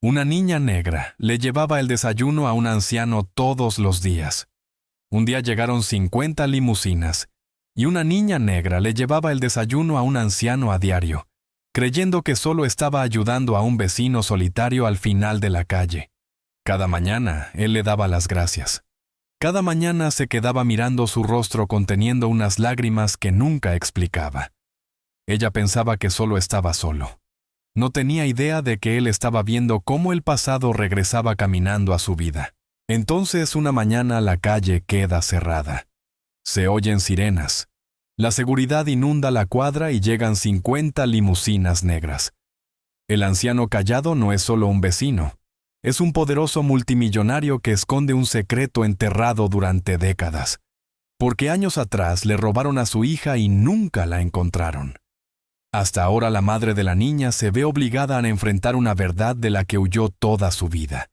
Una niña negra le llevaba el desayuno a un anciano todos los días. Un día llegaron 50 limusinas, y una niña negra le llevaba el desayuno a un anciano a diario, creyendo que solo estaba ayudando a un vecino solitario al final de la calle. Cada mañana él le daba las gracias. Cada mañana se quedaba mirando su rostro conteniendo unas lágrimas que nunca explicaba. Ella pensaba que solo estaba solo. No tenía idea de que él estaba viendo cómo el pasado regresaba caminando a su vida. Entonces una mañana la calle queda cerrada. Se oyen sirenas. La seguridad inunda la cuadra y llegan 50 limusinas negras. El anciano callado no es solo un vecino. Es un poderoso multimillonario que esconde un secreto enterrado durante décadas. Porque años atrás le robaron a su hija y nunca la encontraron. Hasta ahora la madre de la niña se ve obligada a enfrentar una verdad de la que huyó toda su vida.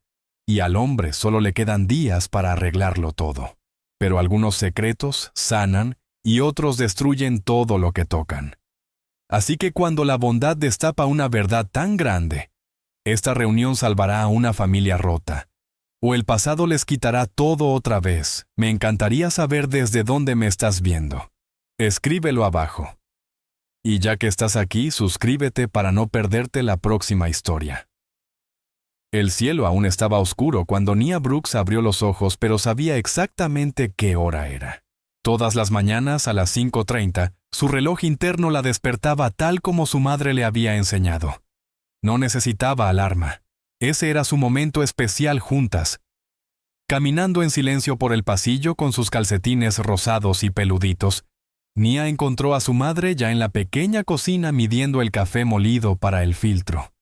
Y al hombre solo le quedan días para arreglarlo todo. Pero algunos secretos sanan y otros destruyen todo lo que tocan. Así que cuando la bondad destapa una verdad tan grande, esta reunión salvará a una familia rota. O el pasado les quitará todo otra vez. Me encantaría saber desde dónde me estás viendo. Escríbelo abajo. Y ya que estás aquí, suscríbete para no perderte la próxima historia. El cielo aún estaba oscuro cuando Nia Brooks abrió los ojos, pero sabía exactamente qué hora era. Todas las mañanas a las 5:30, su reloj interno la despertaba tal como su madre le había enseñado. No necesitaba alarma. Ese era su momento especial juntas. Caminando en silencio por el pasillo con sus calcetines rosados y peluditos, Nia encontró a su madre ya en la pequeña cocina midiendo el café molido para el filtro.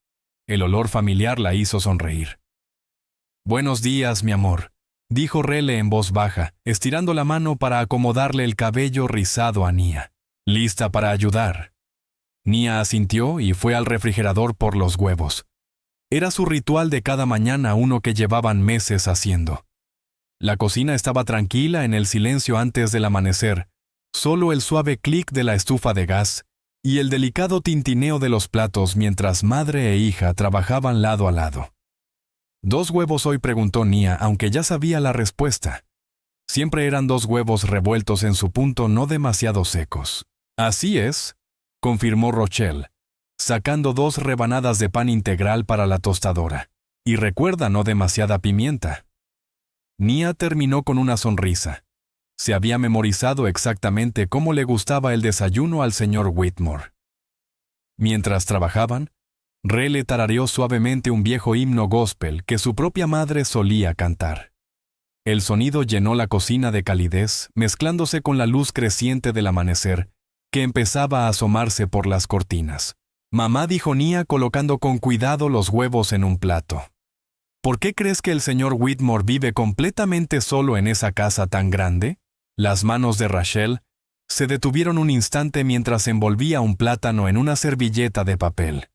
El olor familiar la hizo sonreír. «Buenos días, mi amor», dijo Rele en voz baja, estirando la mano para acomodarle el cabello rizado a Nia. «¿Lista para ayudar?» Nia asintió y fue al refrigerador por los huevos. Era su ritual de cada mañana, uno que llevaban meses haciendo. La cocina estaba tranquila en el silencio antes del amanecer, solo el suave clic de la estufa de gas y el delicado tintineo de los platos mientras madre e hija trabajaban lado a lado. «¿2 huevos hoy?», preguntó Nia, aunque ya sabía la respuesta. Siempre eran 2 huevos revueltos en su punto, no demasiado secos. «Así es», confirmó Rochelle, sacando 2 rebanadas de pan integral para la tostadora. «Y recuerda, no demasiada pimienta». Nia terminó con una sonrisa. Se había memorizado exactamente cómo le gustaba el desayuno al señor Whitmore. Mientras trabajaban, Rele tarareó suavemente un viejo himno gospel que su propia madre solía cantar. El sonido llenó la cocina de calidez, mezclándose con la luz creciente del amanecer, que empezaba a asomarse por las cortinas. «Mamá», dijo Nia colocando con cuidado los huevos en un plato. «¿Por qué crees que el señor Whitmore vive completamente solo en esa casa tan grande?» Las manos de Rachel se detuvieron un instante mientras envolvía un plátano en una servilleta de papel.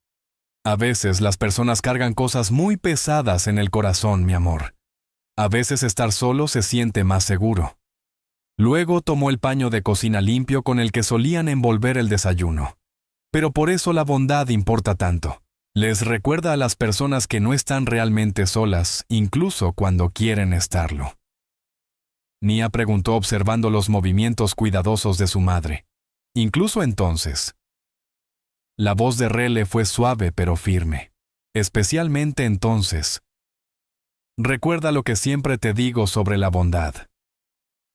«A veces las personas cargan cosas muy pesadas en el corazón, mi amor. A veces estar solo se siente más seguro». Luego tomó el paño de cocina limpio con el que solían envolver el desayuno. «Pero por eso la bondad importa tanto. Les recuerda a las personas que no están realmente solas, incluso cuando quieren estarlo». Nia preguntó observando los movimientos cuidadosos de su madre. Incluso entonces. La voz de Rele fue suave pero firme. «Especialmente entonces. Recuerda lo que siempre te digo sobre la bondad.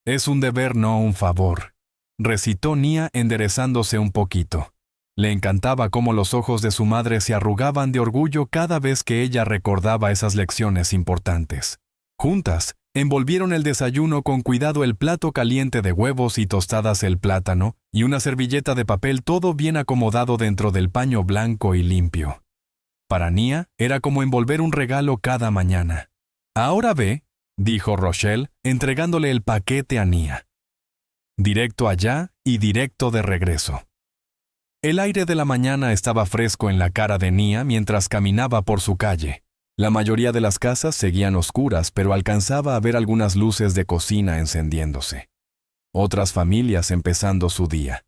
Es un deber, no un favor», recitó Nia enderezándose un poquito. Le encantaba cómo los ojos de su madre se arrugaban de orgullo cada vez que ella recordaba esas lecciones importantes. Juntas, envolvieron el desayuno con cuidado, el plato caliente de huevos y tostadas, el plátano, y una servilleta de papel, todo bien acomodado dentro del paño blanco y limpio. Para Nia, era como envolver un regalo cada mañana. «Ahora ve», dijo Rochelle, entregándole el paquete a Nia. «Directo allá y directo de regreso». El aire de la mañana estaba fresco en la cara de Nia mientras caminaba por su calle. La mayoría de las casas seguían oscuras, pero alcanzaba a ver algunas luces de cocina encendiéndose. Otras familias empezando su día.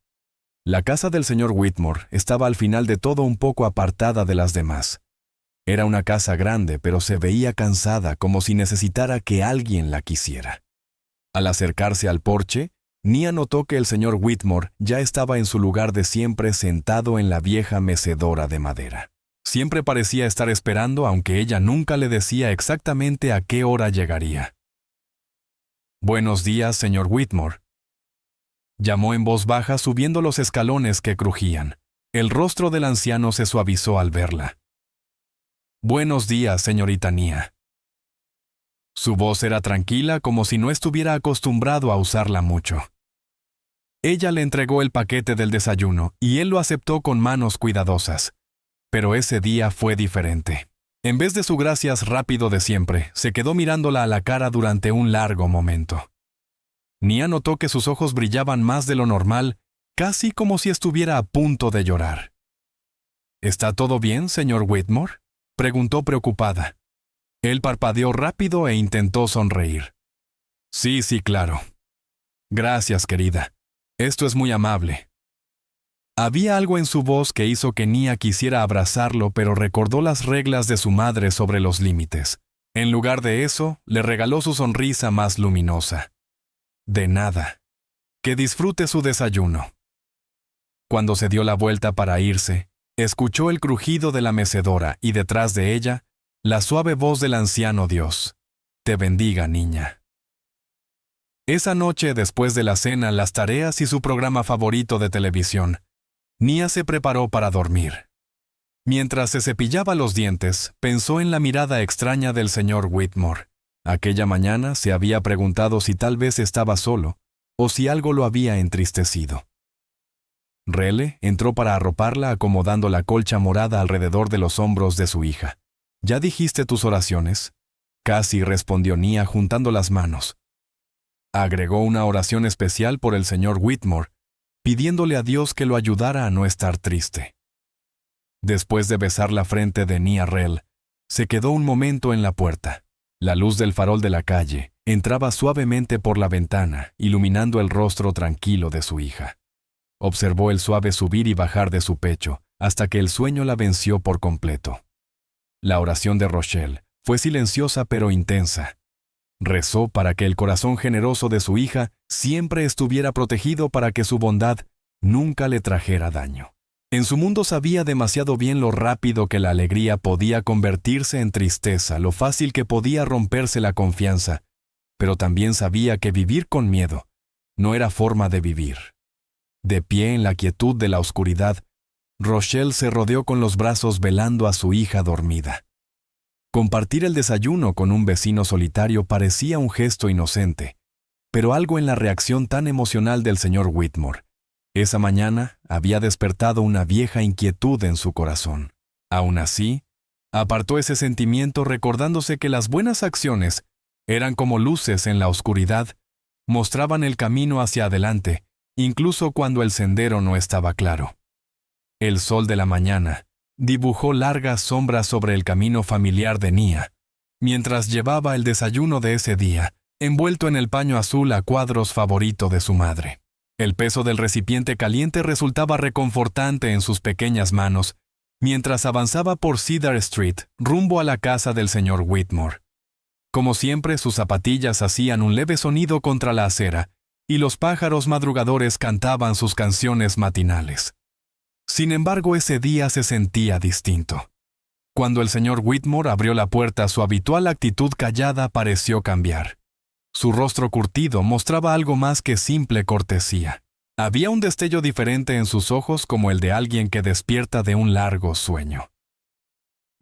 La casa del señor Whitmore estaba al final de todo, un poco apartada de las demás. Era una casa grande, pero se veía cansada, como si necesitara que alguien la quisiera. Al acercarse al porche, Nia notó que el señor Whitmore ya estaba en su lugar de siempre sentado en la vieja mecedora de madera. Siempre parecía estar esperando, aunque ella nunca le decía exactamente a qué hora llegaría. «Buenos días, señor Whitmore», llamó en voz baja subiendo los escalones que crujían. El rostro del anciano se suavizó al verla. «Buenos días, señorita Nia». Su voz era tranquila, como si no estuviera acostumbrado a usarla mucho. Ella le entregó el paquete del desayuno y él lo aceptó con manos cuidadosas. Pero ese día fue diferente. En vez de su gracias rápido de siempre, se quedó mirándola a la cara durante un largo momento. Nia notó que sus ojos brillaban más de lo normal, casi como si estuviera a punto de llorar. «¿Está todo bien, señor Whitmore?», preguntó preocupada. Él parpadeó rápido e intentó sonreír. «Sí, claro. Gracias, querida. Esto es muy amable». Había algo en su voz que hizo que Nia quisiera abrazarlo, pero recordó las reglas de su madre sobre los límites. En lugar de eso, le regaló su sonrisa más luminosa. «De nada. Que disfrute su desayuno». Cuando se dio la vuelta para irse, escuchó el crujido de la mecedora y detrás de ella, la suave voz del anciano Dios. «Te bendiga, niña». Esa noche, después de la cena, las tareas y su programa favorito de televisión, Nia se preparó para dormir. Mientras se cepillaba los dientes, pensó en la mirada extraña del señor Whitmore. Aquella mañana se había preguntado si tal vez estaba solo, o si algo lo había entristecido. Rele entró para arroparla acomodando la colcha morada alrededor de los hombros de su hija. «¿Ya dijiste tus oraciones?», casi respondió Nia juntando las manos. Agregó una oración especial por el señor Whitmore, pidiéndole a Dios que lo ayudara a no estar triste. Después de besar la frente de Nia Rel, se quedó un momento en la puerta. La luz del farol de la calle entraba suavemente por la ventana, iluminando el rostro tranquilo de su hija. Observó el suave subir y bajar de su pecho, hasta que el sueño la venció por completo. La oración de Rochelle fue silenciosa pero intensa. Rezó para que el corazón generoso de su hija siempre estuviera protegido, para que su bondad nunca le trajera daño. En su mundo sabía demasiado bien lo rápido que la alegría podía convertirse en tristeza, lo fácil que podía romperse la confianza, pero también sabía que vivir con miedo no era forma de vivir. De pie en la quietud de la oscuridad, Rochelle se rodeó con los brazos velando a su hija dormida. Compartir el desayuno con un vecino solitario parecía un gesto inocente, pero algo en la reacción tan emocional del señor Whitmore esa mañana había despertado una vieja inquietud en su corazón. Aún así, apartó ese sentimiento recordándose que las buenas acciones eran como luces en la oscuridad, mostraban el camino hacia adelante, incluso cuando el sendero no estaba claro. El sol de la mañana dibujó largas sombras sobre el camino familiar de Nia, mientras llevaba el desayuno de ese día, envuelto en el paño azul a cuadros favorito de su madre. El peso del recipiente caliente resultaba reconfortante en sus pequeñas manos, mientras avanzaba por Cedar Street, rumbo a la casa del señor Whitmore. Como siempre, sus zapatillas hacían un leve sonido contra la acera, y los pájaros madrugadores cantaban sus canciones matinales. Sin embargo, ese día se sentía distinto. Cuando el señor Whitmore abrió la puerta, su habitual actitud callada pareció cambiar. Su rostro curtido mostraba algo más que simple cortesía. Había un destello diferente en sus ojos, como el de alguien que despierta de un largo sueño.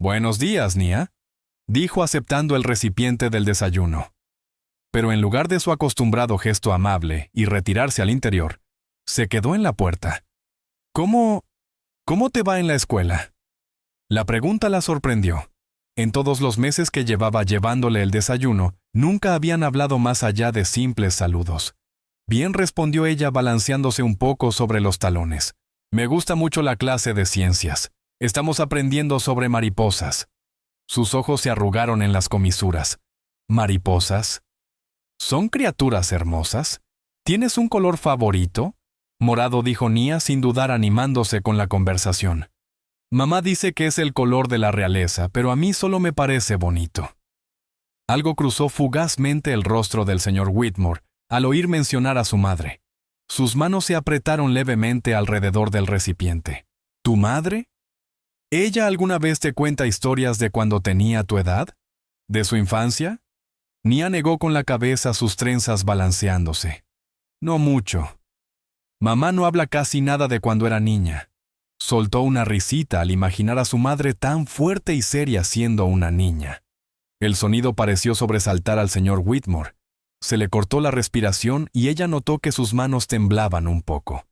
«Buenos días, Nia», dijo aceptando el recipiente del desayuno. Pero en lugar de su acostumbrado gesto amable y retirarse al interior, se quedó en la puerta. ¿Cómo te va en la escuela?». La pregunta la sorprendió. En todos los meses que llevaba llevándole el desayuno, nunca habían hablado más allá de simples saludos. «Bien», respondió ella balanceándose un poco sobre los talones. «Me gusta mucho la clase de ciencias. Estamos aprendiendo sobre mariposas». Sus ojos se arrugaron en las comisuras. «¿Mariposas? ¿Son criaturas hermosas? ¿Tienes un color favorito?», morado, dijo Nia sin dudar, animándose con la conversación. Mamá dice que es el color de la realeza, pero a mí solo me parece bonito. Algo cruzó fugazmente el rostro del señor Whitmore al oír mencionar a su madre. Sus manos se apretaron levemente alrededor del recipiente. ¿Tu madre? ¿Ella alguna vez te cuenta historias de cuando tenía tu edad? ¿De su infancia? Nia negó con la cabeza, sus trenzas balanceándose. No mucho. Mamá no habla casi nada de cuando era niña. Soltó una risita al imaginar a su madre tan fuerte y seria siendo una niña. El sonido pareció sobresaltar al señor Whitmore. Se le cortó la respiración y ella notó que sus manos temblaban un poco.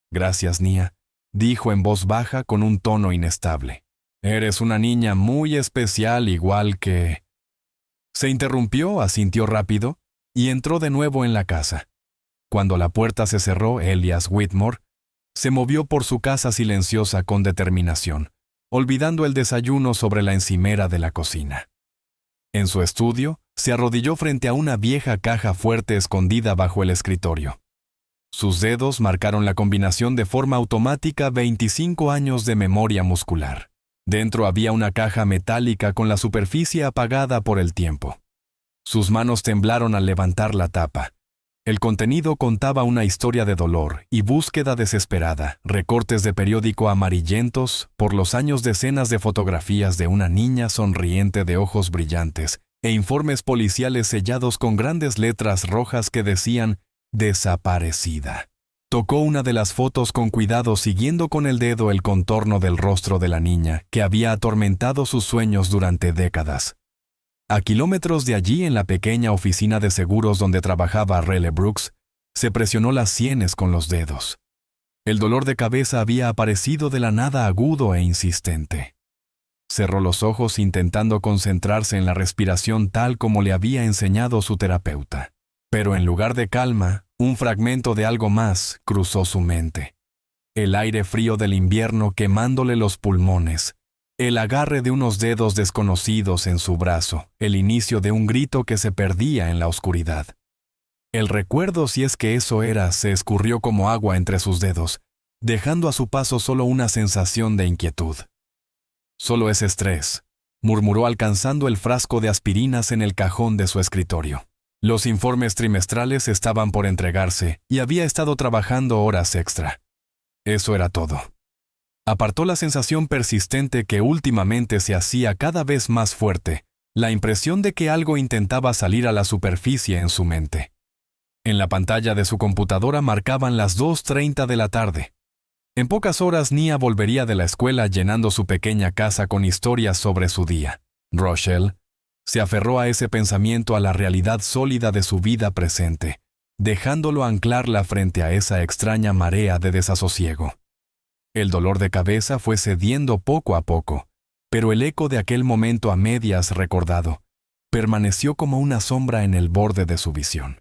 Gracias, Nia, dijo en voz baja con un tono inestable. Eres una niña muy especial, igual que... Se interrumpió, asintió rápido, y entró de nuevo en la casa. Cuando la puerta se cerró, Elias Whitmore se movió por su casa silenciosa con determinación, olvidando el desayuno sobre la encimera de la cocina. En su estudio, se arrodilló frente a una vieja caja fuerte escondida bajo el escritorio. Sus dedos marcaron la combinación de forma automática 25 años de memoria muscular. Dentro había una caja metálica con la superficie apagada por el tiempo. Sus manos temblaron al levantar la tapa. El contenido contaba una historia de dolor y búsqueda desesperada, recortes de periódico amarillentos, por los años decenas de fotografías de una niña sonriente de ojos brillantes, e informes policiales sellados con grandes letras rojas que decían «desaparecida». Tocó una de las fotos con cuidado, siguiendo con el dedo el contorno del rostro de la niña, que había atormentado sus sueños durante décadas. A kilómetros de allí, en la pequeña oficina de seguros donde trabajaba Raleigh Brooks, se presionó las sienes con los dedos. El dolor de cabeza había aparecido de la nada, agudo e insistente. Cerró los ojos intentando concentrarse en la respiración tal como le había enseñado su terapeuta. Pero en lugar de calma, un fragmento de algo más cruzó su mente. El aire frío del invierno quemándole los pulmones. El agarre de unos dedos desconocidos en su brazo, el inicio de un grito que se perdía en la oscuridad. El recuerdo, si es que eso era, se escurrió como agua entre sus dedos, dejando a su paso solo una sensación de inquietud. Solo es estrés, murmuró alcanzando el frasco de aspirinas en el cajón de su escritorio. Los informes trimestrales estaban por entregarse y había estado trabajando horas extra. Eso era todo. Apartó la sensación persistente que últimamente se hacía cada vez más fuerte, la impresión de que algo intentaba salir a la superficie en su mente. En la pantalla de su computadora marcaban las 2:30 de la tarde. En pocas horas Nia volvería de la escuela llenando su pequeña casa con historias sobre su día. Rochelle se aferró a ese pensamiento, a la realidad sólida de su vida presente, dejándolo anclarla frente a esa extraña marea de desasosiego. El dolor de cabeza fue cediendo poco a poco, pero el eco de aquel momento a medias recordado permaneció como una sombra en el borde de su visión.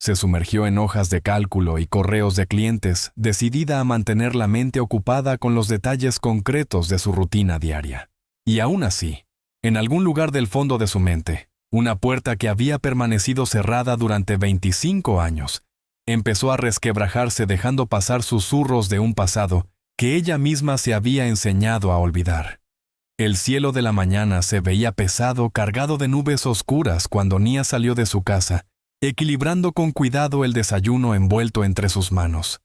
Se sumergió en hojas de cálculo y correos de clientes, decidida a mantener la mente ocupada con los detalles concretos de su rutina diaria. Y aún así, en algún lugar del fondo de su mente, una puerta que había permanecido cerrada durante 25 años, empezó a resquebrajarse, dejando pasar susurros de un pasado que ella misma se había enseñado a olvidar. El cielo de la mañana se veía pesado, cargado de nubes oscuras cuando Nia salió de su casa, equilibrando con cuidado el desayuno envuelto entre sus manos.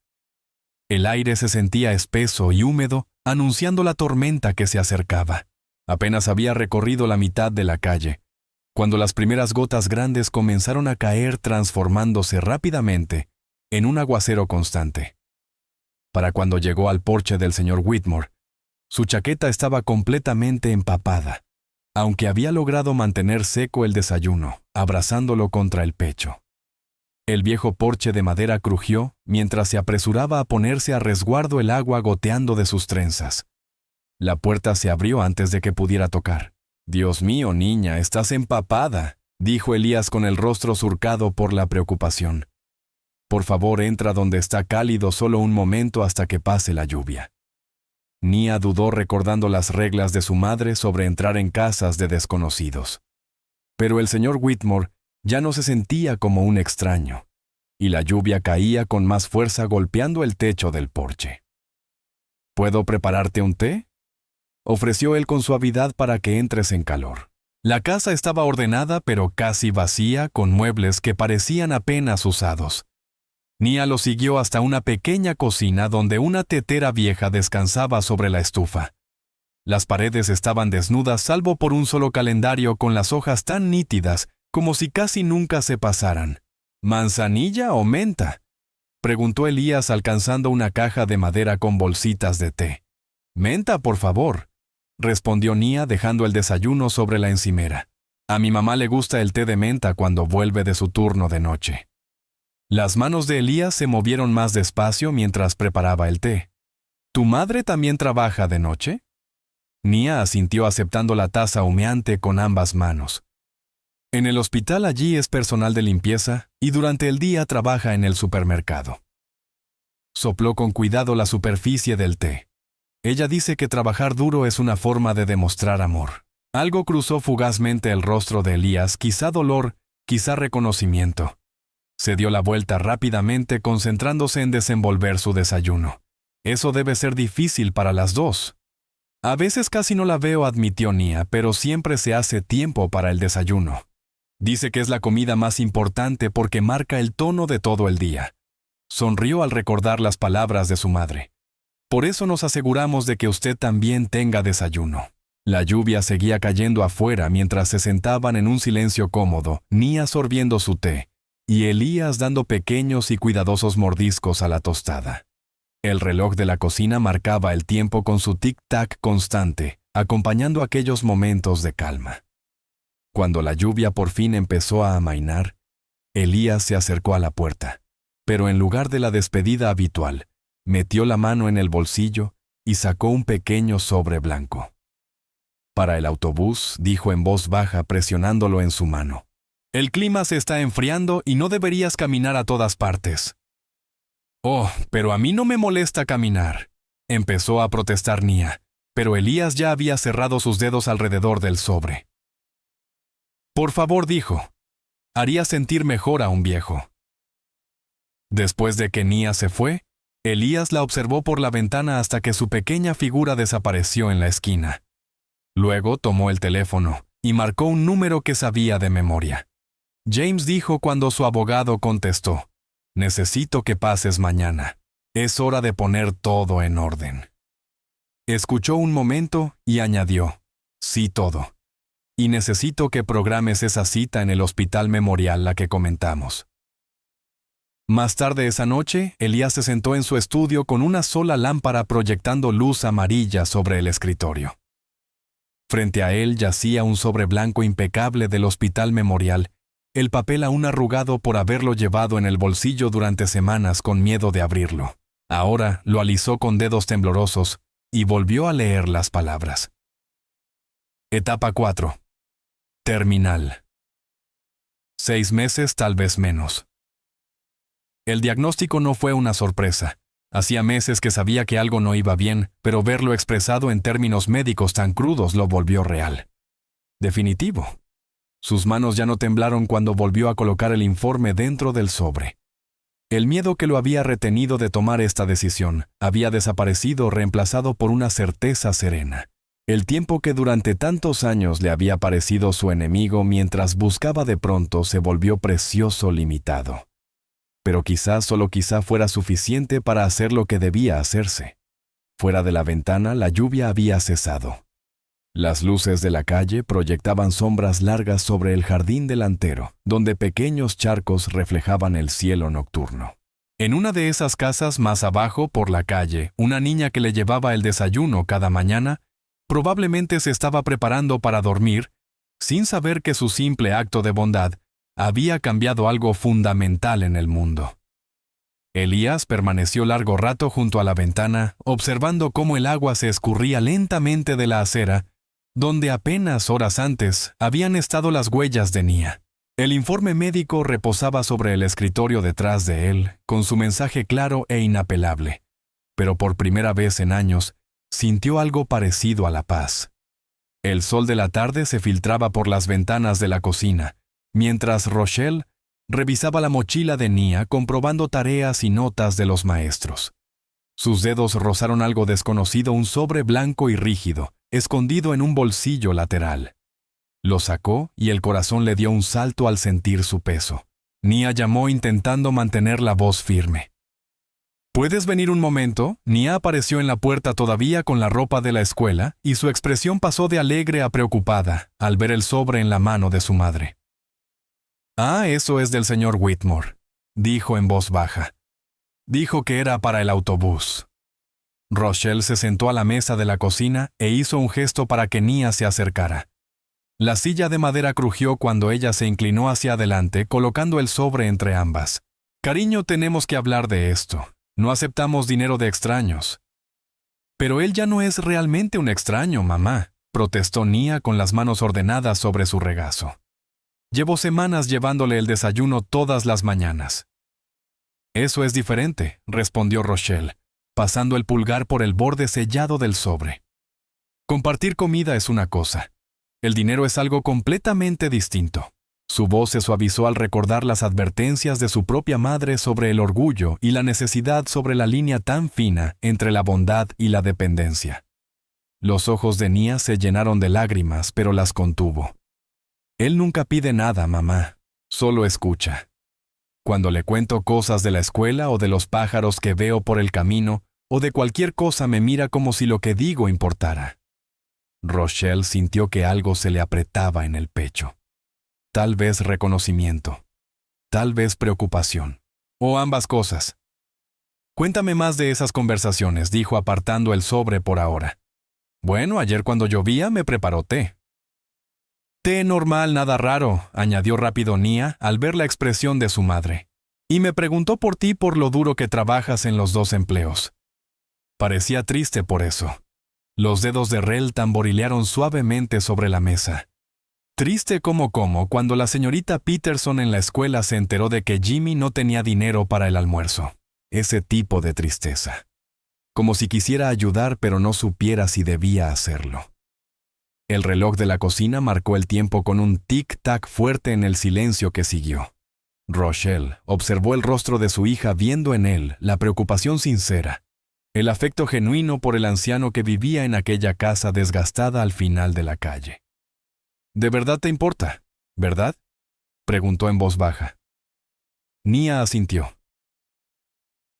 El aire se sentía espeso y húmedo, anunciando la tormenta que se acercaba. Apenas había recorrido la mitad de la calle, cuando las primeras gotas grandes comenzaron a caer, transformándose rápidamente en un aguacero constante. Para cuando llegó al porche del señor Whitmore, su chaqueta estaba completamente empapada, aunque había logrado mantener seco el desayuno, abrazándolo contra el pecho. El viejo porche de madera crujió mientras se apresuraba a ponerse a resguardo, el agua goteando de sus trenzas. La puerta se abrió antes de que pudiera tocar. «Dios mío, niña, estás empapada», dijo Elías con el rostro surcado por la preocupación. «Por favor, entra donde está cálido solo un momento hasta que pase la lluvia». Nia dudó, recordando las reglas de su madre sobre entrar en casas de desconocidos. Pero el señor Whitmore ya no se sentía como un extraño, y la lluvia caía con más fuerza golpeando el techo del porche. «¿Puedo prepararte un té?», ofreció él con suavidad para que entres en calor. La casa estaba ordenada pero casi vacía, con muebles que parecían apenas usados. Nia lo siguió hasta una pequeña cocina donde una tetera vieja descansaba sobre la estufa. Las paredes estaban desnudas salvo por un solo calendario con las hojas tan nítidas como si casi nunca se pasaran. ¿Manzanilla o menta?, preguntó Elías alcanzando una caja de madera con bolsitas de té. «Menta, por favor», respondió Nia dejando el desayuno sobre la encimera. «A mi mamá le gusta el té de menta cuando vuelve de su turno de noche». Las manos de Elías se movieron más despacio mientras preparaba el té. «¿Tu madre también trabaja de noche?». Nia asintió aceptando la taza humeante con ambas manos. En el hospital allí es personal de limpieza y durante el día trabaja en el supermercado. Sopló con cuidado la superficie del té. Ella dice que trabajar duro es una forma de demostrar amor. Algo cruzó fugazmente el rostro de Elías, quizá dolor, quizá reconocimiento. Se dio la vuelta rápidamente concentrándose en desenvolver su desayuno. Eso debe ser difícil para las dos. A veces casi no la veo, admitió Nia, pero siempre se hace tiempo para el desayuno. Dice que es la comida más importante porque marca el tono de todo el día. Sonrió al recordar las palabras de su madre. Por eso nos aseguramos de que usted también tenga desayuno. La lluvia seguía cayendo afuera mientras se sentaban en un silencio cómodo, Nia sorbiendo su té, y Elías dando pequeños y cuidadosos mordiscos a la tostada. El reloj de la cocina marcaba el tiempo con su tic-tac constante, acompañando aquellos momentos de calma. Cuando la lluvia por fin empezó a amainar, Elías se acercó a la puerta, pero en lugar de la despedida habitual, metió la mano en el bolsillo y sacó un pequeño sobre blanco. «Para el autobús», dijo en voz baja presionándolo en su mano. «El clima se está enfriando y no deberías caminar a todas partes». «Oh, pero a mí no me molesta caminar», empezó a protestar Nia, pero Elías ya había cerrado sus dedos alrededor del sobre. «Por favor», dijo, «haría sentir mejor a un viejo». Después de que Nia se fue, Elías la observó por la ventana hasta que su pequeña figura desapareció en la esquina. Luego tomó el teléfono y marcó un número que sabía de memoria. James dijo cuando su abogado contestó: «Necesito que pases mañana. Es hora de poner todo en orden». Escuchó un momento y añadió: «Sí, todo. Y necesito que programes esa cita en el Hospital Memorial, la que comentamos». Más tarde esa noche, Elías se sentó en su estudio con una sola lámpara proyectando luz amarilla sobre el escritorio. Frente a él yacía un sobre blanco impecable del Hospital Memorial, el papel aún arrugado por haberlo llevado en el bolsillo durante semanas con miedo de abrirlo. Ahora lo alisó con dedos temblorosos y volvió a leer las palabras. Etapa 4. Terminal. 6 meses, tal vez menos. El diagnóstico no fue una sorpresa. Hacía meses que sabía que algo no iba bien, pero verlo expresado en términos médicos tan crudos lo volvió real. Definitivo. Sus manos ya no temblaron cuando volvió a colocar el informe dentro del sobre. El miedo que lo había retenido de tomar esta decisión había desaparecido, reemplazado por una certeza serena. El tiempo que durante tantos años le había parecido su enemigo mientras buscaba de pronto se volvió precioso, limitado. Pero quizás, solo quizá, fuera suficiente para hacer lo que debía hacerse. Fuera de la ventana, la lluvia había cesado. Las luces de la calle proyectaban sombras largas sobre el jardín delantero, donde pequeños charcos reflejaban el cielo nocturno. En una de esas casas más abajo, por la calle, una niña que le llevaba el desayuno cada mañana, probablemente se estaba preparando para dormir, sin saber que su simple acto de bondad había cambiado algo fundamental en el mundo. Elías permaneció largo rato junto a la ventana, observando cómo el agua se escurría lentamente de la acera, donde apenas horas antes habían estado las huellas de Nia. El informe médico reposaba sobre el escritorio detrás de él, con su mensaje claro e inapelable. Pero por primera vez en años, sintió algo parecido a la paz. El sol de la tarde se filtraba por las ventanas de la cocina, mientras Rochelle revisaba la mochila de Nia comprobando tareas y notas de los maestros. Sus dedos rozaron algo desconocido, un sobre blanco y rígido, escondido en un bolsillo lateral. Lo sacó y el corazón le dio un salto al sentir su peso. Nia llamó intentando mantener la voz firme. ¿Puedes venir un momento? Nia apareció en la puerta todavía con la ropa de la escuela y su expresión pasó de alegre a preocupada al ver el sobre en la mano de su madre. «Ah, eso es del señor Whitmore», dijo en voz baja. «Dijo que era para el autobús». Rochelle se sentó a la mesa de la cocina e hizo un gesto para que Nia se acercara. La silla de madera crujió cuando ella se inclinó hacia adelante, colocando el sobre entre ambas. «Cariño, tenemos que hablar de esto. No aceptamos dinero de extraños». «Pero él ya no es realmente un extraño, mamá», protestó Nia con las manos ordenadas sobre su regazo. «Llevo semanas llevándole el desayuno todas las mañanas». «Eso es diferente», respondió Rochelle, pasando el pulgar por el borde sellado del sobre. «Compartir comida es una cosa. El dinero es algo completamente distinto». Su voz se suavizó al recordar las advertencias de su propia madre sobre el orgullo y la necesidad sobre la línea tan fina entre la bondad y la dependencia. Los ojos de Nia se llenaron de lágrimas, pero las contuvo. «Él nunca pide nada, mamá. Solo escucha. Cuando le cuento cosas de la escuela o de los pájaros que veo por el camino, o de cualquier cosa me mira como si lo que digo importara». Rochelle sintió que algo se le apretaba en el pecho. Tal vez reconocimiento, tal vez preocupación, o ambas cosas. «Cuéntame más de esas conversaciones», dijo apartando el sobre por ahora. «Bueno, ayer cuando llovía me preparó té». «Té normal, nada raro», añadió rápido Nia al ver la expresión de su madre. «Y me preguntó por ti por lo duro que trabajas en los 2 empleos». Parecía triste por eso. Los dedos de Rel tamborilearon suavemente sobre la mesa. Triste como cuando la señorita Peterson en la escuela se enteró de que Jimmy no tenía dinero para el almuerzo. Ese tipo de tristeza. Como si quisiera ayudar pero no supiera si debía hacerlo. El reloj de la cocina marcó el tiempo con un tic-tac fuerte en el silencio que siguió. Rochelle observó el rostro de su hija viendo en él la preocupación sincera, el afecto genuino por el anciano que vivía en aquella casa desgastada al final de la calle. «¿De verdad te importa, verdad?», preguntó en voz baja. Nia asintió.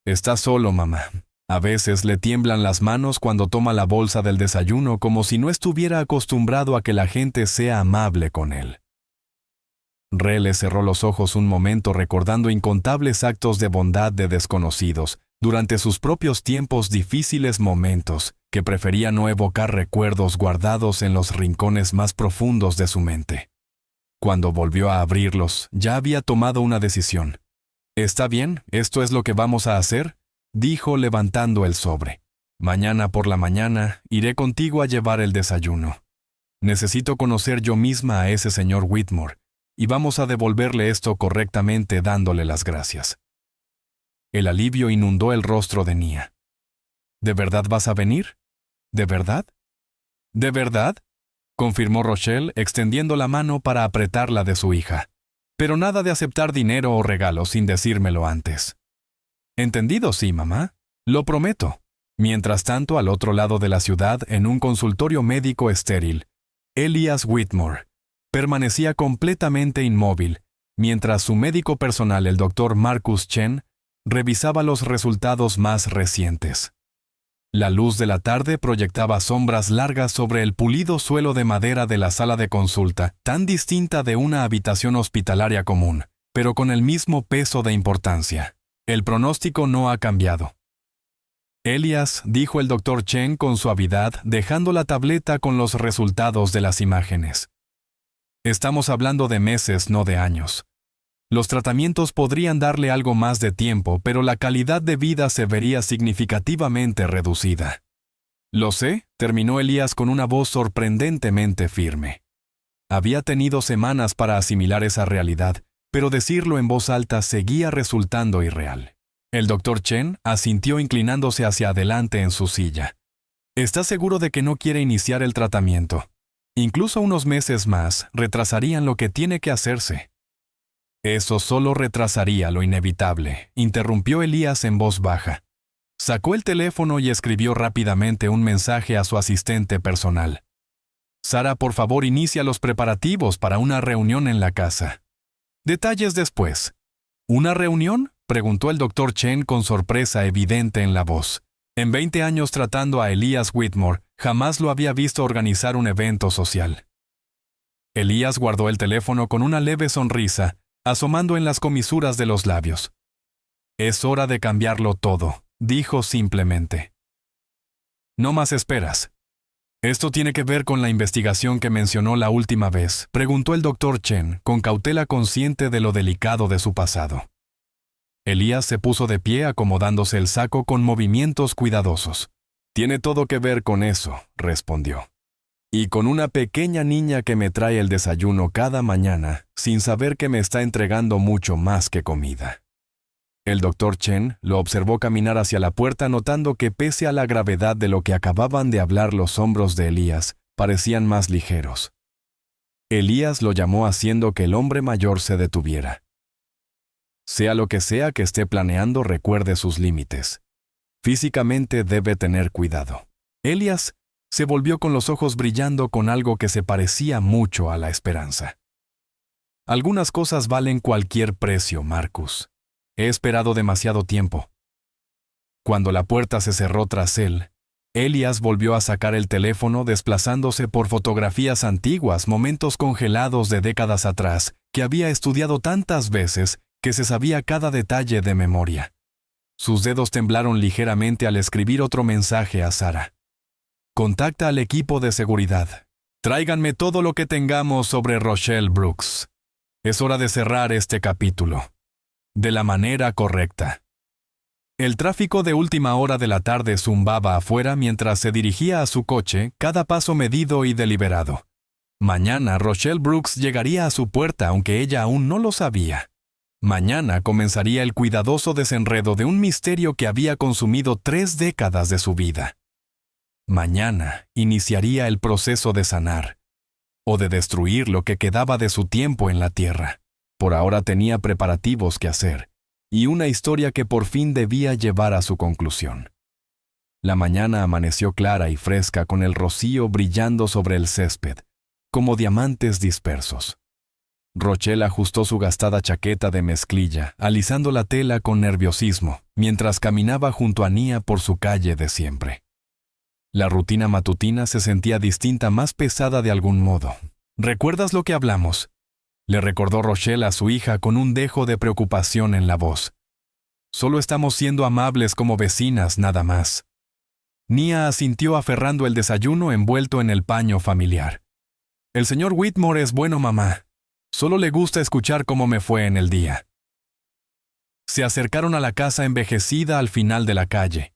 «Está solo, mamá. A veces le tiemblan las manos cuando toma la bolsa del desayuno como si no estuviera acostumbrado a que la gente sea amable con él». Rel cerró los ojos un momento recordando incontables actos de bondad de desconocidos durante sus propios tiempos difíciles momentos, que prefería no evocar recuerdos guardados en los rincones más profundos de su mente. Cuando volvió a abrirlos, ya había tomado una decisión. «Está bien, esto es lo que vamos a hacer», dijo levantando el sobre. «Mañana por la mañana iré contigo a llevar el desayuno. Necesito conocer yo misma a ese señor Whitmore, y vamos a devolverle esto correctamente dándole las gracias». El alivio inundó el rostro de Nia. «¿De verdad vas a venir? ¿De verdad?» «¿De verdad?», confirmó Rochelle, extendiendo la mano para apretarla de su hija. «Pero nada de aceptar dinero o regalos sin decírmelo antes». «Entendido, sí, mamá. Lo prometo». Mientras tanto, al otro lado de la ciudad, en un consultorio médico estéril, Elias Whitmore permanecía completamente inmóvil, mientras su médico personal, el Dr. Marcus Chen, revisaba los resultados más recientes. La luz de la tarde proyectaba sombras largas sobre el pulido suelo de madera de la sala de consulta, tan distinta de una habitación hospitalaria común, pero con el mismo peso de importancia. El pronóstico no ha cambiado. «Elias», dijo el Dr. Chen con suavidad, dejando la tableta con los resultados de las imágenes. «Estamos hablando de meses, no de años. Los tratamientos podrían darle algo más de tiempo, pero la calidad de vida se vería significativamente reducida». «Lo sé», terminó Elías con una voz sorprendentemente firme. Había tenido semanas para asimilar esa realidad, pero decirlo en voz alta seguía resultando irreal. El Dr. Chen asintió inclinándose hacia adelante en su silla. «¿Estás seguro de que no quiere iniciar el tratamiento? Incluso unos meses más retrasarían lo que tiene que hacerse». «Eso solo retrasaría lo inevitable», interrumpió Elías en voz baja. Sacó el teléfono y escribió rápidamente un mensaje a su asistente personal. Sara, por favor, inicia los preparativos para una reunión en la casa. Detalles después. ¿Una reunión?, preguntó el Dr. Chen con sorpresa evidente en la voz. En 20 años tratando a Elias Whitmore, jamás lo había visto organizar un evento social. Elias guardó el teléfono con una leve sonrisa, asomando en las comisuras de los labios. «Es hora de cambiarlo todo», dijo simplemente. «No más esperas». «¿Esto tiene que ver con la investigación que mencionó la última vez?», preguntó el Dr. Chen, con cautela consciente de lo delicado de su pasado. Elías se puso de pie acomodándose el saco con movimientos cuidadosos. «Tiene todo que ver con eso», respondió. «Y con una pequeña niña que me trae el desayuno cada mañana, sin saber que me está entregando mucho más que comida». El Dr. Chen lo observó caminar hacia la puerta, notando que pese a la gravedad de lo que acababan de hablar, los hombros de Elías parecían más ligeros. Elías lo llamó haciendo que el hombre mayor se detuviera. «Sea lo que sea que esté planeando, recuerde sus límites. Físicamente debe tener cuidado». Elías se volvió con los ojos brillando con algo que se parecía mucho a la esperanza. «Algunas cosas valen cualquier precio, Marcus. He esperado demasiado tiempo». Cuando la puerta se cerró tras él, Elías volvió a sacar el teléfono, desplazándose por fotografías antiguas, momentos congelados de décadas atrás, que había estudiado tantas veces que se sabía cada detalle de memoria. Sus dedos temblaron ligeramente al escribir otro mensaje a Sara. «Contacta al equipo de seguridad. Tráiganme todo lo que tengamos sobre Rochelle Brooks. Es hora de cerrar este capítulo de la manera correcta». El tráfico de última hora de la tarde zumbaba afuera mientras se dirigía a su coche, cada paso medido y deliberado. Mañana Rochelle Brooks llegaría a su puerta, aunque ella aún no lo sabía. Mañana comenzaría el cuidadoso desenredo de un misterio que había consumido 3 décadas de su vida. Mañana iniciaría el proceso de sanar, o de destruir lo que quedaba de su tiempo en la tierra. Por ahora tenía preparativos que hacer, y una historia que por fin debía llevar a su conclusión. La mañana amaneció clara y fresca, con el rocío brillando sobre el césped, como diamantes dispersos. Rochelle ajustó su gastada chaqueta de mezclilla, alisando la tela con nerviosismo, mientras caminaba junto a Nia por su calle de siempre. La rutina matutina se sentía distinta, más pesada de algún modo. «¿Recuerdas lo que hablamos?», le recordó Rochelle a su hija con un dejo de preocupación en la voz. «Solo estamos siendo amables como vecinas, nada más». Nia asintió aferrando el desayuno envuelto en el paño familiar. «El señor Whitmore es bueno, mamá. Solo le gusta escuchar cómo me fue en el día». Se acercaron a la casa envejecida al final de la calle.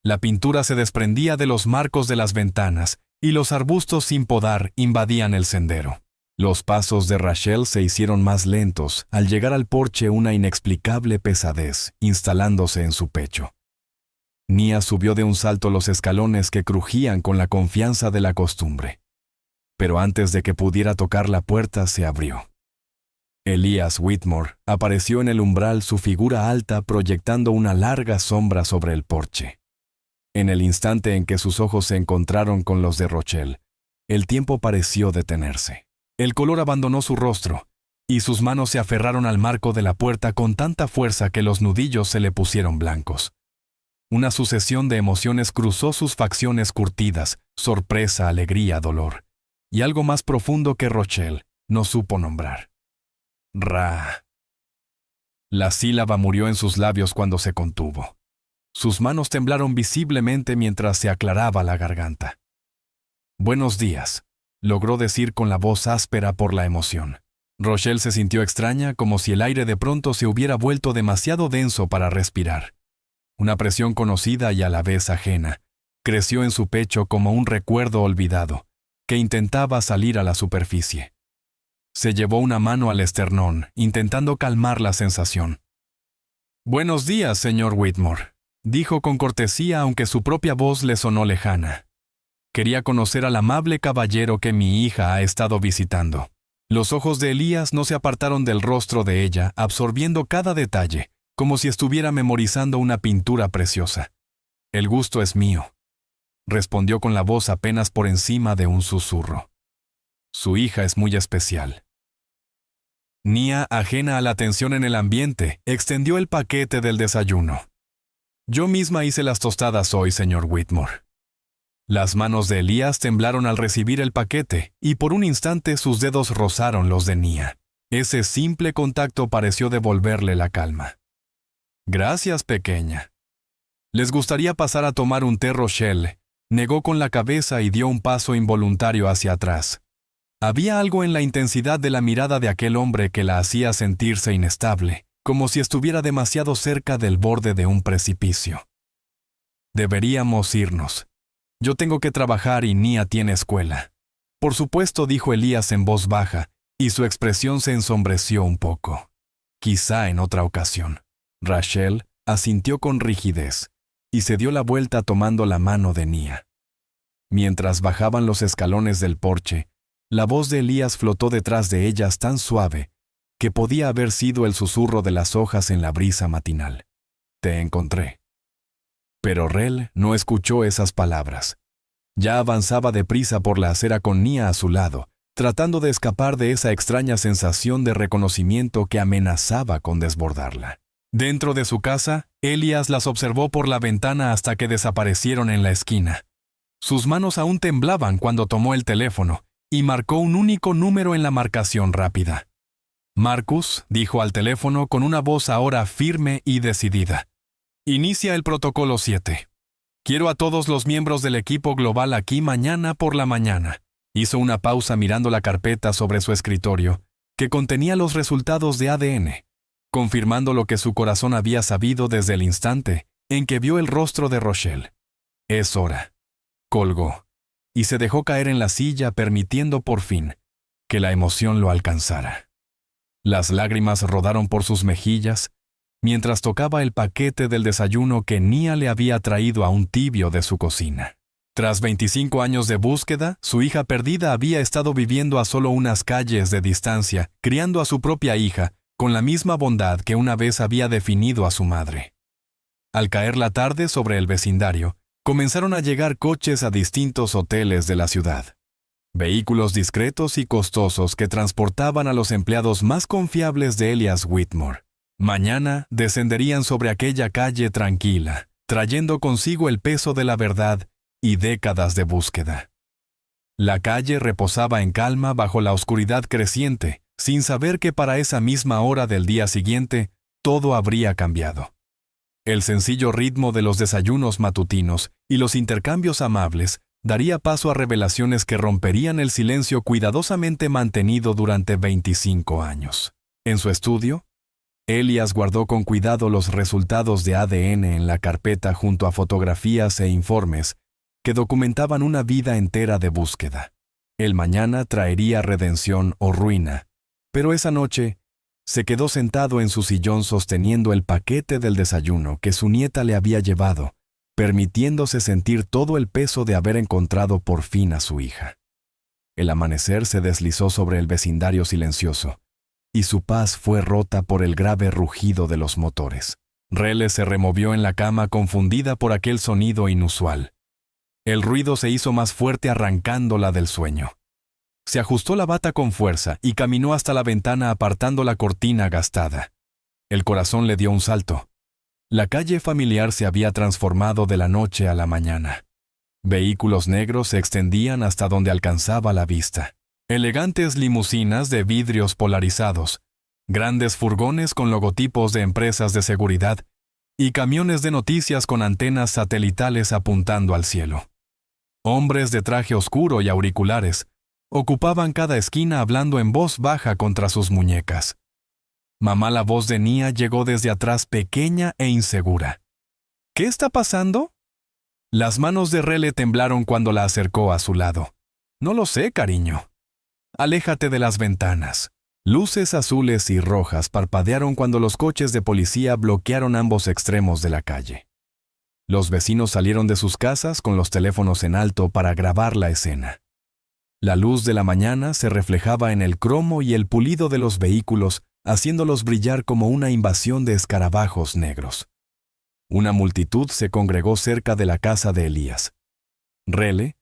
La pintura se desprendía de los marcos de las ventanas y los arbustos sin podar invadían el sendero. Los pasos de Rachel se hicieron más lentos al llegar al porche, una inexplicable pesadez instalándose en su pecho. Nia subió de un salto los escalones que crujían con la confianza de la costumbre. Pero antes de que pudiera tocar la puerta, se abrió. Elias Whitmore apareció en el umbral, su figura alta proyectando una larga sombra sobre el porche. En el instante en que sus ojos se encontraron con los de Rochelle, el tiempo pareció detenerse. El color abandonó su rostro, y sus manos se aferraron al marco de la puerta con tanta fuerza que los nudillos se le pusieron blancos. Una sucesión de emociones cruzó sus facciones curtidas: sorpresa, alegría, dolor, y algo más profundo que Rochelle no supo nombrar. «Ra». La sílaba murió en sus labios cuando se contuvo. Sus manos temblaron visiblemente mientras se aclaraba la garganta. «Buenos días», logró decir con la voz áspera por la emoción. Rochelle se sintió extraña, como si el aire de pronto se hubiera vuelto demasiado denso para respirar. Una presión conocida y a la vez ajena creció en su pecho como un recuerdo olvidado que intentaba salir a la superficie. Se llevó una mano al esternón, intentando calmar la sensación. «Buenos días, señor Whitmore», dijo con cortesía, aunque su propia voz le sonó lejana. «Quería conocer al amable caballero que mi hija ha estado visitando». Los ojos de Elías no se apartaron del rostro de ella, absorbiendo cada detalle, como si estuviera memorizando una pintura preciosa. «El gusto es mío», respondió con la voz apenas por encima de un susurro. Su hija es muy especial. Nia, ajena a la tensión en el ambiente, extendió el paquete del desayuno. Yo misma hice las tostadas hoy, señor Whitmore. Las manos de Elías temblaron al recibir el paquete, y por un instante sus dedos rozaron los de Nia. Ese simple contacto pareció devolverle la calma. Gracias, pequeña. ¿Les gustaría pasar a tomar un té Rochelle? Negó con la cabeza y dio un paso involuntario hacia atrás. Había algo en la intensidad de la mirada de aquel hombre que la hacía sentirse inestable, como si estuviera demasiado cerca del borde de un precipicio. Deberíamos irnos. Yo tengo que trabajar y Nia tiene escuela. Por supuesto, dijo Elías en voz baja, y su expresión se ensombreció un poco. Quizá en otra ocasión. Rachel asintió con rigidez, y se dio la vuelta tomando la mano de Nia. Mientras bajaban los escalones del porche, la voz de Elías flotó detrás de ellas tan suave que podía haber sido el susurro de las hojas en la brisa matinal. Te encontré. Pero Rel no escuchó esas palabras. Ya avanzaba deprisa por la acera con Nia a su lado, tratando de escapar de esa extraña sensación de reconocimiento que amenazaba con desbordarla. Dentro de su casa, Elías las observó por la ventana hasta que desaparecieron en la esquina. Sus manos aún temblaban cuando tomó el teléfono y marcó un único número en la marcación rápida. Marcus, dijo al teléfono con una voz ahora firme y decidida. Inicia el protocolo 7. Quiero a todos los miembros del equipo global aquí mañana por la mañana. Hizo una pausa mirando la carpeta sobre su escritorio, que contenía los resultados de ADN, confirmando lo que su corazón había sabido desde el instante en que vio el rostro de Rochelle. Es hora. Colgó, y se dejó caer en la silla permitiendo por fin que la emoción lo alcanzara. Las lágrimas rodaron por sus mejillas mientras tocaba el paquete del desayuno que Nia le había traído a un tibio de su cocina. Tras 25 años de búsqueda, su hija perdida había estado viviendo a solo unas calles de distancia, criando a su propia hija, con la misma bondad que una vez había definido a su madre. Al caer la tarde sobre el vecindario, comenzaron a llegar coches a distintos hoteles de la ciudad. Vehículos discretos y costosos que transportaban a los empleados más confiables de Elias Whitmore. Mañana descenderían sobre aquella calle tranquila, trayendo consigo el peso de la verdad y décadas de búsqueda. La calle reposaba en calma bajo la oscuridad creciente, sin saber que para esa misma hora del día siguiente, todo habría cambiado. El sencillo ritmo de los desayunos matutinos y los intercambios amables daría paso a revelaciones que romperían el silencio cuidadosamente mantenido durante 25 años. En su estudio, Elías guardó con cuidado los resultados de ADN en la carpeta junto a fotografías e informes que documentaban una vida entera de búsqueda. El mañana traería redención o ruina, pero esa noche se quedó sentado en su sillón sosteniendo el paquete del desayuno que su nieta le había llevado, permitiéndose sentir todo el peso de haber encontrado por fin a su hija. El amanecer se deslizó sobre el vecindario silencioso, y su paz fue rota por el grave rugido de los motores. Rele se removió en la cama confundida por aquel sonido inusual. El ruido se hizo más fuerte arrancándola del sueño. Se ajustó la bata con fuerza y caminó hasta la ventana apartando la cortina gastada. El corazón le dio un salto. La calle familiar se había transformado de la noche a la mañana. Vehículos negros se extendían hasta donde alcanzaba la vista. Elegantes limusinas de vidrios polarizados, grandes furgones con logotipos de empresas de seguridad y camiones de noticias con antenas satelitales apuntando al cielo. Hombres de traje oscuro y auriculares ocupaban cada esquina hablando en voz baja contra sus muñecas. Mamá, la voz de Nia llegó desde atrás pequeña e insegura. ¿Qué está pasando? Las manos de Rele temblaron cuando la acercó a su lado. No lo sé, cariño. Aléjate de las ventanas. Luces azules y rojas parpadearon cuando los coches de policía bloquearon ambos extremos de la calle. Los vecinos salieron de sus casas con los teléfonos en alto para grabar la escena. La luz de la mañana se reflejaba en el cromo y el pulido de los vehículos, haciéndolos brillar como una invasión de escarabajos negros. Una multitud se congregó cerca de la casa de Elías. Rele,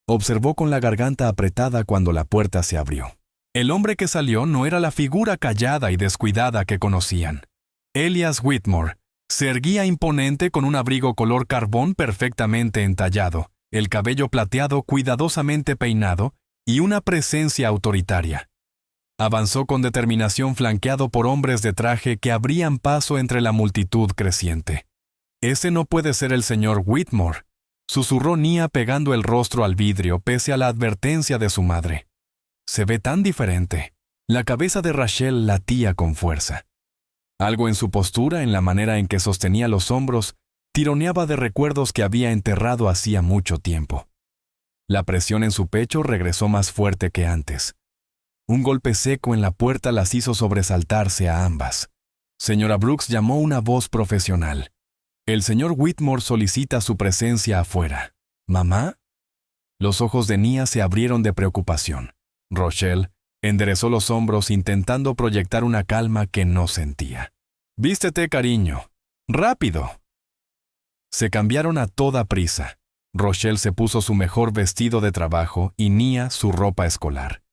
Observó con la garganta apretada cuando la puerta se abrió. El hombre que salió no era la figura callada y descuidada que conocían. Elias Whitmore se erguía imponente con un abrigo color carbón perfectamente entallado, el cabello plateado cuidadosamente peinado y una presencia autoritaria. Avanzó con determinación flanqueado por hombres de traje que abrían paso entre la multitud creciente. «Ese no puede ser el señor Whitmore», susurró Nia pegando el rostro al vidrio pese a la advertencia de su madre. «Se ve tan diferente». La cabeza de Rachel latía con fuerza. Algo en su postura, en la manera en que sostenía los hombros, tironeaba de recuerdos que había enterrado hacía mucho tiempo. La presión en su pecho regresó más fuerte que antes. Un golpe seco en la puerta las hizo sobresaltarse a ambas. Señora Brooks llamó una voz profesional. «El señor Whitmore solicita su presencia afuera». «¿Mamá?» Los ojos de Nia se abrieron de preocupación. Rochelle enderezó los hombros intentando proyectar una calma que no sentía. «Vístete, cariño. ¡Rápido!». Se cambiaron a toda prisa. Rochelle se puso su mejor vestido de trabajo y Nia su ropa escolar.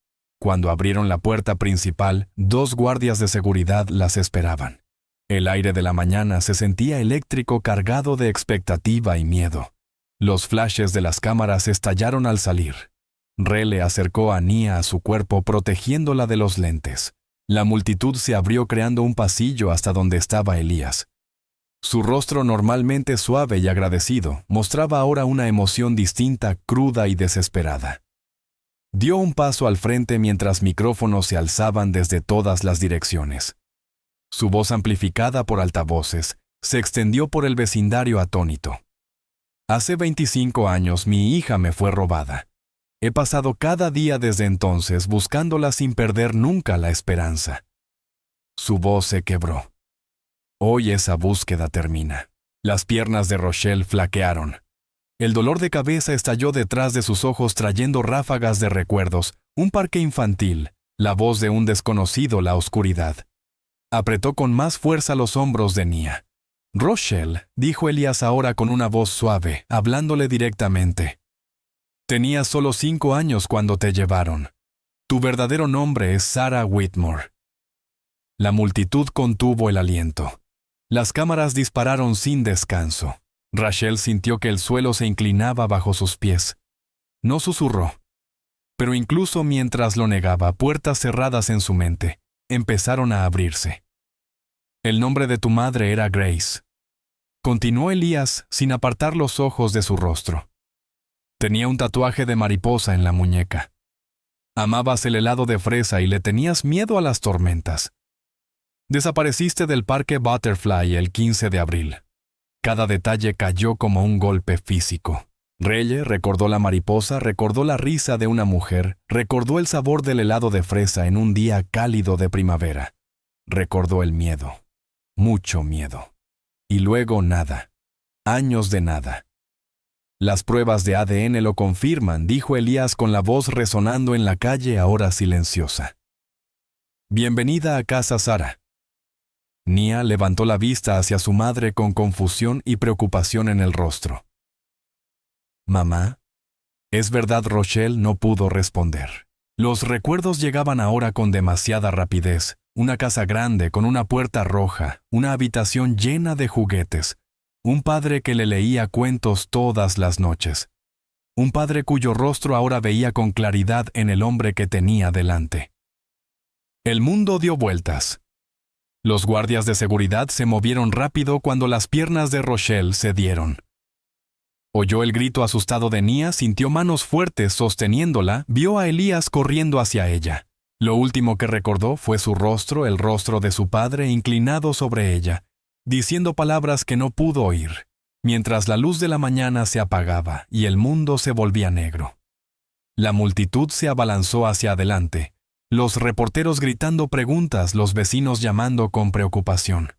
Cuando abrieron la puerta principal, 2 guardias de seguridad las esperaban. El aire de la mañana se sentía eléctrico cargado de expectativa y miedo. Los flashes de las cámaras estallaron al salir. Rele acercó a Nia a su cuerpo protegiéndola de los lentes. La multitud se abrió creando un pasillo hasta donde estaba Elías. Su rostro normalmente suave y agradecido mostraba ahora una emoción distinta, cruda y desesperada. Dio un paso al frente mientras micrófonos se alzaban desde todas las direcciones. Su voz amplificada por altavoces se extendió por el vecindario atónito. «Hace 25 años mi hija me fue robada. He pasado cada día desde entonces buscándola sin perder nunca la esperanza». Su voz se quebró. Hoy esa búsqueda termina. Las piernas de Rochelle flaquearon. El dolor de cabeza estalló detrás de sus ojos trayendo ráfagas de recuerdos, un parque infantil, la voz de un desconocido, la oscuridad. Apretó con más fuerza los hombros de Nia. «Rochelle», dijo Elías ahora con una voz suave, hablándole directamente. «Tenías solo 5 años cuando te llevaron. Tu verdadero nombre es Sarah Whitmore». La multitud contuvo el aliento. Las cámaras dispararon sin descanso. Rachel sintió que el suelo se inclinaba bajo sus pies. No susurró. Pero incluso mientras lo negaba, puertas cerradas en su mente empezaron a abrirse. «El nombre de tu madre era Grace», continuó Elías sin apartar los ojos de su rostro. «Tenía un tatuaje de mariposa en la muñeca. Amabas el helado de fresa y le tenías miedo a las tormentas. Desapareciste del parque Butterfly el 15 de abril. Cada detalle cayó como un golpe físico. Reye recordó la mariposa, recordó la risa de una mujer, recordó el sabor del helado de fresa en un día cálido de primavera. Recordó el miedo. Mucho miedo. Y luego nada. Años de nada. «Las pruebas de ADN lo confirman», dijo Elías con la voz resonando en la calle ahora silenciosa. «Bienvenida a casa, Sarah». Nia levantó la vista hacia su madre con confusión y preocupación en el rostro. «¿Mamá?» Es verdad, Rochelle no pudo responder. Los recuerdos llegaban ahora con demasiada rapidez. Una casa grande con una puerta roja, una habitación llena de juguetes, un padre que le leía cuentos todas las noches. Un padre cuyo rostro ahora veía con claridad en el hombre que tenía delante. El mundo dio vueltas. Los guardias de seguridad se movieron rápido cuando las piernas de Rochelle cedieron. Oyó el grito asustado de Nia, sintió manos fuertes sosteniéndola, vio a Elías corriendo hacia ella. Lo último que recordó fue su rostro, el rostro de su padre inclinado sobre ella, diciendo palabras que no pudo oír, mientras la luz de la mañana se apagaba y el mundo se volvía negro. La multitud se abalanzó hacia adelante. Los reporteros gritando preguntas, los vecinos llamando con preocupación.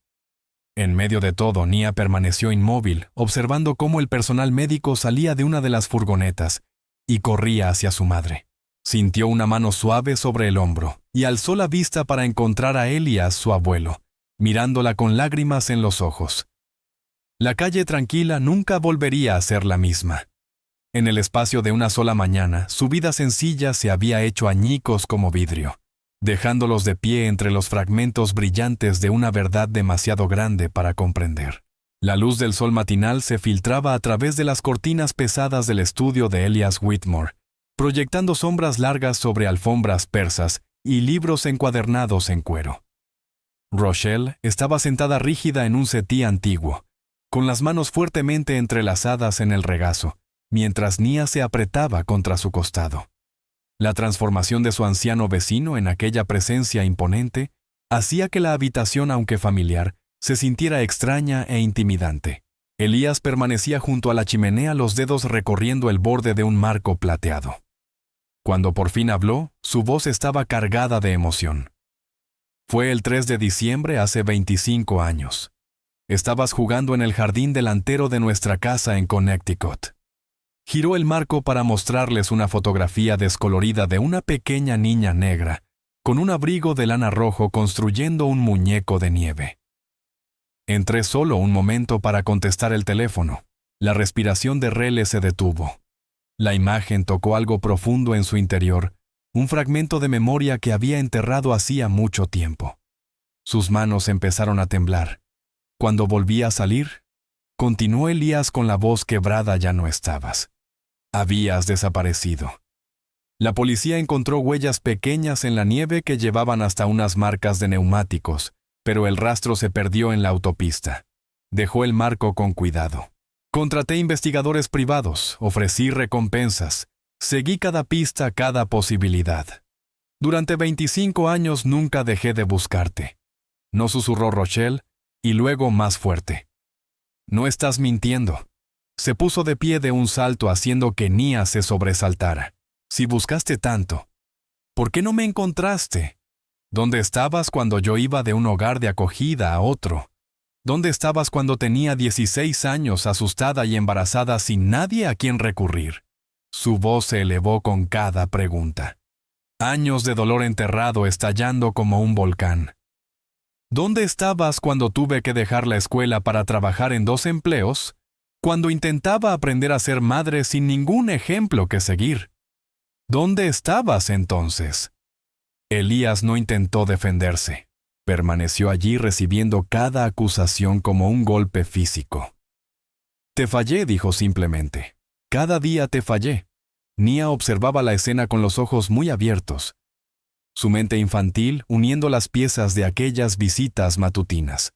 En medio de todo, Nia permaneció inmóvil, observando cómo el personal médico salía de una de las furgonetas y corría hacia su madre. Sintió una mano suave sobre el hombro y alzó la vista para encontrar a Elias, su abuelo, mirándola con lágrimas en los ojos. La calle tranquila nunca volvería a ser la misma. En el espacio de una sola mañana, su vida sencilla se había hecho añicos como vidrio, dejándolos de pie entre los fragmentos brillantes de una verdad demasiado grande para comprender. La luz del sol matinal se filtraba a través de las cortinas pesadas del estudio de Elias Whitmore, proyectando sombras largas sobre alfombras persas y libros encuadernados en cuero. Rochelle estaba sentada rígida en un setí antiguo, con las manos fuertemente entrelazadas en el regazo, mientras Nia se apretaba contra su costado. La transformación de su anciano vecino en aquella presencia imponente hacía que la habitación, aunque familiar, se sintiera extraña e intimidante. Elías permanecía junto a la chimenea, los dedos recorriendo el borde de un marco plateado. Cuando por fin habló, su voz estaba cargada de emoción. Fue el 3 de diciembre hace 25 años. Estabas jugando en el jardín delantero de nuestra casa en Connecticut. Giró el marco para mostrarles una fotografía descolorida de una pequeña niña negra, con un abrigo de lana rojo construyendo un muñeco de nieve. Entré solo un momento para contestar el teléfono. La respiración de Rele se detuvo. La imagen tocó algo profundo en su interior, un fragmento de memoria que había enterrado hacía mucho tiempo. Sus manos empezaron a temblar. Cuando volví a salir, continuó Elías con la voz quebrada: ya no estabas. Habías desaparecido. La policía encontró huellas pequeñas en la nieve que llevaban hasta unas marcas de neumáticos, pero el rastro se perdió en la autopista. Dejó el marco con cuidado. Contraté investigadores privados, ofrecí recompensas, seguí cada pista, cada posibilidad. Durante 25 años nunca dejé de buscarte. No, susurró Rochelle, y luego más fuerte. No estás mintiendo. Se puso de pie de un salto haciendo que Nia se sobresaltara. Si buscaste tanto, ¿por qué no me encontraste? ¿Dónde estabas cuando yo iba de un hogar de acogida a otro? ¿Dónde estabas cuando tenía 16 años, asustada y embarazada, sin nadie a quien recurrir? Su voz se elevó con cada pregunta. Años de dolor enterrado estallando como un volcán. ¿Dónde estabas cuando tuve que dejar la escuela para trabajar en 2 empleos? Cuando intentaba aprender a ser madre sin ningún ejemplo que seguir. ¿Dónde estabas entonces? Elías no intentó defenderse. Permaneció allí recibiendo cada acusación como un golpe físico. Te fallé, dijo simplemente. Cada día te fallé. Nia observaba la escena con los ojos muy abiertos, su mente infantil uniendo las piezas de aquellas visitas matutinas.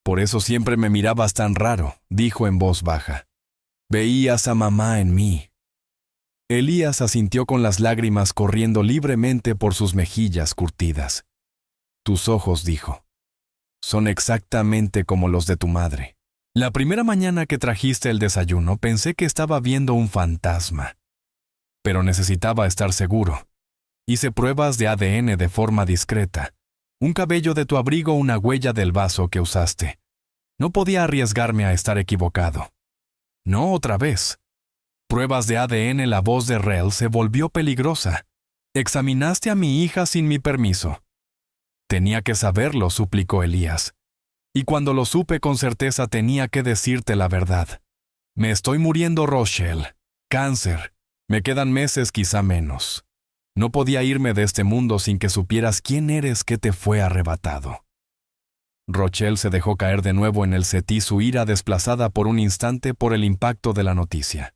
Por eso siempre me mirabas tan raro, dijo en voz baja. Veías a mamá en mí. Elías asintió con las lágrimas corriendo libremente por sus mejillas curtidas. Tus ojos, dijo, son exactamente como los de tu madre. La primera mañana que trajiste el desayuno pensé que estaba viendo un fantasma. Pero necesitaba estar seguro. Hice pruebas de ADN de forma discreta. Un cabello de tu abrigo, una huella del vaso que usaste. No podía arriesgarme a estar equivocado. No otra vez. Pruebas de ADN. La voz de Rel se volvió peligrosa. Examinaste a mi hija sin mi permiso. Tenía que saberlo, suplicó Elías. Y cuando lo supe con certeza tenía que decirte la verdad. Me estoy muriendo, Rochelle. Cáncer. Me quedan meses, quizá menos. No podía irme de este mundo sin que supieras quién eres que te fue arrebatado. Rochelle se dejó caer de nuevo en el setí, su ira desplazada por un instante por el impacto de la noticia.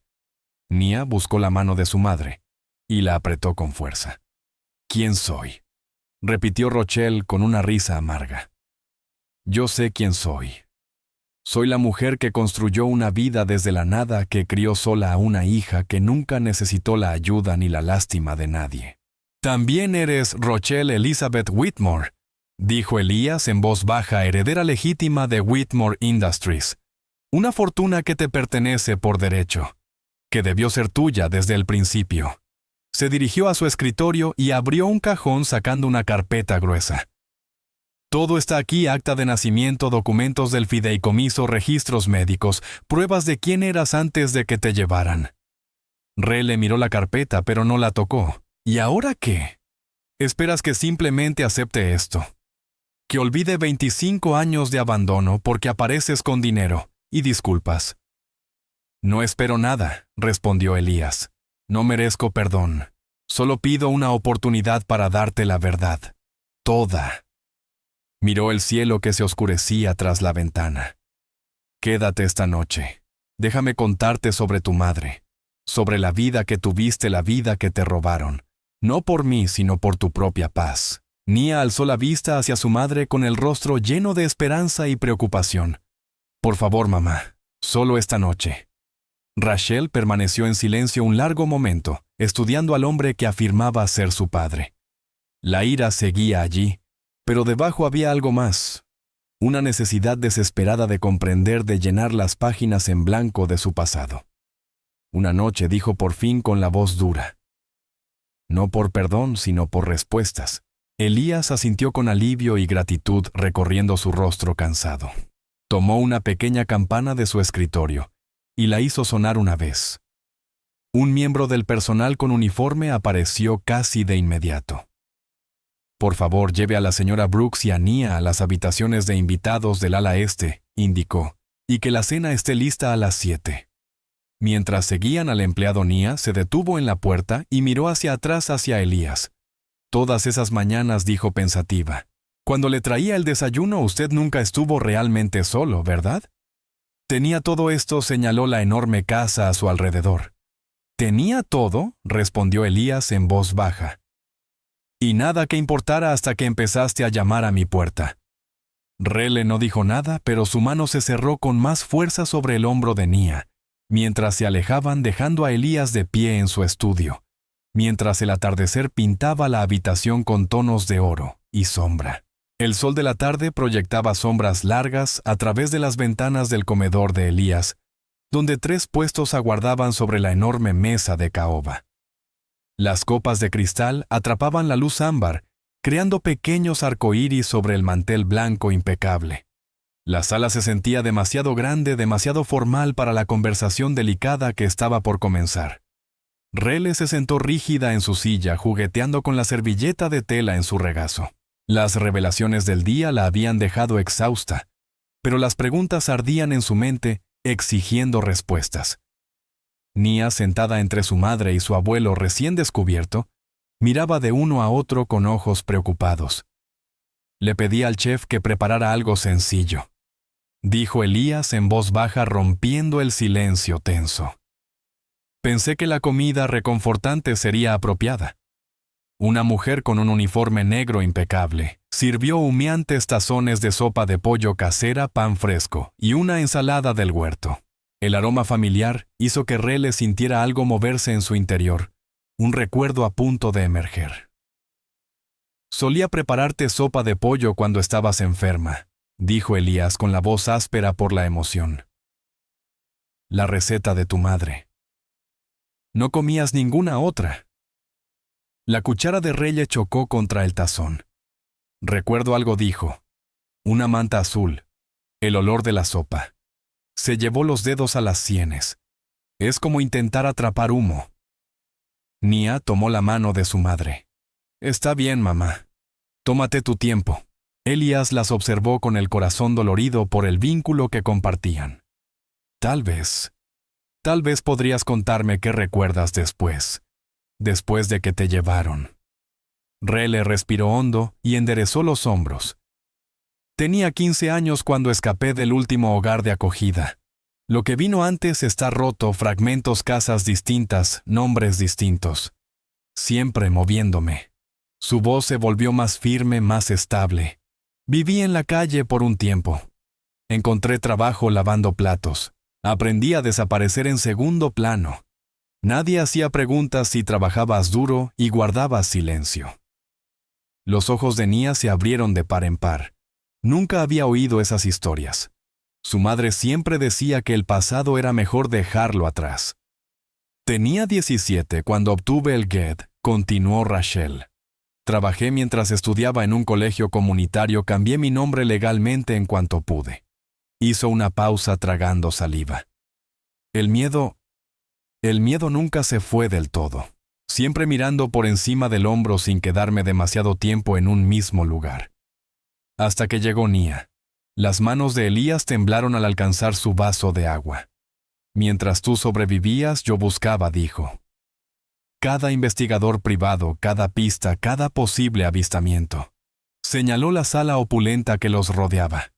Nia buscó la mano de su madre y la apretó con fuerza. ¿Quién soy?, repitió Rochelle con una risa amarga. Yo sé quién soy. Soy la mujer que construyó una vida desde la nada, que crió sola a una hija que nunca necesitó la ayuda ni la lástima de nadie. También eres Rochelle Elizabeth Whitmore, dijo Elías en voz baja, heredera legítima de Whitmore Industries, una fortuna que te pertenece por derecho, que debió ser tuya desde el principio. Se dirigió a su escritorio y abrió un cajón sacando una carpeta gruesa. Todo está aquí: acta de nacimiento, documentos del fideicomiso, registros médicos, pruebas de quién eras antes de que te llevaran. Rele miró la carpeta, pero no la tocó. ¿Y ahora qué? ¿Esperas que simplemente acepte esto? ¿Que olvide 25 años de abandono porque apareces con dinero y disculpas? No espero nada, respondió Elías. No merezco perdón. Solo pido una oportunidad para darte la verdad. Toda. Miró el cielo que se oscurecía tras la ventana. Quédate esta noche. Déjame contarte sobre tu madre, sobre la vida que tuviste, la vida que te robaron. No por mí, sino por tu propia paz. Nia alzó la vista hacia su madre con el rostro lleno de esperanza y preocupación. Por favor, mamá, solo esta noche. Rachel permaneció en silencio un largo momento, estudiando al hombre que afirmaba ser su padre. La ira seguía allí, pero debajo había algo más. Una necesidad desesperada de comprender, de llenar las páginas en blanco de su pasado. Una noche dijo por fin con la voz dura. No por perdón, sino por respuestas. Elías asintió con alivio y gratitud recorriendo su rostro cansado. Tomó una pequeña campana de su escritorio y la hizo sonar una vez. Un miembro del personal con uniforme apareció casi de inmediato. Por favor, lleve a la señora Brooks y a Nia a las habitaciones de invitados del ala este, indicó, y que la cena esté lista a las 7. Mientras seguían al empleado, Nia se detuvo en la puerta y miró hacia atrás hacia Elías. Todas esas mañanas, dijo pensativa. Cuando le traía el desayuno, usted nunca estuvo realmente solo, ¿verdad? Tenía todo esto, señaló la enorme casa a su alrededor. ¿Tenía todo?, respondió Elías en voz baja. Y nada que importara hasta que empezaste a llamar a mi puerta. Rele no dijo nada, pero su mano se cerró con más fuerza sobre el hombro de Nia, mientras se alejaban dejando a Elías de pie en su estudio, mientras el atardecer pintaba la habitación con tonos de oro y sombra. El sol de la tarde proyectaba sombras largas a través de las ventanas del comedor de Elías, donde 3 puestos aguardaban sobre la enorme mesa de caoba. Las copas de cristal atrapaban la luz ámbar, creando pequeños arcoíris sobre el mantel blanco impecable. La sala se sentía demasiado grande, demasiado formal para la conversación delicada que estaba por comenzar. Rele se sentó rígida en su silla, jugueteando con la servilleta de tela en su regazo. Las revelaciones del día la habían dejado exhausta, pero las preguntas ardían en su mente, exigiendo respuestas. Nia, sentada entre su madre y su abuelo recién descubierto, miraba de uno a otro con ojos preocupados. Le pedí al chef que preparara algo sencillo, dijo Elías en voz baja, rompiendo el silencio tenso. Pensé que la comida reconfortante sería apropiada. Una mujer con un uniforme negro impecable sirvió humeantes tazones de sopa de pollo casera, pan fresco y una ensalada del huerto. El aroma familiar hizo que Rele sintiera algo moverse en su interior, un recuerdo a punto de emerger. Solía prepararte sopa de pollo cuando estabas enferma, dijo Elías con la voz áspera por la emoción. La receta de tu madre. No comías ninguna otra. La cuchara de Rele chocó contra el tazón. Recuerdo algo, dijo. Una manta azul. El olor de la sopa. Se llevó los dedos a las sienes. Es como intentar atrapar humo. Nia tomó la mano de su madre. Está bien, mamá. Tómate tu tiempo. Elías las observó con el corazón dolorido por el vínculo que compartían. Tal vez podrías contarme qué recuerdas después de que te llevaron. Rele respiró hondo y enderezó los hombros. Tenía 15 años cuando escapé del último hogar de acogida. Lo que vino antes está roto, fragmentos, casas distintas, nombres distintos. Siempre moviéndome. Su voz se volvió más firme, más estable. Viví en la calle por un tiempo. Encontré trabajo lavando platos. Aprendí a desaparecer en segundo plano. Nadie hacía preguntas si trabajabas duro y guardabas silencio. Los ojos de Nia se abrieron de par en par. Nunca había oído esas historias. Su madre siempre decía que el pasado era mejor dejarlo atrás. Tenía 17 cuando obtuve el GED, continuó Rachel. Trabajé mientras estudiaba en un colegio comunitario, cambié mi nombre legalmente en cuanto pude. Hizo una pausa tragando saliva. El miedo nunca se fue del todo, siempre mirando por encima del hombro sin quedarme demasiado tiempo en un mismo lugar. Hasta que llegó Nia. Las manos de Elías temblaron al alcanzar su vaso de agua. Mientras tú sobrevivías, yo buscaba, dijo. Cada investigador privado, cada pista, cada posible avistamiento. Señaló la sala opulenta que los rodeaba.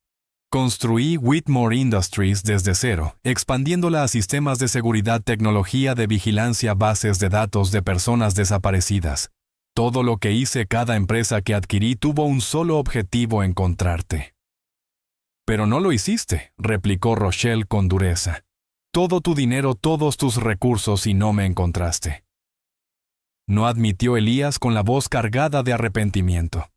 Construí Whitmore Industries desde cero, expandiéndola a sistemas de seguridad, tecnología de vigilancia, bases de datos de personas desaparecidas. Todo lo que hice, cada empresa que adquirí tuvo un solo objetivo: encontrarte. Pero no lo hiciste, replicó Rochelle con dureza. Todo tu dinero, todos tus recursos, y no me encontraste. No, admitió Elías con la voz cargada de arrepentimiento.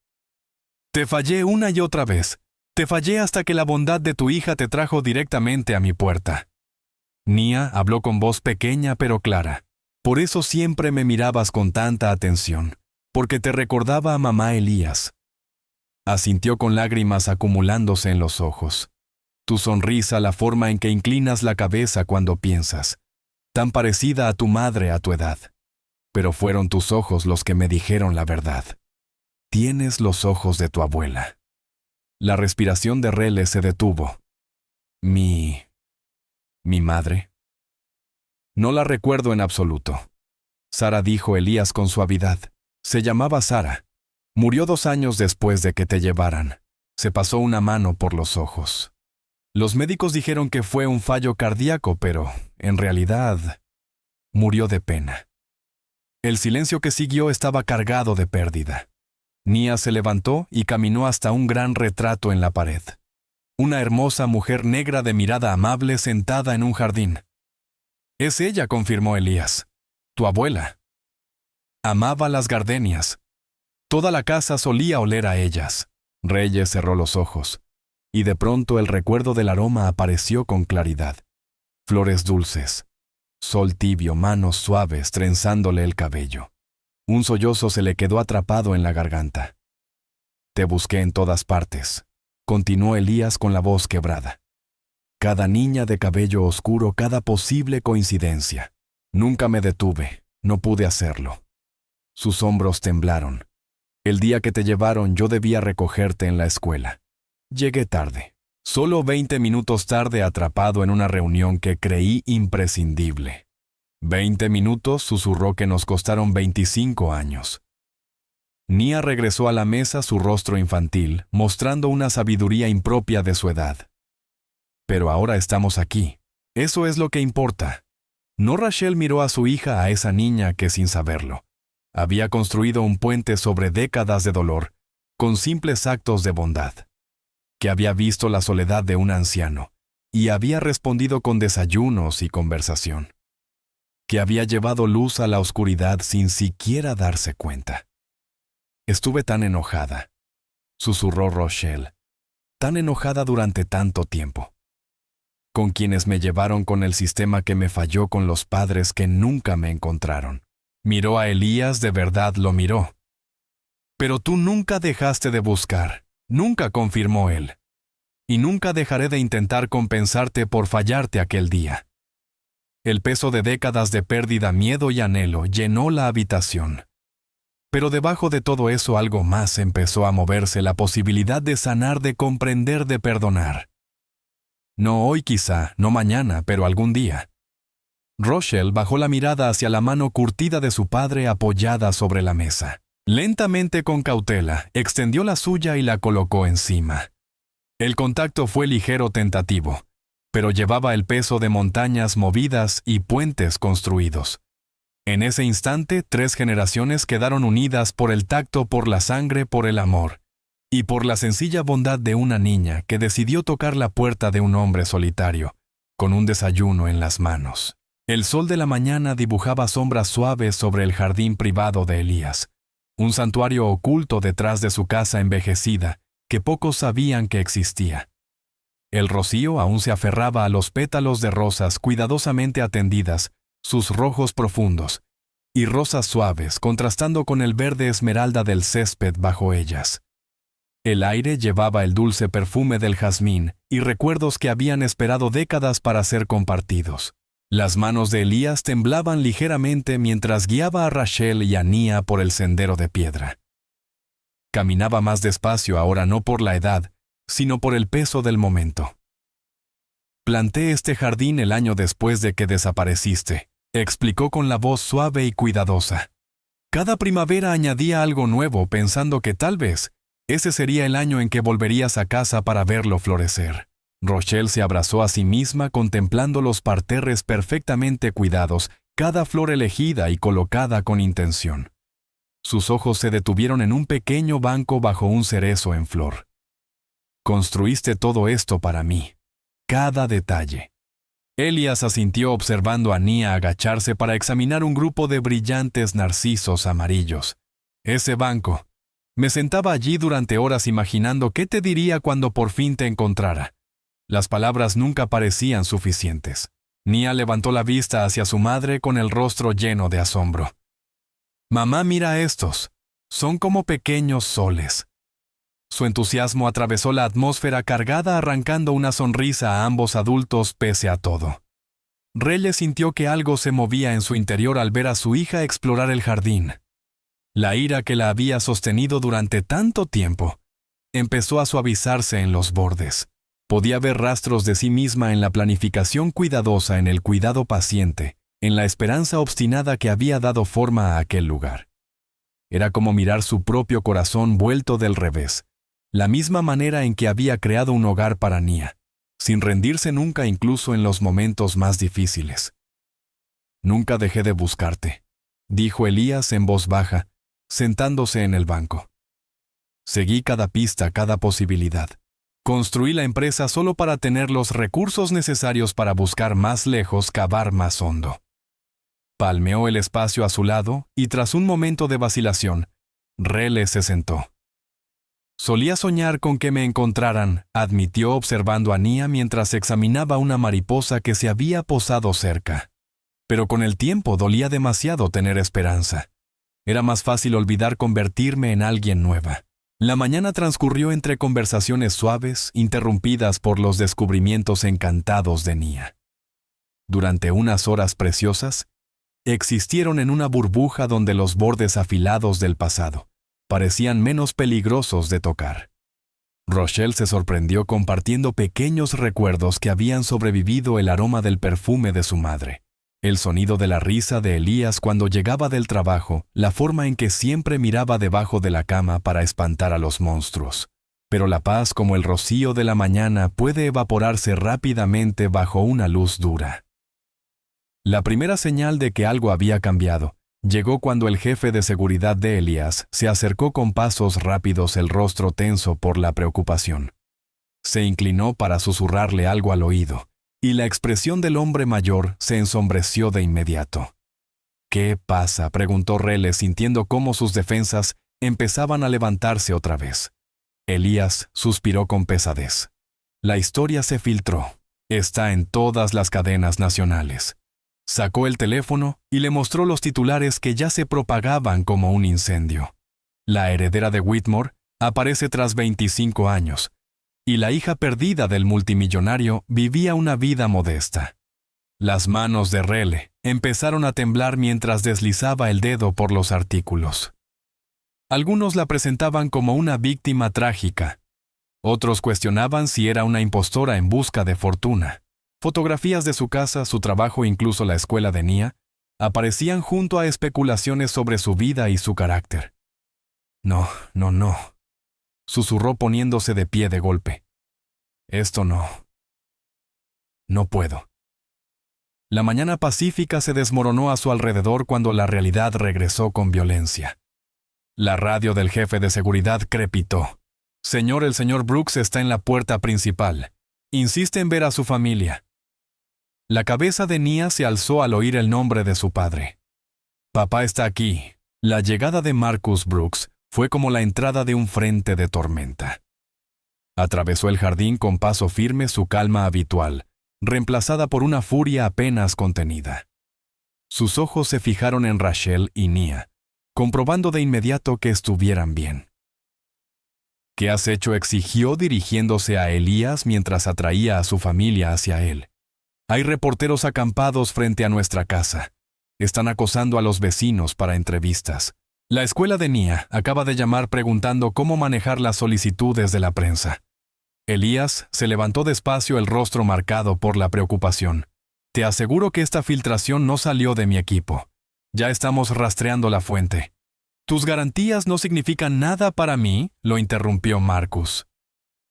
Te fallé una y otra vez. Te fallé hasta que la bondad de tu hija te trajo directamente a mi puerta. Nia habló con voz pequeña pero clara. Por eso siempre me mirabas con tanta atención, porque te recordaba a mamá Elías. Asintió con lágrimas acumulándose en los ojos. Tu sonrisa, la forma en que inclinas la cabeza cuando piensas, tan parecida a tu madre a tu edad. Pero fueron tus ojos los que me dijeron la verdad. Tienes los ojos de tu abuela. La respiración de Rele se detuvo. ¿Mi madre? No la recuerdo en absoluto. Sara, dijo Elías con suavidad. Se llamaba Sara. Murió 2 años después de que te llevaran. Se pasó una mano por los ojos. Los médicos dijeron que fue un fallo cardíaco, pero, en realidad, murió de pena. El silencio que siguió estaba cargado de pérdida. Nia se levantó y caminó hasta un gran retrato en la pared. Una hermosa mujer negra de mirada amable sentada en un jardín. Es ella, confirmó Elías. Tu abuela. Amaba las gardenias. Toda la casa solía oler a ellas. Reyes cerró los ojos, y de pronto el recuerdo del aroma apareció con claridad. Flores dulces, sol tibio, manos suaves trenzándole el cabello. Un sollozo se le quedó atrapado en la garganta. Te busqué en todas partes, continuó Elías con la voz quebrada. Cada niña de cabello oscuro, cada posible coincidencia. Nunca me detuve, no pude hacerlo. Sus hombros temblaron. El día que te llevaron yo debía recogerte en la escuela. Llegué tarde, solo 20 minutos tarde, atrapado en una reunión que creí imprescindible. 20 minutos, susurró, que nos costaron 25 años. Nia regresó a la mesa, su rostro infantil, mostrando una sabiduría impropia de su edad. Pero ahora estamos aquí. Eso es lo que importa. No, Rachel miró a su hija, a esa niña que, sin saberlo, había construido un puente sobre décadas de dolor, con simples actos de bondad. Que había visto la soledad de un anciano, y había respondido con desayunos y conversación. Que había llevado luz a la oscuridad sin siquiera darse cuenta. Estuve tan enojada, susurró Rochelle, tan enojada durante tanto tiempo. Con quienes me llevaron, con el sistema que me falló, con los padres que nunca me encontraron. Miró a Elías, de verdad lo miró. Pero tú nunca dejaste de buscar, nunca, confirmó él. Y nunca dejaré de intentar compensarte por fallarte aquel día. El peso de décadas de pérdida, miedo y anhelo llenó la habitación. Pero debajo de todo eso algo más empezó a moverse: la posibilidad de sanar, de comprender, de perdonar. No hoy quizá, no mañana, pero algún día. Rochelle bajó la mirada hacia la mano curtida de su padre apoyada sobre la mesa. Lentamente, con cautela, extendió la suya y la colocó encima. El contacto fue ligero, tentativo, pero llevaba el peso de montañas movidas y puentes construidos. En ese instante, 3 generaciones quedaron unidas por el tacto, por la sangre, por el amor, y por la sencilla bondad de una niña que decidió tocar la puerta de un hombre solitario, con un desayuno en las manos. El sol de la mañana dibujaba sombras suaves sobre el jardín privado de Elías, un santuario oculto detrás de su casa envejecida, que pocos sabían que existía. El rocío aún se aferraba a los pétalos de rosas cuidadosamente atendidas, sus rojos profundos, y rosas suaves contrastando con el verde esmeralda del césped bajo ellas. El aire llevaba el dulce perfume del jazmín y recuerdos que habían esperado décadas para ser compartidos. Las manos de Elías temblaban ligeramente mientras guiaba a Rachel y a Nia por el sendero de piedra. Caminaba más despacio ahora, no por la edad, sino por el peso del momento. Planté este jardín el año después de que desapareciste, explicó con la voz suave y cuidadosa. Cada primavera añadía algo nuevo pensando que tal vez ese sería el año en que volverías a casa para verlo florecer. Rochelle se abrazó a sí misma contemplando los parterres perfectamente cuidados, cada flor elegida y colocada con intención. Sus ojos se detuvieron en un pequeño banco bajo un cerezo en flor. Construiste todo esto para mí. Cada detalle. Elias asintió observando a Nia agacharse para examinar un grupo de brillantes narcisos amarillos. Ese banco. Me sentaba allí durante horas imaginando qué te diría cuando por fin te encontrara. Las palabras nunca parecían suficientes. Nia levantó la vista hacia su madre con el rostro lleno de asombro. Mamá, mira estos. Son como pequeños soles. Su entusiasmo atravesó la atmósfera cargada arrancando una sonrisa a ambos adultos pese a todo. Reyes sintió que algo se movía en su interior al ver a su hija explorar el jardín. La ira que la había sostenido durante tanto tiempo empezó a suavizarse en los bordes. Podía ver rastros de sí misma en la planificación cuidadosa, en el cuidado paciente, en la esperanza obstinada que había dado forma a aquel lugar. Era como mirar su propio corazón vuelto del revés, la misma manera en que había creado un hogar para Nia, sin rendirse nunca incluso en los momentos más difíciles. Nunca dejé de buscarte, dijo Elías en voz baja, sentándose en el banco. Seguí cada pista, cada posibilidad. Construí la empresa solo para tener los recursos necesarios para buscar más lejos, cavar más hondo. Palmeó el espacio a su lado y tras un momento de vacilación, Rele se sentó. Solía soñar con que me encontraran, admitió observando a Nia mientras examinaba una mariposa que se había posado cerca. Pero con el tiempo dolía demasiado tener esperanza. Era más fácil olvidar convertirme en alguien nueva. La mañana transcurrió entre conversaciones suaves, interrumpidas por los descubrimientos encantados de Nia. Durante unas horas preciosas, existieron en una burbuja donde los bordes afilados del pasado parecían menos peligrosos de tocar. Rochelle se sorprendió compartiendo pequeños recuerdos que habían sobrevivido: el aroma del perfume de su madre, el sonido de la risa de Elías cuando llegaba del trabajo, la forma en que siempre miraba debajo de la cama para espantar a los monstruos. Pero la paz, como el rocío de la mañana, puede evaporarse rápidamente bajo una luz dura. La primera señal de que algo había cambiado llegó cuando el jefe de seguridad de Elías se acercó con pasos rápidos, el rostro tenso por la preocupación. Se inclinó para susurrarle algo al oído, y la expresión del hombre mayor se ensombreció de inmediato. ¿Qué pasa?, preguntó Rele, sintiendo cómo sus defensas empezaban a levantarse otra vez. Elías suspiró con pesadez. La historia se filtró. Está en todas las cadenas nacionales. Sacó el teléfono y le mostró los titulares que ya se propagaban como un incendio. La heredera de Whitmore aparece tras 25 años, y la hija perdida del multimillonario vivía una vida modesta. Las manos de Rele empezaron a temblar mientras deslizaba el dedo por los artículos. Algunos la presentaban como una víctima trágica. Otros cuestionaban si era una impostora en busca de fortuna. Fotografías de su casa, su trabajo, incluso la escuela de Nia, aparecían junto a especulaciones sobre su vida y su carácter. No, susurró poniéndose de pie de golpe. Esto no puedo. La mañana pacífica se desmoronó a su alrededor cuando la realidad regresó con violencia. La radio del jefe de seguridad crepitó. Señor, el señor Brooks está en la puerta principal. Insiste en ver a su familia. La cabeza de Nia se alzó al oír el nombre de su padre. Papá está aquí. La llegada de Marcus Brooks fue como la entrada de un frente de tormenta. Atravesó el jardín con paso firme, su calma habitual, reemplazada por una furia apenas contenida. Sus ojos se fijaron en Rachel y Nia, comprobando de inmediato que estuvieran bien. ¿Qué has hecho?, exigió dirigiéndose a Elías mientras atraía a su familia hacia él. Hay reporteros acampados frente a nuestra casa. Están acosando a los vecinos para entrevistas. La escuela de Nia acaba de llamar preguntando cómo manejar las solicitudes de la prensa. Elías se levantó despacio, el rostro marcado por la preocupación. Te aseguro que esta filtración no salió de mi equipo. Ya estamos rastreando la fuente. Tus garantías no significan nada para mí, lo interrumpió Marcus.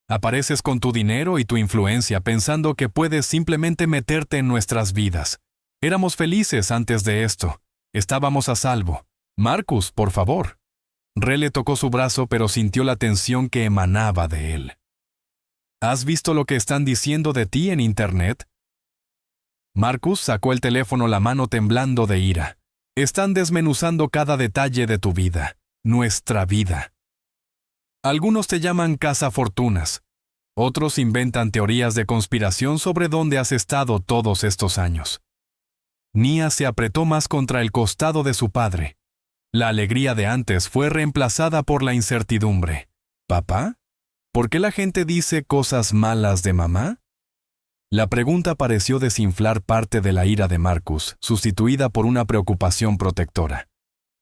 Apareces con tu dinero y tu influencia pensando que puedes simplemente meterte en nuestras vidas. Éramos felices antes de esto. Estábamos a salvo. Marcus, por favor. Re le tocó su brazo, pero sintió la tensión que emanaba de él. ¿Has visto lo que están diciendo de ti en Internet? Marcus sacó el teléfono, la mano temblando de ira. Están desmenuzando cada detalle de tu vida, nuestra vida. Algunos te llaman cazafortunas. Otros inventan teorías de conspiración sobre dónde has estado todos estos años. Nia se apretó más contra el costado de su padre. La alegría de antes fue reemplazada por la incertidumbre. ¿Papá? ¿Por qué la gente dice cosas malas de mamá? La pregunta pareció desinflar parte de la ira de Marcus, sustituida por una preocupación protectora.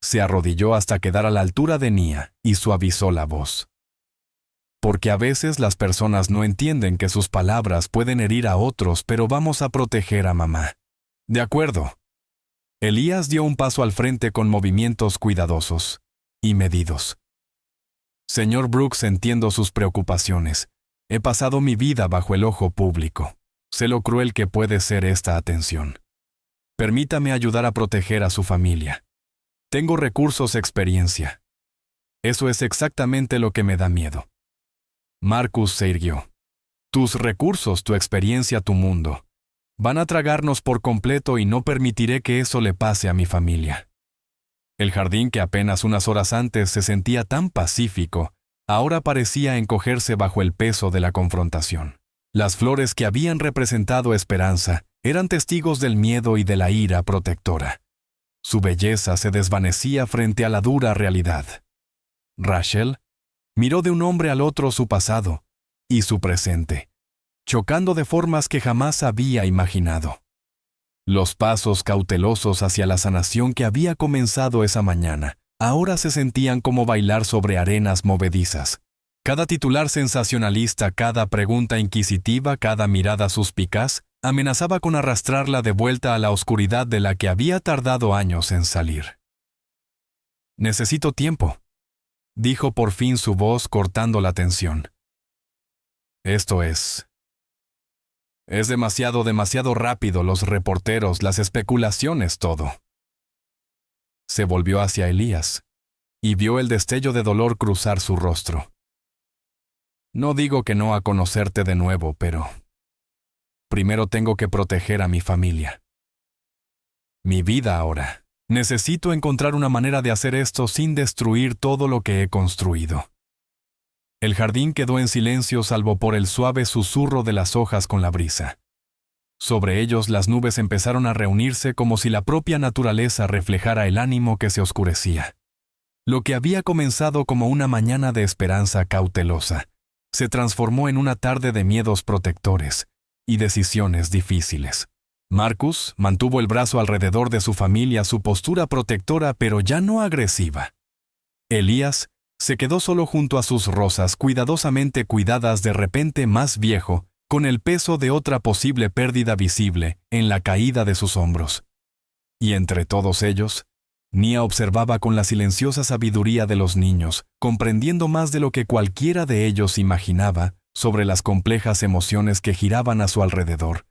Se arrodilló hasta quedar a la altura de Nia y suavizó la voz. Porque a veces las personas no entienden que sus palabras pueden herir a otros, pero vamos a proteger a mamá. De acuerdo. Elías dio un paso al frente con movimientos cuidadosos y medidos. Señor Brooks, entiendo sus preocupaciones. He pasado mi vida bajo el ojo público. Sé lo cruel que puede ser esta atención. Permítame ayudar a proteger a su familia. Tengo recursos, experiencia. Eso es exactamente lo que me da miedo. Marcus se irguió. Tus recursos, tu experiencia, tu mundo. Van a tragarnos por completo y no permitiré que eso le pase a mi familia. El jardín, que apenas unas horas antes se sentía tan pacífico, ahora parecía encogerse bajo el peso de la confrontación. Las flores que habían representado esperanza eran testigos del miedo y de la ira protectora. Su belleza se desvanecía frente a la dura realidad. Rachel miró de un hombre al otro su pasado y su presente, chocando de formas que jamás había imaginado. Los pasos cautelosos hacia la sanación que había comenzado esa mañana ahora se sentían como bailar sobre arenas movedizas. Cada titular sensacionalista, cada pregunta inquisitiva, cada mirada suspicaz, amenazaba con arrastrarla de vuelta a la oscuridad de la que había tardado años en salir. Necesito tiempo, dijo por fin su voz cortando la tensión. Esto es demasiado rápido, los reporteros, las especulaciones, todo. Se volvió hacia Elías y vio el destello de dolor cruzar su rostro. No digo que no a conocerte de nuevo, pero primero tengo que proteger a mi familia. Mi vida ahora. Necesito encontrar una manera de hacer esto sin destruir todo lo que he construido. El jardín quedó en silencio salvo por el suave susurro de las hojas con la brisa. Sobre ellos las nubes empezaron a reunirse como si la propia naturaleza reflejara el ánimo que se oscurecía. Lo que había comenzado como una mañana de esperanza cautelosa se transformó en una tarde de miedos protectores y decisiones difíciles. Marcus mantuvo el brazo alrededor de su familia, su postura protectora pero ya no agresiva. Elías se quedó solo junto a sus rosas cuidadosamente cuidadas, de repente más viejo, con el peso de otra posible pérdida visible en la caída de sus hombros. Y entre todos ellos, Nia observaba con la silenciosa sabiduría de los niños, comprendiendo más de lo que cualquiera de ellos imaginaba sobre las complejas emociones que giraban a su alrededor,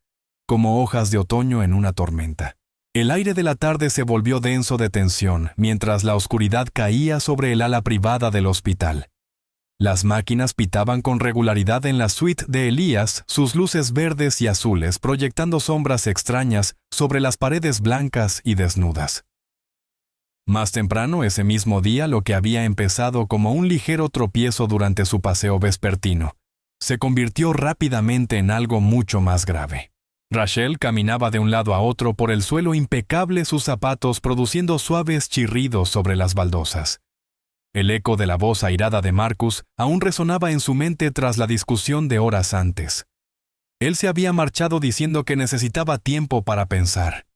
como hojas de otoño en una tormenta. El aire de la tarde se volvió denso de tensión mientras la oscuridad caía sobre el ala privada del hospital. Las máquinas pitaban con regularidad en la suite de Elías, sus luces verdes y azules proyectando sombras extrañas sobre las paredes blancas y desnudas. Más temprano ese mismo día, lo que había empezado como un ligero tropiezo durante su paseo vespertino se convirtió rápidamente en algo mucho más grave. Rachel caminaba de un lado a otro por el suelo impecable, sus zapatos produciendo suaves chirridos sobre las baldosas. El eco de la voz airada de Marcus aún resonaba en su mente tras la discusión de horas antes. Él se había marchado diciendo que necesitaba tiempo para pensar.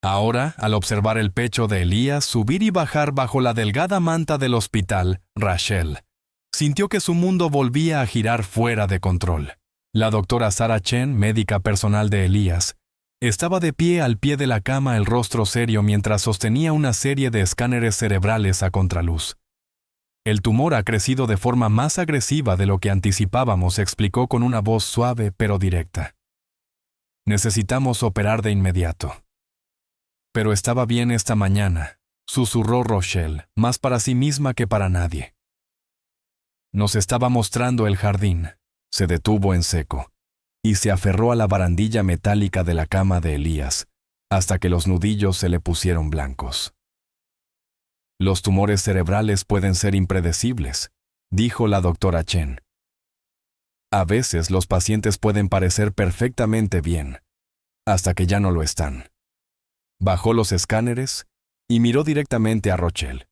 Ahora, al observar el pecho de Elías subir y bajar bajo la delgada manta del hospital, Rachel Sintió que su mundo volvía a girar fuera de control. La doctora Sarah Chen, médica personal de Elías, estaba de pie al pie de la cama, el rostro serio, mientras sostenía una serie de escáneres cerebrales a contraluz. El tumor ha crecido de forma más agresiva de lo que anticipábamos, explicó con una voz suave pero directa. Necesitamos operar de inmediato. Pero estaba bien esta mañana, susurró Rochelle, más para sí misma que para nadie. Nos estaba mostrando el jardín. Se detuvo en seco y se aferró a la barandilla metálica de la cama de Elías, hasta que los nudillos se le pusieron blancos. Los tumores cerebrales pueden ser impredecibles, dijo la doctora Chen. A veces los pacientes pueden parecer perfectamente bien, hasta que ya no lo están. Bajó los escáneres y miró directamente a Rochelle.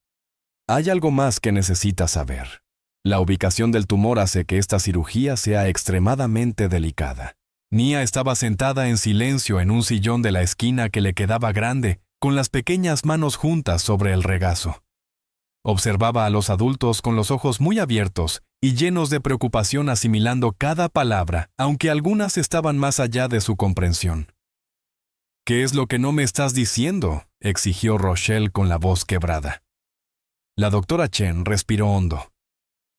Hay algo más que necesita saber. La ubicación del tumor hace que esta cirugía sea extremadamente delicada. Nia estaba sentada en silencio en un sillón de la esquina que le quedaba grande, con las pequeñas manos juntas sobre el regazo. Observaba a los adultos con los ojos muy abiertos y llenos de preocupación, asimilando cada palabra, aunque algunas estaban más allá de su comprensión. «¿Qué es lo que no me estás diciendo?», exigió Rochelle con la voz quebrada. La doctora Chen respiró hondo.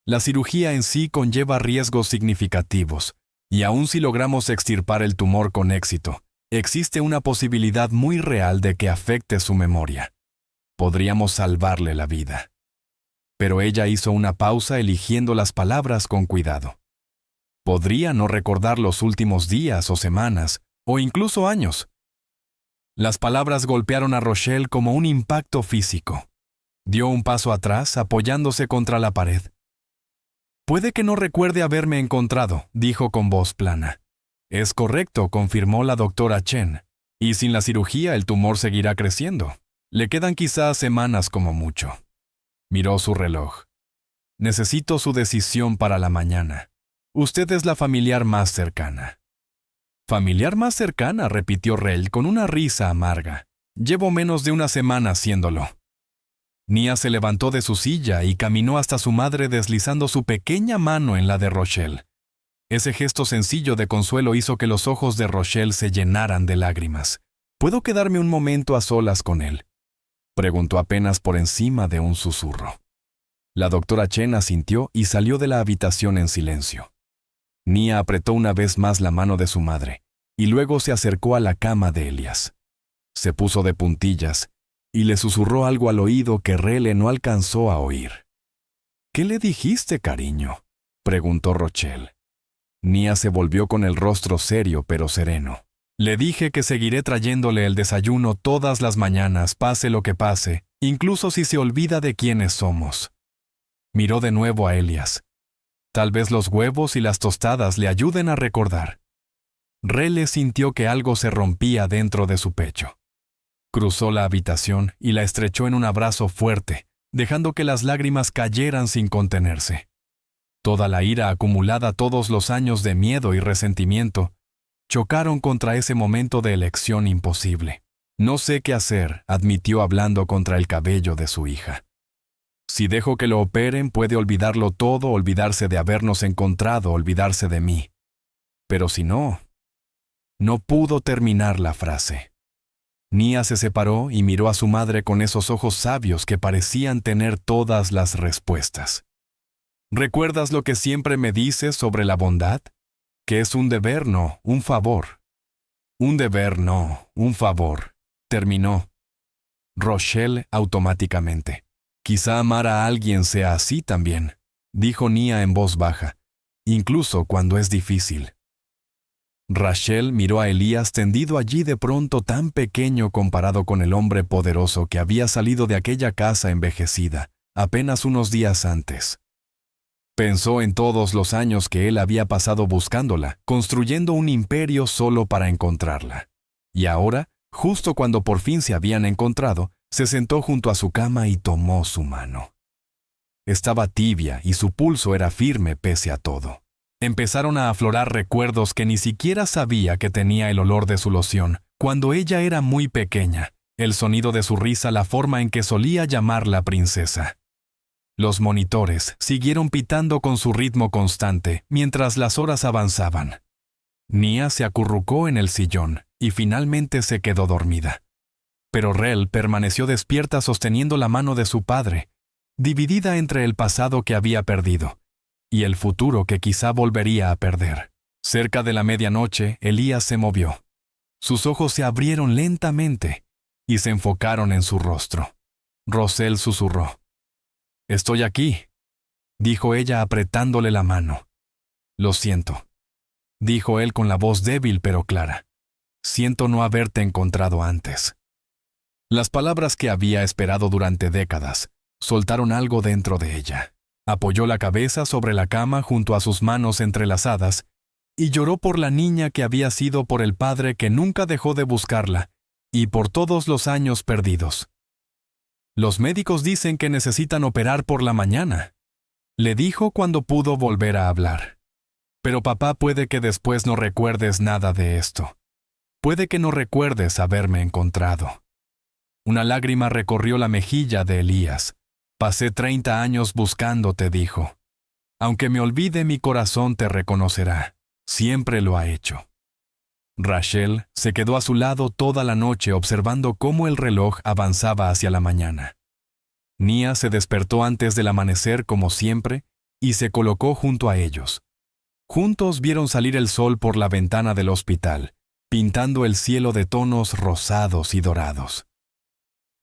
La cirugía en sí conlleva riesgos significativos, y aun si logramos extirpar el tumor con éxito, existe una posibilidad muy real de que afecte su memoria. Podríamos salvarle la vida. Pero ella hizo una pausa, eligiendo las palabras con cuidado. Podría no recordar los últimos días o semanas, o incluso años. Las palabras golpearon a Rochelle como un impacto físico. Dio un paso atrás, apoyándose contra la pared. «Puede que no recuerde haberme encontrado», dijo con voz plana. «Es correcto», confirmó la doctora Chen. «Y sin la cirugía el tumor seguirá creciendo. Le quedan quizás semanas como mucho». Miró su reloj. «Necesito su decisión para la mañana. Usted es la familiar más cercana». «¿Familiar más cercana?», repitió Rell con una risa amarga. «Llevo menos de una semana haciéndolo». Nia se levantó de su silla y caminó hasta su madre, deslizando su pequeña mano en la de Rochelle. Ese gesto sencillo de consuelo hizo que los ojos de Rochelle se llenaran de lágrimas. «¿Puedo quedarme un momento a solas con él?», preguntó apenas por encima de un susurro. La doctora Chen asintió y salió de la habitación en silencio. Nia apretó una vez más la mano de su madre y luego se acercó a la cama de Elías. Se puso de puntillas y le susurró algo al oído que Relle no alcanzó a oír. «¿Qué le dijiste, cariño?», preguntó Rochelle. Nia se volvió con el rostro serio pero sereno. «Le dije que seguiré trayéndole el desayuno todas las mañanas, pase lo que pase, incluso si se olvida de quiénes somos». Miró de nuevo a Elías. Tal vez los huevos y las tostadas le ayuden a recordar. Relle sintió que algo se rompía dentro de su pecho. Cruzó la habitación y la estrechó en un abrazo fuerte, dejando que las lágrimas cayeran sin contenerse. Toda la ira acumulada, todos los años de miedo y resentimiento, chocaron contra ese momento de elección imposible. «No sé qué hacer», admitió hablando contra el cabello de su hija. «Si dejo que lo operen, puede olvidarlo todo, olvidarse de habernos encontrado, olvidarse de mí. Pero si no...». No pudo terminar la frase. Nia se separó y miró a su madre con esos ojos sabios que parecían tener todas las respuestas. «¿Recuerdas lo que siempre me dices sobre la bondad? Que es un deber, no, un favor». «Un deber, no, un favor», terminó Rochelle automáticamente. «Quizá amar a alguien sea así también», dijo Nia en voz baja, «incluso cuando es difícil». Rachel miró a Elías tendido allí, de pronto tan pequeño comparado con el hombre poderoso que había salido de aquella casa envejecida, apenas unos días antes. Pensó en todos los años que él había pasado buscándola, construyendo un imperio solo para encontrarla. Y ahora, justo cuando por fin se habían encontrado, se sentó junto a su cama y tomó su mano. Estaba tibia y su pulso era firme pese a todo. Empezaron a aflorar recuerdos que ni siquiera sabía que tenía: el olor de su loción, cuando ella era muy pequeña, el sonido de su risa, la forma en que solía llamarla princesa. Los monitores siguieron pitando con su ritmo constante mientras las horas avanzaban. Nia se acurrucó en el sillón y finalmente se quedó dormida. Pero Rel permaneció despierta sosteniendo la mano de su padre, dividida entre el pasado que había perdido y el futuro que quizá volvería a perder. Cerca de la medianoche, Elías se movió. Sus ojos se abrieron lentamente y se enfocaron en su rostro. Roselle susurró. «Estoy aquí», dijo ella apretándole la mano. «Lo siento», dijo él con la voz débil pero clara. «Siento no haberte encontrado antes». Las palabras que había esperado durante décadas soltaron algo dentro de ella. Apoyó la cabeza sobre la cama junto a sus manos entrelazadas y lloró por la niña que había sido, por el padre que nunca dejó de buscarla y por todos los años perdidos. «Los médicos dicen que necesitan operar por la mañana», le dijo cuando pudo volver a hablar. «Pero papá, puede que después no recuerdes nada de esto. Puede que no recuerdes haberme encontrado». Una lágrima recorrió la mejilla de Elías. «Pasé 30 años buscándote», dijo. «Aunque me olvide, mi corazón te reconocerá. Siempre lo ha hecho». Rachel se quedó a su lado toda la noche observando cómo el reloj avanzaba hacia la mañana. Nia se despertó antes del amanecer como siempre y se colocó junto a ellos. Juntos vieron salir el sol por la ventana del hospital, pintando el cielo de tonos rosados y dorados.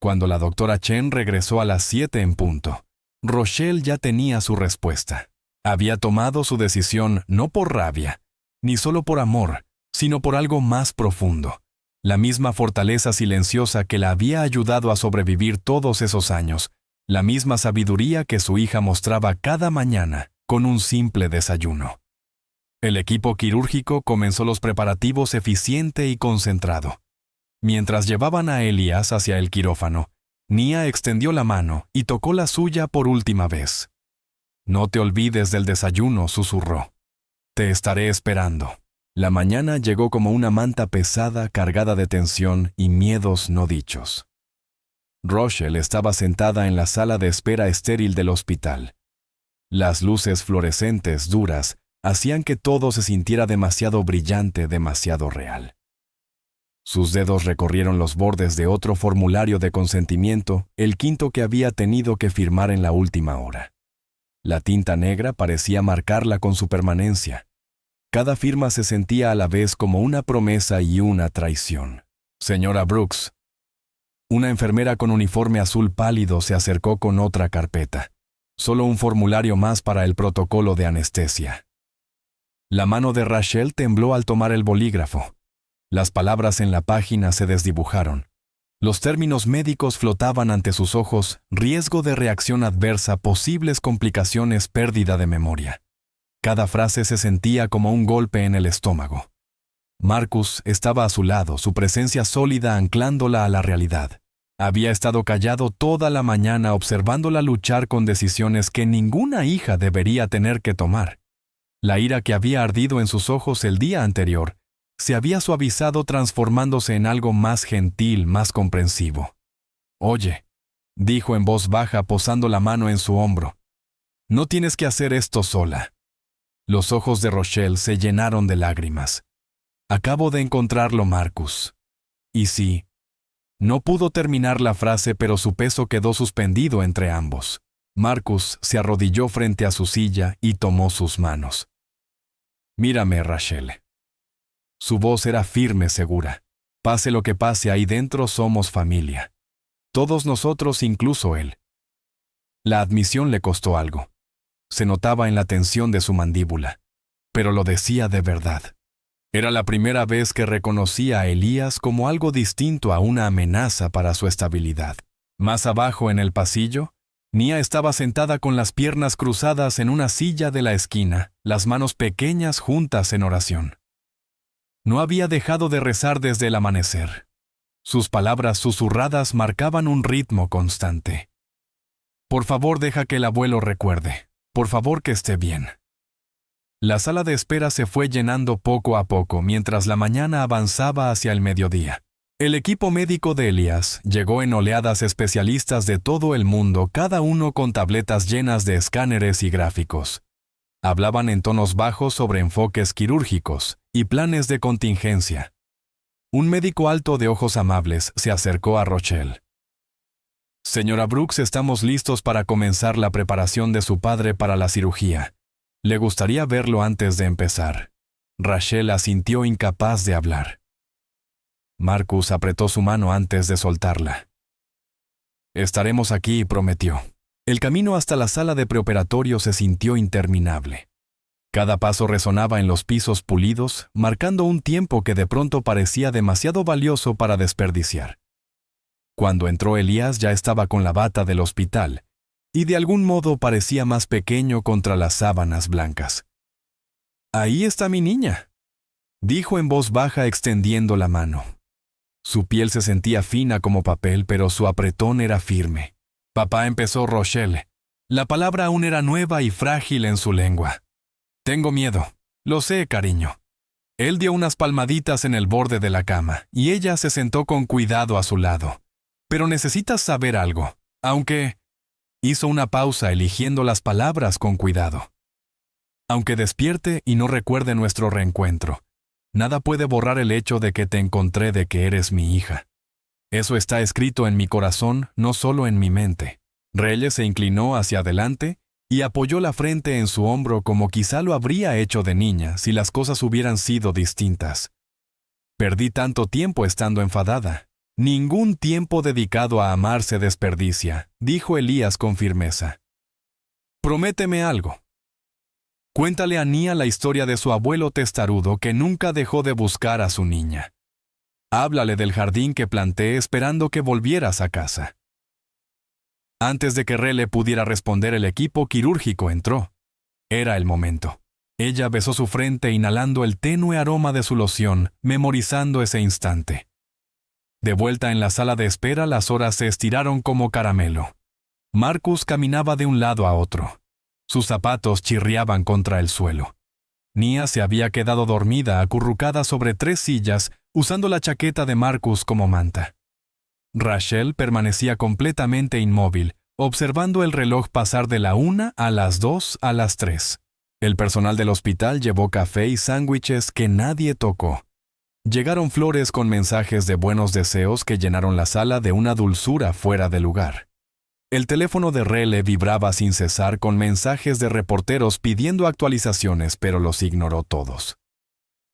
Cuando la doctora Chen regresó a las 7 en punto, Rochelle ya tenía su respuesta. Había tomado su decisión no por rabia, ni solo por amor, sino por algo más profundo. La misma fortaleza silenciosa que la había ayudado a sobrevivir todos esos años, la misma sabiduría que su hija mostraba cada mañana con un simple desayuno. El equipo quirúrgico comenzó los preparativos eficiente y concentrado. Mientras llevaban a Elías hacia el quirófano, Nia extendió la mano y tocó la suya por última vez. «No te olvides del desayuno», susurró. «Te estaré esperando». La mañana llegó como una manta pesada cargada de tensión y miedos no dichos. Rochelle estaba sentada en la sala de espera estéril del hospital. Las luces fluorescentes duras hacían que todo se sintiera demasiado brillante, demasiado real. Sus dedos recorrieron los bordes de otro formulario de consentimiento, el quinto que había tenido que firmar en la última hora. La tinta negra parecía marcarla con su permanencia. Cada firma se sentía a la vez como una promesa y una traición. «Señora Brooks». Una enfermera con uniforme azul pálido se acercó con otra carpeta. Solo un formulario más para el protocolo de anestesia. La mano de Rachel tembló al tomar el bolígrafo. Las palabras en la página se desdibujaron. Los términos médicos flotaban ante sus ojos: riesgo de reacción adversa, posibles complicaciones, pérdida de memoria. Cada frase se sentía como un golpe en el estómago. Marcus estaba a su lado, su presencia sólida anclándola a la realidad. Había estado callado toda la mañana observándola luchar con decisiones que ninguna hija debería tener que tomar. La ira que había ardido en sus ojos el día anterior se había suavizado, transformándose en algo más gentil, más comprensivo. «Oye», dijo en voz baja posando la mano en su hombro, «no tienes que hacer esto sola». Los ojos de Rochelle se llenaron de lágrimas. «Acabo de encontrarlo, Marcus». «¿Y sí?» No pudo terminar la frase, pero su peso quedó suspendido entre ambos. Marcus se arrodilló frente a su silla y tomó sus manos. «Mírame, Rachel». Su voz era firme, segura. «Pase lo que pase, ahí dentro somos familia. Todos nosotros, incluso él». La admisión le costó algo. Se notaba en la tensión de su mandíbula, pero lo decía de verdad. Era la primera vez que reconocía a Elías como algo distinto a una amenaza para su estabilidad. Más abajo en el pasillo, Nia estaba sentada con las piernas cruzadas en una silla de la esquina, las manos pequeñas juntas en oración. No había dejado de rezar desde el amanecer. Sus palabras susurradas marcaban un ritmo constante. «Por favor, deja que el abuelo recuerde. Por favor, que esté bien». La sala de espera se fue llenando poco a poco mientras la mañana avanzaba hacia el mediodía. El equipo médico de Elías llegó en oleadas especialistas de todo el mundo, cada uno con tabletas llenas de escáneres y gráficos. Hablaban en tonos bajos sobre enfoques quirúrgicos y planes de contingencia. Un médico alto de ojos amables se acercó a Rochelle. Señora Brooks, estamos listos para comenzar la preparación de su padre para la cirugía. ¿Le gustaría verlo antes de empezar? Rachel asintió, incapaz de hablar. Marcus apretó su mano antes de soltarla. Estaremos aquí, prometió. El camino hasta la sala de preoperatorio se sintió interminable. Cada paso resonaba en los pisos pulidos, marcando un tiempo que de pronto parecía demasiado valioso para desperdiciar. Cuando entró Elías ya estaba con la bata del hospital, y de algún modo parecía más pequeño contra las sábanas blancas. «Ahí está mi niña», dijo en voz baja extendiendo la mano. Su piel se sentía fina como papel, pero su apretón era firme. «Papá», empezó Rochelle. La palabra aún era nueva y frágil en su lengua. «Tengo miedo». «Lo sé, cariño». Él dio unas palmaditas en el borde de la cama, y ella se sentó con cuidado a su lado. «Pero necesitas saber algo, aunque...» Hizo una pausa eligiendo las palabras con cuidado. «Aunque despierte y no recuerde nuestro reencuentro, nada puede borrar el hecho de que te encontré, de que eres mi hija. Eso está escrito en mi corazón, no solo en mi mente». Reyes se inclinó hacia adelante y apoyó la frente en su hombro como quizá lo habría hecho de niña si las cosas hubieran sido distintas. «Perdí tanto tiempo estando enfadada. Ningún tiempo dedicado a amar se desperdicia», dijo Elías con firmeza. «Prométeme algo. Cuéntale a Nia la historia de su abuelo testarudo que nunca dejó de buscar a su niña. Háblale del jardín que planté esperando que volvieras a casa». Antes de que Rele pudiera responder, el equipo quirúrgico entró. Era el momento. Ella besó su frente inhalando el tenue aroma de su loción, memorizando ese instante. De vuelta en la sala de espera, las horas se estiraron como caramelo. Marcus caminaba de un lado a otro. Sus zapatos chirriaban contra el suelo. Nia se había quedado dormida, acurrucada sobre 3 sillas, usando la chaqueta de Marcus como manta. Rachel permanecía completamente inmóvil, observando el reloj pasar de la 1 a las 2 a las 3. El personal del hospital llevó café y sándwiches que nadie tocó. Llegaron flores con mensajes de buenos deseos que llenaron la sala de una dulzura fuera de lugar. El teléfono de Rele vibraba sin cesar con mensajes de reporteros pidiendo actualizaciones, pero los ignoró todos.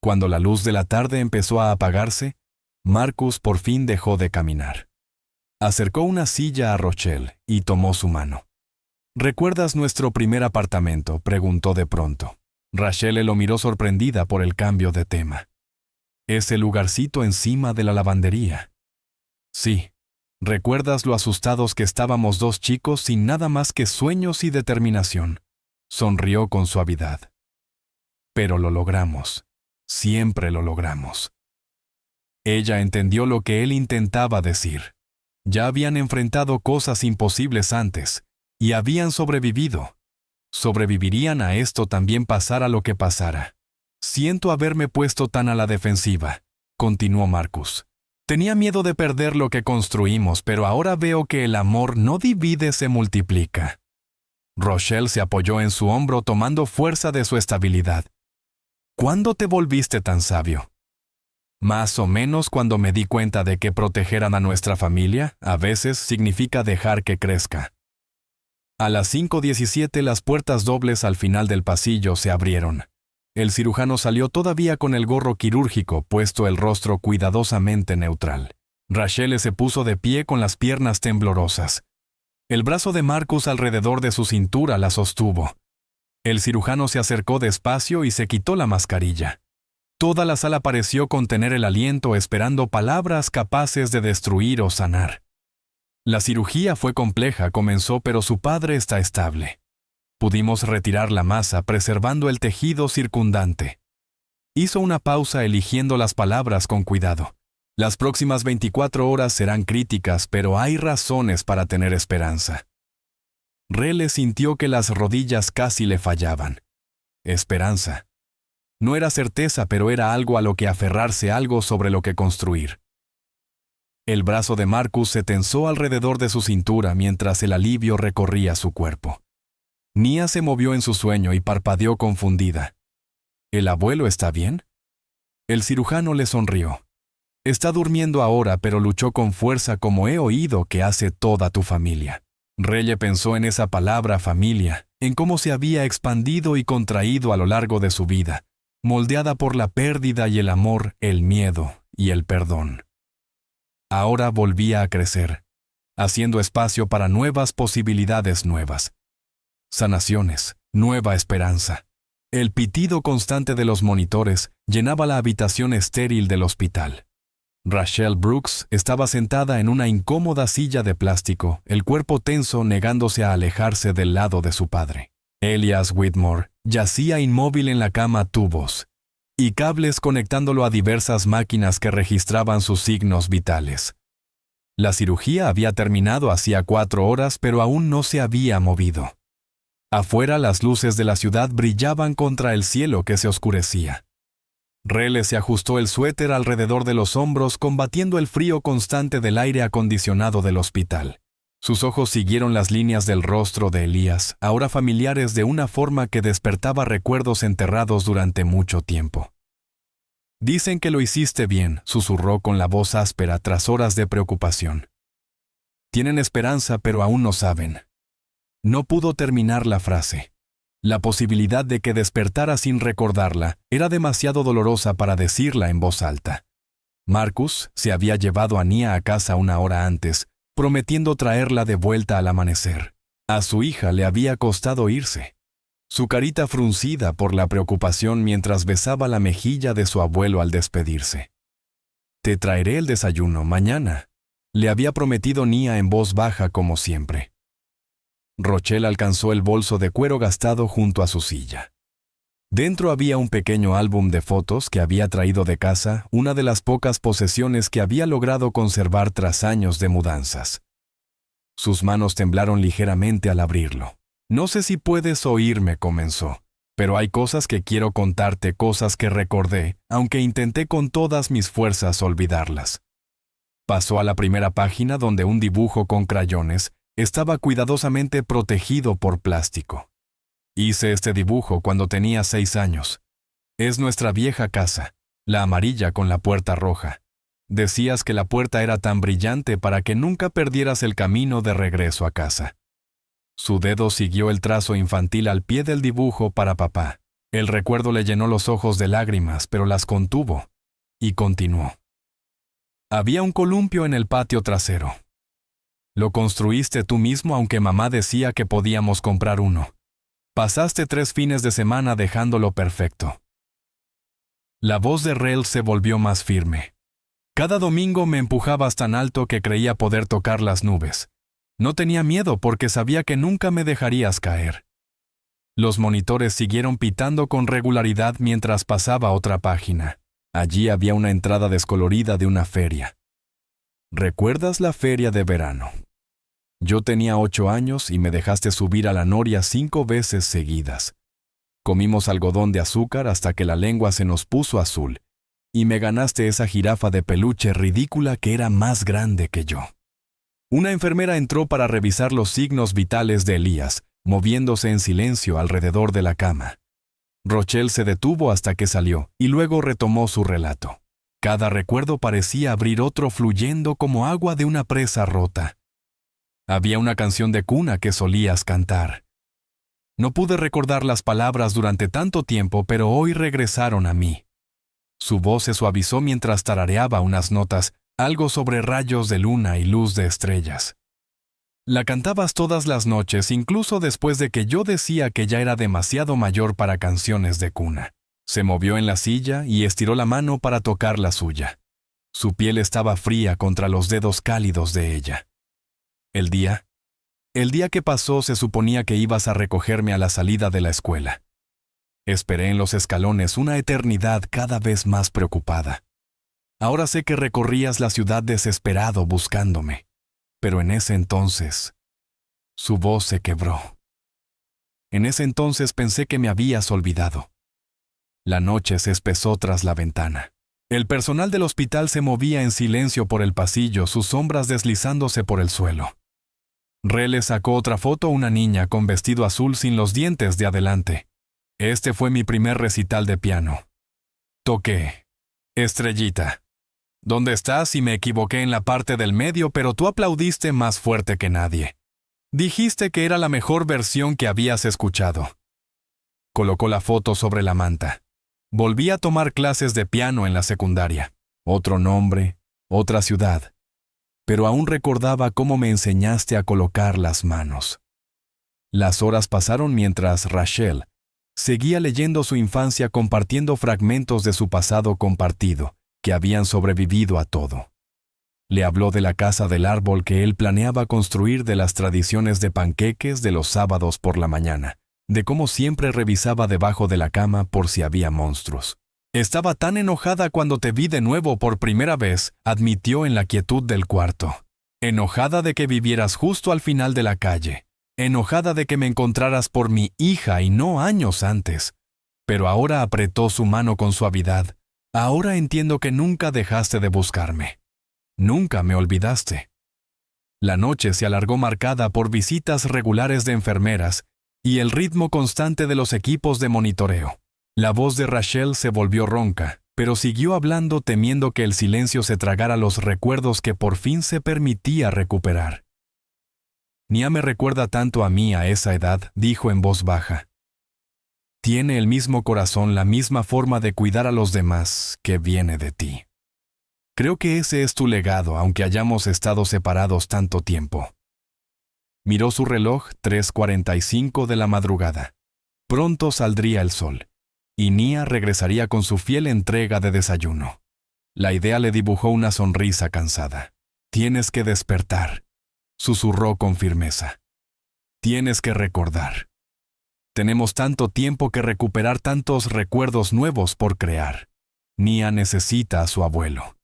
Cuando la luz de la tarde empezó a apagarse, Marcus por fin dejó de caminar. Acercó una silla a Rochelle y tomó su mano. «¿Recuerdas nuestro primer apartamento?», preguntó de pronto. Rachel lo miró sorprendida por el cambio de tema. «Ese lugarcito encima de la lavandería». «Sí. ¿Recuerdas lo asustados que estábamos 2 chicos sin nada más que sueños y determinación?». Sonrió con suavidad. «Pero lo logramos. Siempre lo logramos». Ella entendió lo que él intentaba decir. Ya habían enfrentado cosas imposibles antes, y habían sobrevivido. Sobrevivirían a esto también pasara lo que pasara. «Siento haberme puesto tan a la defensiva», continuó Marcus. «Tenía miedo de perder lo que construimos, pero ahora veo que el amor no divide, se multiplica». Rochelle se apoyó en su hombro tomando fuerza de su estabilidad. «¿Cuándo te volviste tan sabio?». «Más o menos cuando me di cuenta de que proteger a nuestra familia a veces significa dejar que crezca». A las 5:17 las puertas dobles al final del pasillo se abrieron. El cirujano salió todavía con el gorro quirúrgico, puesto el rostro cuidadosamente neutral. Rachel se puso de pie con las piernas temblorosas. El brazo de Marcus alrededor de su cintura la sostuvo. El cirujano se acercó despacio y se quitó la mascarilla. Toda la sala pareció contener el aliento esperando palabras capaces de destruir o sanar. «La cirugía fue compleja», comenzó, «pero su padre está estable. Pudimos retirar la masa preservando el tejido circundante». Hizo una pausa eligiendo las palabras con cuidado. «Las próximas 24 horas serán críticas, pero hay razones para tener esperanza». Rele sintió que las rodillas casi le fallaban. Esperanza. No era certeza, pero era algo a lo que aferrarse, algo sobre lo que construir. El brazo de Marcus se tensó alrededor de su cintura mientras el alivio recorría su cuerpo. Nia se movió en su sueño y parpadeó confundida. ¿El abuelo está bien? El cirujano le sonrió. Está durmiendo ahora, pero luchó con fuerza como he oído que hace toda tu familia. Reye pensó en esa palabra familia, en cómo se había expandido y contraído a lo largo de su vida, moldeada por la pérdida y el amor, el miedo y el perdón. Ahora volvía a crecer, haciendo espacio para nuevas posibilidades nuevas. Sanaciones, nueva esperanza. El pitido constante de los monitores llenaba la habitación estéril del hospital. Rachel Brooks estaba sentada en una incómoda silla de plástico, el cuerpo tenso negándose a alejarse del lado de su padre. Elias Whitmore yacía inmóvil en la cama, tubos y cables conectándolo a diversas máquinas que registraban sus signos vitales. La cirugía había terminado hacía 4 horas, pero aún no se había movido. Afuera las luces de la ciudad brillaban contra el cielo que se oscurecía. Rele se ajustó el suéter alrededor de los hombros, combatiendo el frío constante del aire acondicionado del hospital. Sus ojos siguieron las líneas del rostro de Elías, ahora familiares de una forma que despertaba recuerdos enterrados durante mucho tiempo. «Dicen que lo hiciste bien», susurró con la voz áspera tras horas de preocupación. «Tienen esperanza, pero aún no saben». No pudo terminar la frase. La posibilidad de que despertara sin recordarla era demasiado dolorosa para decirla en voz alta. Marcus se había llevado a Nia a casa 1 hora antes, prometiendo traerla de vuelta al amanecer. A su hija le había costado irse. Su carita fruncida por la preocupación mientras besaba la mejilla de su abuelo al despedirse. «Te traeré el desayuno mañana», le había prometido Nia en voz baja como siempre. Rochelle alcanzó el bolso de cuero gastado junto a su silla. Dentro había un pequeño álbum de fotos que había traído de casa, una de las pocas posesiones que había logrado conservar tras años de mudanzas. Sus manos temblaron ligeramente al abrirlo. «No sé si puedes oírme», comenzó, «pero hay cosas que quiero contarte, cosas que recordé, aunque intenté con todas mis fuerzas olvidarlas». Pasó a la primera página donde un dibujo con crayones estaba cuidadosamente protegido por plástico. «Hice este dibujo cuando tenía 6 años. Es nuestra vieja casa, la amarilla con la puerta roja. Decías que la puerta era tan brillante para que nunca perdieras el camino de regreso a casa». Su dedo siguió el trazo infantil al pie del dibujo para papá. El recuerdo le llenó los ojos de lágrimas, pero las contuvo, y continuó. «Había un columpio en el patio trasero. Lo construiste tú mismo, aunque mamá decía que podíamos comprar uno. Pasaste 3 fines de semana dejándolo perfecto». La voz de Rel se volvió más firme. «Cada domingo me empujabas tan alto que creía poder tocar las nubes. No tenía miedo porque sabía que nunca me dejarías caer». Los monitores siguieron pitando con regularidad mientras pasaba otra página. Allí había una entrada descolorida de una feria. «¿Recuerdas la feria de verano? Yo tenía 8 años y me dejaste subir a la noria 5 veces seguidas. Comimos algodón de azúcar hasta que la lengua se nos puso azul, y me ganaste esa jirafa de peluche ridícula que era más grande que yo». Una enfermera entró para revisar los signos vitales de Elías, moviéndose en silencio alrededor de la cama. Rochelle se detuvo hasta que salió, y luego retomó su relato. Cada recuerdo parecía abrir otro fluyendo como agua de una presa rota. Había una canción de cuna que solías cantar. No pude recordar las palabras durante tanto tiempo, pero hoy regresaron a mí. Su voz se suavizó mientras tarareaba unas notas, algo sobre rayos de luna y luz de estrellas. La cantabas todas las noches, incluso después de que yo decía que ya era demasiado mayor para canciones de cuna. Se movió en la silla y estiró la mano para tocar la suya. Su piel estaba fría contra los dedos cálidos de ella. El día que pasó se suponía que ibas a recogerme a la salida de la escuela. Esperé en los escalones una eternidad, cada vez más preocupada. Ahora sé que recorrías la ciudad desesperado buscándome, pero en ese entonces, su voz se quebró. En ese entonces pensé que me habías olvidado. La noche se espesó tras la ventana. El personal del hospital se movía en silencio por el pasillo, sus sombras deslizándose por el suelo. Rele sacó otra foto a una niña con vestido azul sin los dientes de adelante. Este fue mi primer recital de piano. Toqué. Estrellita. ¿Dónde estás? Y me equivoqué en la parte del medio, pero tú aplaudiste más fuerte que nadie. Dijiste que era la mejor versión que habías escuchado. Colocó la foto sobre la manta. Volví a tomar clases de piano en la secundaria. Otro nombre, otra ciudad. Pero aún recordaba cómo me enseñaste a colocar las manos. Las horas pasaron mientras Rachel seguía leyendo su infancia, compartiendo fragmentos de su pasado compartido, que habían sobrevivido a todo. Le habló de la casa del árbol que él planeaba construir, de las tradiciones de panqueques de los sábados por la mañana, de cómo siempre revisaba debajo de la cama por si había monstruos. Estaba tan enojada cuando te vi de nuevo por primera vez, admitió en la quietud del cuarto. Enojada de que vivieras justo al final de la calle. Enojada de que me encontraras por mi hija y no años antes. Pero ahora apretó su mano con suavidad. Ahora entiendo que nunca dejaste de buscarme. Nunca me olvidaste. La noche se alargó marcada por visitas regulares de enfermeras y el ritmo constante de los equipos de monitoreo. La voz de Rachel se volvió ronca, pero siguió hablando temiendo que el silencio se tragara los recuerdos que por fin se permitía recuperar. Nia me recuerda tanto a mí a esa edad, dijo en voz baja. Tiene el mismo corazón, la misma forma de cuidar a los demás que viene de ti. Creo que ese es tu legado, aunque hayamos estado separados tanto tiempo. Miró su reloj, 3:45 de la madrugada. Pronto saldría el sol, y Nia regresaría con su fiel entrega de desayuno. La idea le dibujó una sonrisa cansada. Tienes que despertar, susurró con firmeza. Tienes que recordar. Tenemos tanto tiempo que recuperar, tantos recuerdos nuevos por crear. Nia necesita a su abuelo.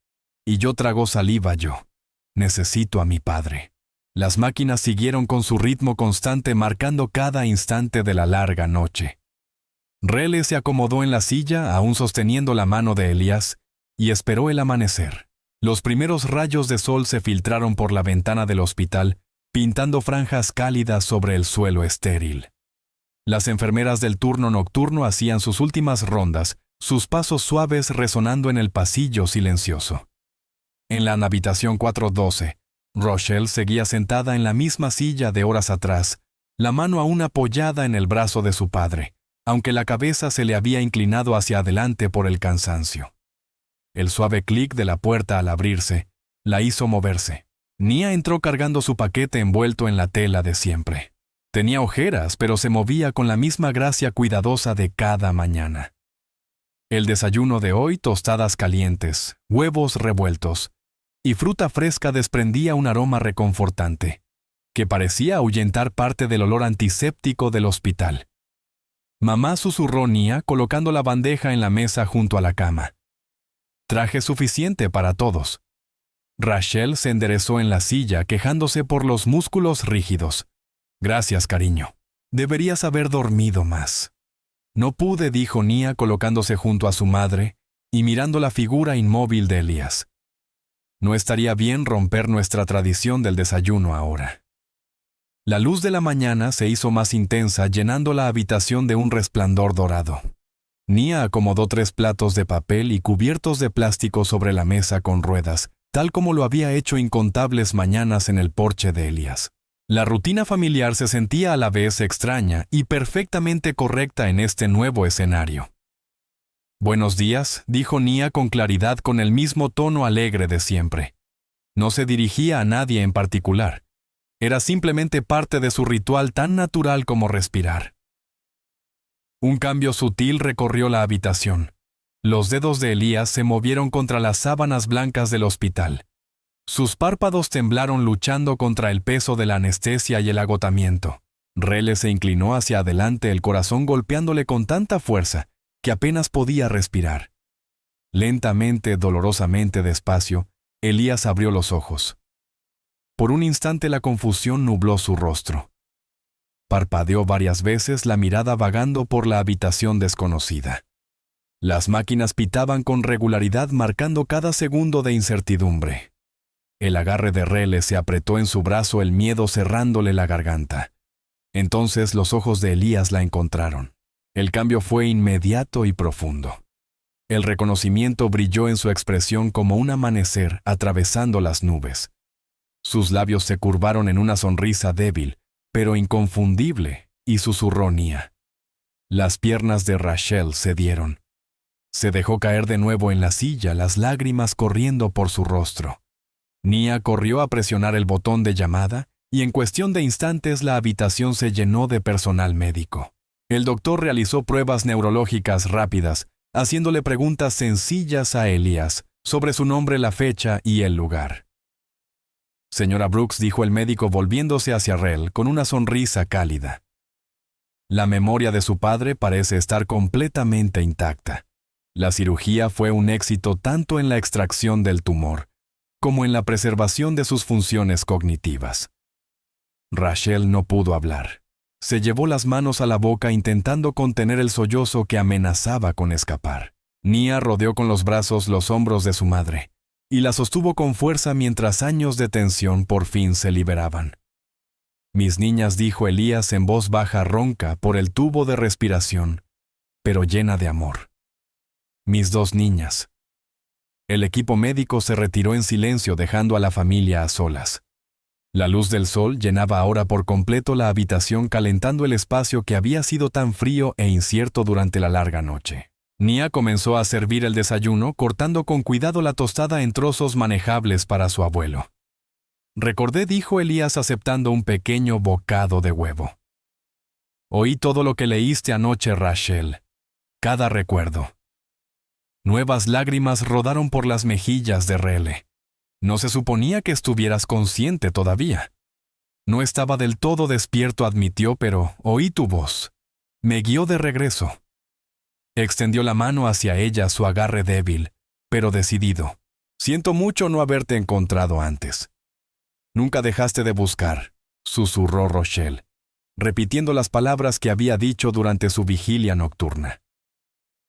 Y yo trago saliva yo. Necesito a mi padre. Las máquinas siguieron con su ritmo constante, marcando cada instante de la larga noche. Rele se acomodó en la silla, aún sosteniendo la mano de Elías, y esperó el amanecer. Los primeros rayos de sol se filtraron por la ventana del hospital, pintando franjas cálidas sobre el suelo estéril. Las enfermeras del turno nocturno hacían sus últimas rondas, sus pasos suaves resonando en el pasillo silencioso. En la habitación 412, Rochelle seguía sentada en la misma silla de horas atrás, la mano aún apoyada en el brazo de su padre, aunque la cabeza se le había inclinado hacia adelante por el cansancio. El suave clic de la puerta al abrirse la hizo moverse. Nia entró cargando su paquete envuelto en la tela de siempre. Tenía ojeras, pero se movía con la misma gracia cuidadosa de cada mañana. El desayuno de hoy, tostadas calientes, huevos revueltos y fruta fresca, desprendía un aroma reconfortante, que parecía ahuyentar parte del olor antiséptico del hospital. Mamá, susurró Nia, colocando la bandeja en la mesa junto a la cama. Traje suficiente para todos. Rachel se enderezó en la silla, quejándose por los músculos rígidos. Gracias, cariño. Deberías haber dormido más. No pude, dijo Nia, colocándose junto a su madre y mirando la figura inmóvil de Elías. No estaría bien romper nuestra tradición del desayuno ahora. La luz de la mañana se hizo más intensa, llenando la habitación de un resplandor dorado. Nia acomodó 3 platos de papel y cubiertos de plástico sobre la mesa con ruedas, tal como lo había hecho incontables mañanas en el porche de Elías. La rutina familiar se sentía a la vez extraña y perfectamente correcta en este nuevo escenario. Buenos días, dijo Nia con claridad, con el mismo tono alegre de siempre. No se dirigía a nadie en particular. Era simplemente parte de su ritual tan natural como respirar. Un cambio sutil recorrió la habitación. Los dedos de Elías se movieron contra las sábanas blancas del hospital. Sus párpados temblaron luchando contra el peso de la anestesia y el agotamiento. Rele se inclinó hacia adelante, el corazón golpeándole con tanta fuerza que apenas podía respirar. Lentamente, dolorosamente despacio, Elías abrió los ojos. Por un instante la confusión nubló su rostro. Parpadeó varias veces, la mirada vagando por la habitación desconocida. Las máquinas pitaban con regularidad, marcando cada segundo de incertidumbre. El agarre de Rele se apretó en su brazo, el miedo cerrándole la garganta. Entonces los ojos de Elías la encontraron. El cambio fue inmediato y profundo. El reconocimiento brilló en su expresión como un amanecer atravesando las nubes. Sus labios se curvaron en una sonrisa débil, pero inconfundible, y susurró Nia. Las piernas de Rachel cedieron. Se dejó caer de nuevo en la silla, las lágrimas corriendo por su rostro. Nia corrió a presionar el botón de llamada y en cuestión de instantes la habitación se llenó de personal médico. El doctor realizó pruebas neurológicas rápidas, haciéndole preguntas sencillas a Elías sobre su nombre, la fecha y el lugar. Señora Brooks, dijo el médico volviéndose hacia Rel con una sonrisa cálida. La memoria de su padre parece estar completamente intacta. La cirugía fue un éxito tanto en la extracción del tumor como en la preservación de sus funciones cognitivas. Rachel no pudo hablar. Se llevó las manos a la boca intentando contener el sollozo que amenazaba con escapar. Nia rodeó con los brazos los hombros de su madre y la sostuvo con fuerza mientras años de tensión por fin se liberaban. Mis niñas, dijo Elías en voz baja ronca por el tubo de respiración, pero llena de amor. Mis dos niñas. El equipo médico se retiró en silencio dejando a la familia a solas. La luz del sol llenaba ahora por completo la habitación, calentando el espacio que había sido tan frío e incierto durante la larga noche. Nia comenzó a servir el desayuno, cortando con cuidado la tostada en trozos manejables para su abuelo. Recordé, dijo Elías aceptando un pequeño bocado de huevo. Oí todo lo que leíste anoche, Rachel. Cada recuerdo. Nuevas lágrimas rodaron por las mejillas de Rele. No se suponía que estuvieras consciente todavía. No estaba del todo despierto, admitió, pero oí tu voz. Me guió de regreso. Extendió la mano hacia ella, su agarre débil, pero decidido. Siento mucho no haberte encontrado antes. Nunca dejaste de buscar, susurró Rochelle, repitiendo las palabras que había dicho durante su vigilia nocturna.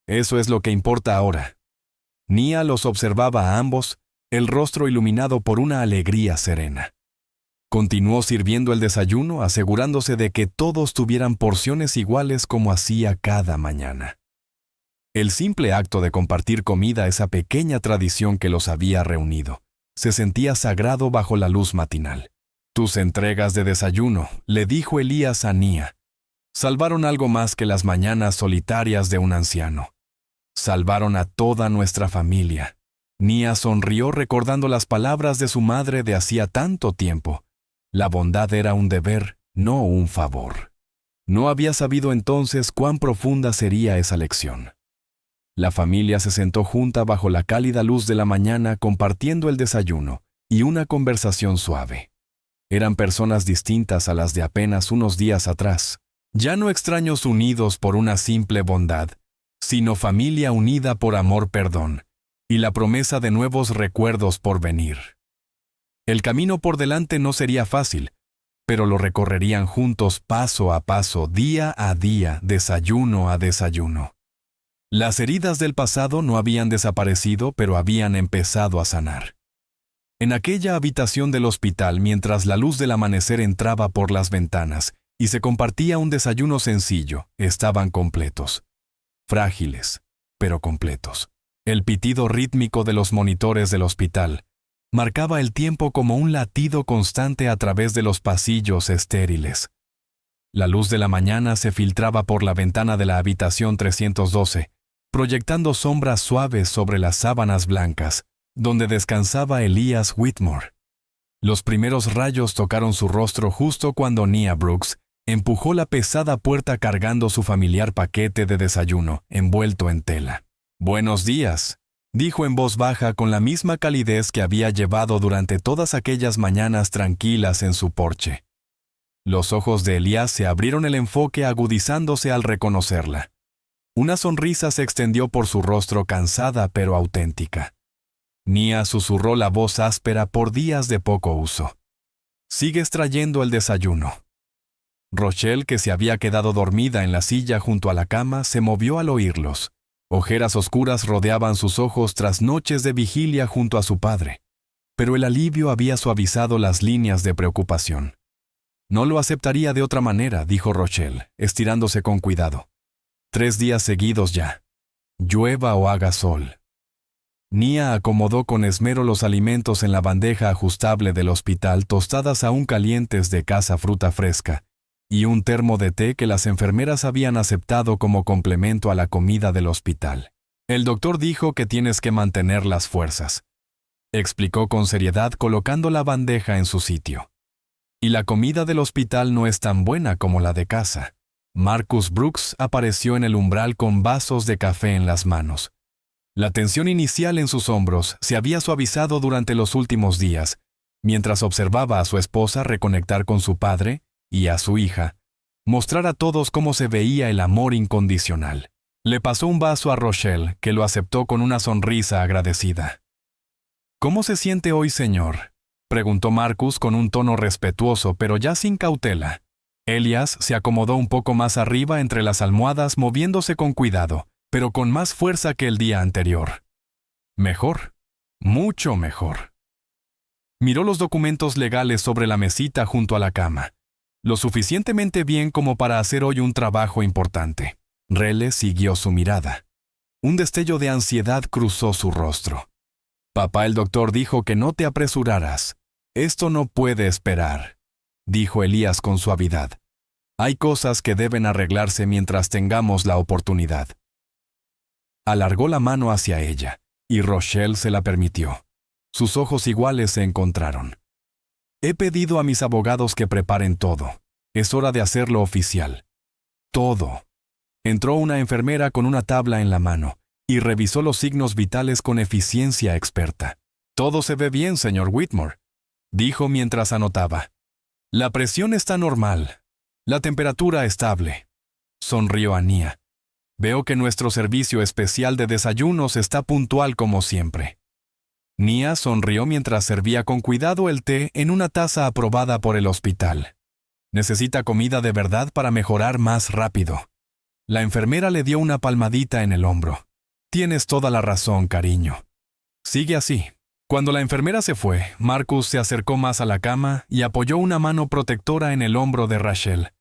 Eso es lo que importa ahora. Nia los observaba a ambos, el rostro iluminado por una alegría serena. Continuó sirviendo el desayuno, asegurándose de que todos tuvieran porciones iguales como hacía cada mañana. El simple acto de compartir comida, esa pequeña tradición que los había reunido, se sentía sagrado bajo la luz matinal. Tus entregas de desayuno, le dijo Elías a Nia, salvaron algo más que las mañanas solitarias de un anciano. Salvaron a toda nuestra familia. Nia sonrió recordando las palabras de su madre de hacía tanto tiempo. La bondad era un deber, no un favor. No había sabido entonces cuán profunda sería esa lección. La familia se sentó junta bajo la cálida luz de la mañana compartiendo el desayuno y una conversación suave. Eran personas distintas a las de apenas unos días atrás. Ya no extraños unidos por una simple bondad, sino familia unida por amor, perdón, y la promesa de nuevos recuerdos por venir. El camino por delante no sería fácil, pero lo recorrerían juntos paso a paso, día a día, desayuno a desayuno. Las heridas del pasado no habían desaparecido, pero habían empezado a sanar. En aquella habitación del hospital, mientras la luz del amanecer entraba por las ventanas y se compartía un desayuno sencillo, estaban completos. Frágiles, pero completos. El pitido rítmico de los monitores del hospital marcaba el tiempo como un latido constante a través de los pasillos estériles. La luz de la mañana se filtraba por la ventana de la habitación 312, proyectando sombras suaves sobre las sábanas blancas, donde descansaba Elías Whitmore. Los primeros rayos tocaron su rostro justo cuando Nia Brooks empujó la pesada puerta cargando su familiar paquete de desayuno, envuelto en tela. «Buenos días», dijo en voz baja con la misma calidez que había llevado durante todas aquellas mañanas tranquilas en su porche. Los ojos de Elías se abrieron el enfoque agudizándose al reconocerla. Una sonrisa se extendió por su rostro cansada pero auténtica. Nia susurró la voz áspera por días de poco uso. «¿Sigues trayendo el desayuno?» Rochelle, que se había quedado dormida en la silla junto a la cama, se movió al oírlos. Ojeras oscuras rodeaban sus ojos tras noches de vigilia junto a su padre, pero el alivio había suavizado las líneas de preocupación. No lo aceptaría de otra manera, dijo Rochelle, estirándose con cuidado. 3 días seguidos ya. Llueva o haga sol. Nia acomodó con esmero los alimentos en la bandeja ajustable del hospital, tostadas aún calientes de casa, fruta fresca, y un termo de té que las enfermeras habían aceptado como complemento a la comida del hospital. El doctor dijo que tienes que mantener las fuerzas, explicó con seriedad colocando la bandeja en su sitio. Y la comida del hospital no es tan buena como la de casa. Marcus Brooks apareció en el umbral con vasos de café en las manos. La tensión inicial en sus hombros se había suavizado durante los últimos días, mientras observaba a su esposa reconectar con su padre y a su hija, mostrar a todos cómo se veía el amor incondicional. Le pasó un vaso a Rochelle, que lo aceptó con una sonrisa agradecida. «¿Cómo se siente hoy, señor?», preguntó Marcus con un tono respetuoso, pero ya sin cautela. Elias se acomodó un poco más arriba entre las almohadas, moviéndose con cuidado, pero con más fuerza que el día anterior. Mejor, mucho mejor. Miró los documentos legales sobre la mesita junto a la cama, lo suficientemente bien como para hacer hoy un trabajo importante. Rele siguió su mirada. Un destello de ansiedad cruzó su rostro. «Papá, el doctor dijo que no te apresuraras. Esto no puede esperar», dijo Elías con suavidad. «Hay cosas que deben arreglarse mientras tengamos la oportunidad». Alargó la mano hacia ella, y Rochelle se la permitió. Sus ojos iguales se encontraron. «He pedido a mis abogados que preparen todo. Es hora de hacerlo oficial. Todo». Entró una enfermera con una tabla en la mano y revisó los signos vitales con eficiencia experta. «Todo se ve bien, señor Whitmore», dijo mientras anotaba. «La presión está normal. La temperatura estable». Sonrió a Nia. «Veo que nuestro servicio especial de desayunos está puntual como siempre». Nia sonrió mientras servía con cuidado el té en una taza aprobada por el hospital. «Necesita comida de verdad para mejorar más rápido». La enfermera le dio una palmadita en el hombro. «Tienes toda la razón, cariño. Sigue así». Cuando la enfermera se fue, Marcus se acercó más a la cama y apoyó una mano protectora en el hombro de Rachel.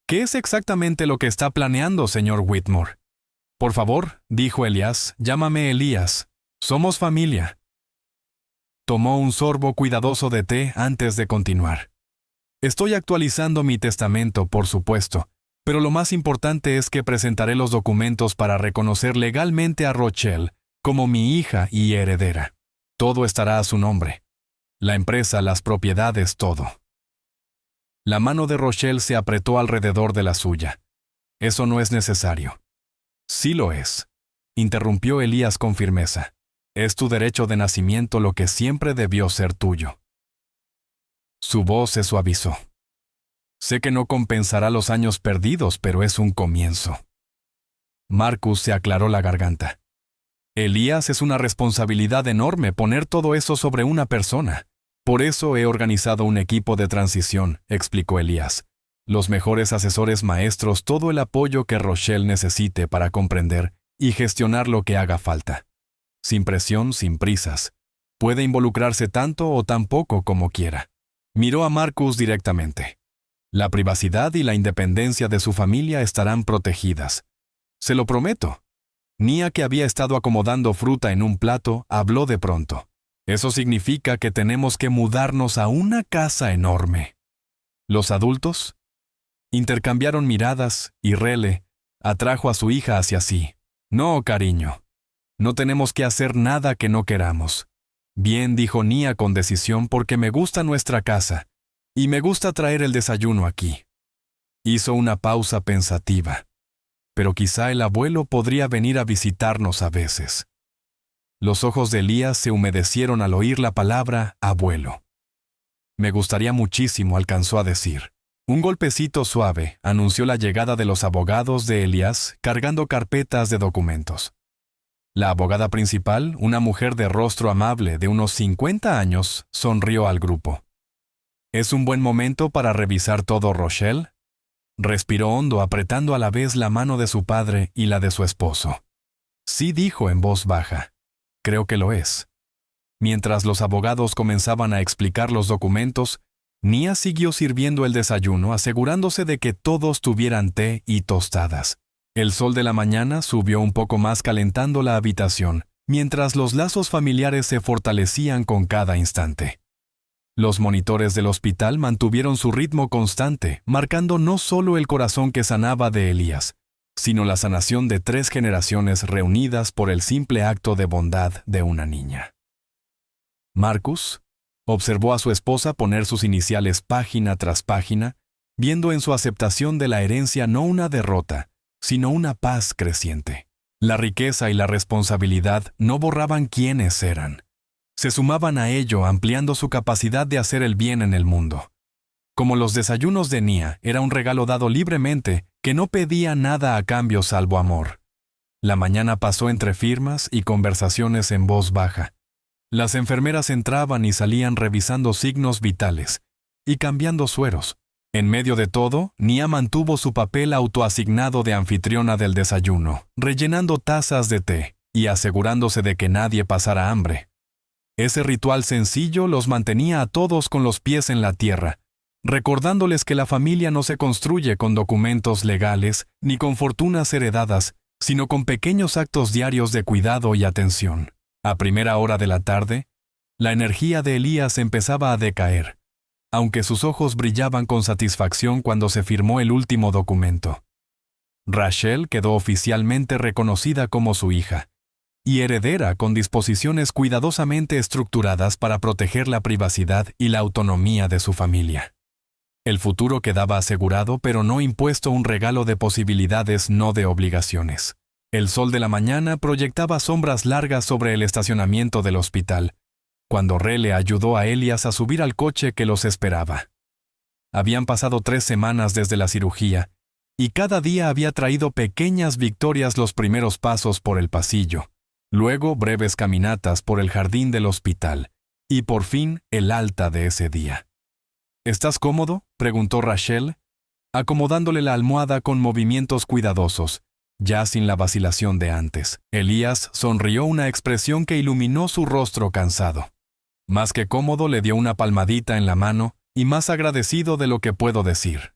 «¿Qué es exactamente lo que está planeando, señor Whitmore?» «Por favor», dijo Elias, «llámame Elías. Somos familia». Tomó un sorbo cuidadoso de té antes de continuar. «Estoy actualizando mi testamento, por supuesto, pero lo más importante es que presentaré los documentos para reconocer legalmente a Rochelle como mi hija y heredera. Todo estará a su nombre. La empresa, las propiedades, todo». La mano de Rochelle se apretó alrededor de la suya. «Eso no es necesario». «Sí lo es», interrumpió Elías con firmeza. «Es tu derecho de nacimiento lo que siempre debió ser tuyo». Su voz se suavizó. «Sé que no compensará los años perdidos, pero es un comienzo». Marcus se aclaró la garganta. «Elías, es una responsabilidad enorme poner todo eso sobre una persona. Por eso he organizado un equipo de transición», explicó Elías. «Los mejores asesores maestros, todo el apoyo que Rochelle necesite para comprender y gestionar lo que haga falta. Sin presión, sin prisas. Puede involucrarse tanto o tan poco como quiera». Miró a Marcus directamente. «La privacidad y la independencia de su familia estarán protegidas. Se lo prometo». Nia, que había estado acomodando fruta en un plato, habló de pronto. «Eso significa que tenemos que mudarnos a una casa enorme». Los adultos intercambiaron miradas y Rele atrajo a su hija hacia sí. «No, cariño. No tenemos que hacer nada que no queramos». «Bien», dijo Nia con decisión, «porque me gusta nuestra casa y me gusta traer el desayuno aquí». Hizo una pausa pensativa. «Pero quizá el abuelo podría venir a visitarnos a veces». Los ojos de Elías se humedecieron al oír la palabra abuelo. «Me gustaría muchísimo», alcanzó a decir. Un golpecito suave anunció la llegada de los abogados de Elías cargando carpetas de documentos. La abogada principal, una mujer de rostro amable de unos 50 años, sonrió al grupo. «¿Es un buen momento para revisar todo, Rochelle?». Respiró hondo, apretando a la vez la mano de su padre y la de su esposo. Sí, dijo en voz baja. Creo que lo es. Mientras los abogados comenzaban a explicar los documentos, Nia siguió sirviendo el desayuno, asegurándose de que todos tuvieran té y tostadas. El sol de la mañana subió un poco más calentando la habitación, mientras los lazos familiares se fortalecían con cada instante. Los monitores del hospital mantuvieron su ritmo constante, marcando no solo el corazón que sanaba de Elías, sino la sanación de 3 generaciones reunidas por el simple acto de bondad de una niña. Marcus observó a su esposa poner sus iniciales página tras página, viendo en su aceptación de la herencia no una derrota, sino una paz creciente. La riqueza y la responsabilidad no borraban quiénes eran. Se sumaban a ello, ampliando su capacidad de hacer el bien en el mundo. Como los desayunos de Nia, era un regalo dado libremente, que no pedía nada a cambio salvo amor. La mañana pasó entre firmas y conversaciones en voz baja. Las enfermeras entraban y salían revisando signos vitales y cambiando sueros. En medio de todo, Nia mantuvo su papel autoasignado de anfitriona del desayuno, rellenando tazas de té y asegurándose de que nadie pasara hambre. Ese ritual sencillo los mantenía a todos con los pies en la tierra, recordándoles que la familia no se construye con documentos legales ni con fortunas heredadas, sino con pequeños actos diarios de cuidado y atención. A primera hora de la tarde, la energía de Elías empezaba a decaer, aunque sus ojos brillaban con satisfacción cuando se firmó el último documento. Rachel quedó oficialmente reconocida como su hija, y heredera con disposiciones cuidadosamente estructuradas para proteger la privacidad y la autonomía de su familia. El futuro quedaba asegurado, pero no impuesto, un regalo de posibilidades, no de obligaciones. El sol de la mañana proyectaba sombras largas sobre el estacionamiento del hospital, cuando Rele ayudó a Elías a subir al coche que los esperaba. Habían pasado 3 semanas desde la cirugía, y cada día había traído pequeñas victorias: los primeros pasos por el pasillo, luego breves caminatas por el jardín del hospital, y por fin el alta de ese día. ¿Estás cómodo?, preguntó Rachel, acomodándole la almohada con movimientos cuidadosos, ya sin la vacilación de antes. Elías sonrió, una expresión que iluminó su rostro cansado. Más que cómodo, le dio una palmadita en la mano, y más agradecido de lo que puedo decir.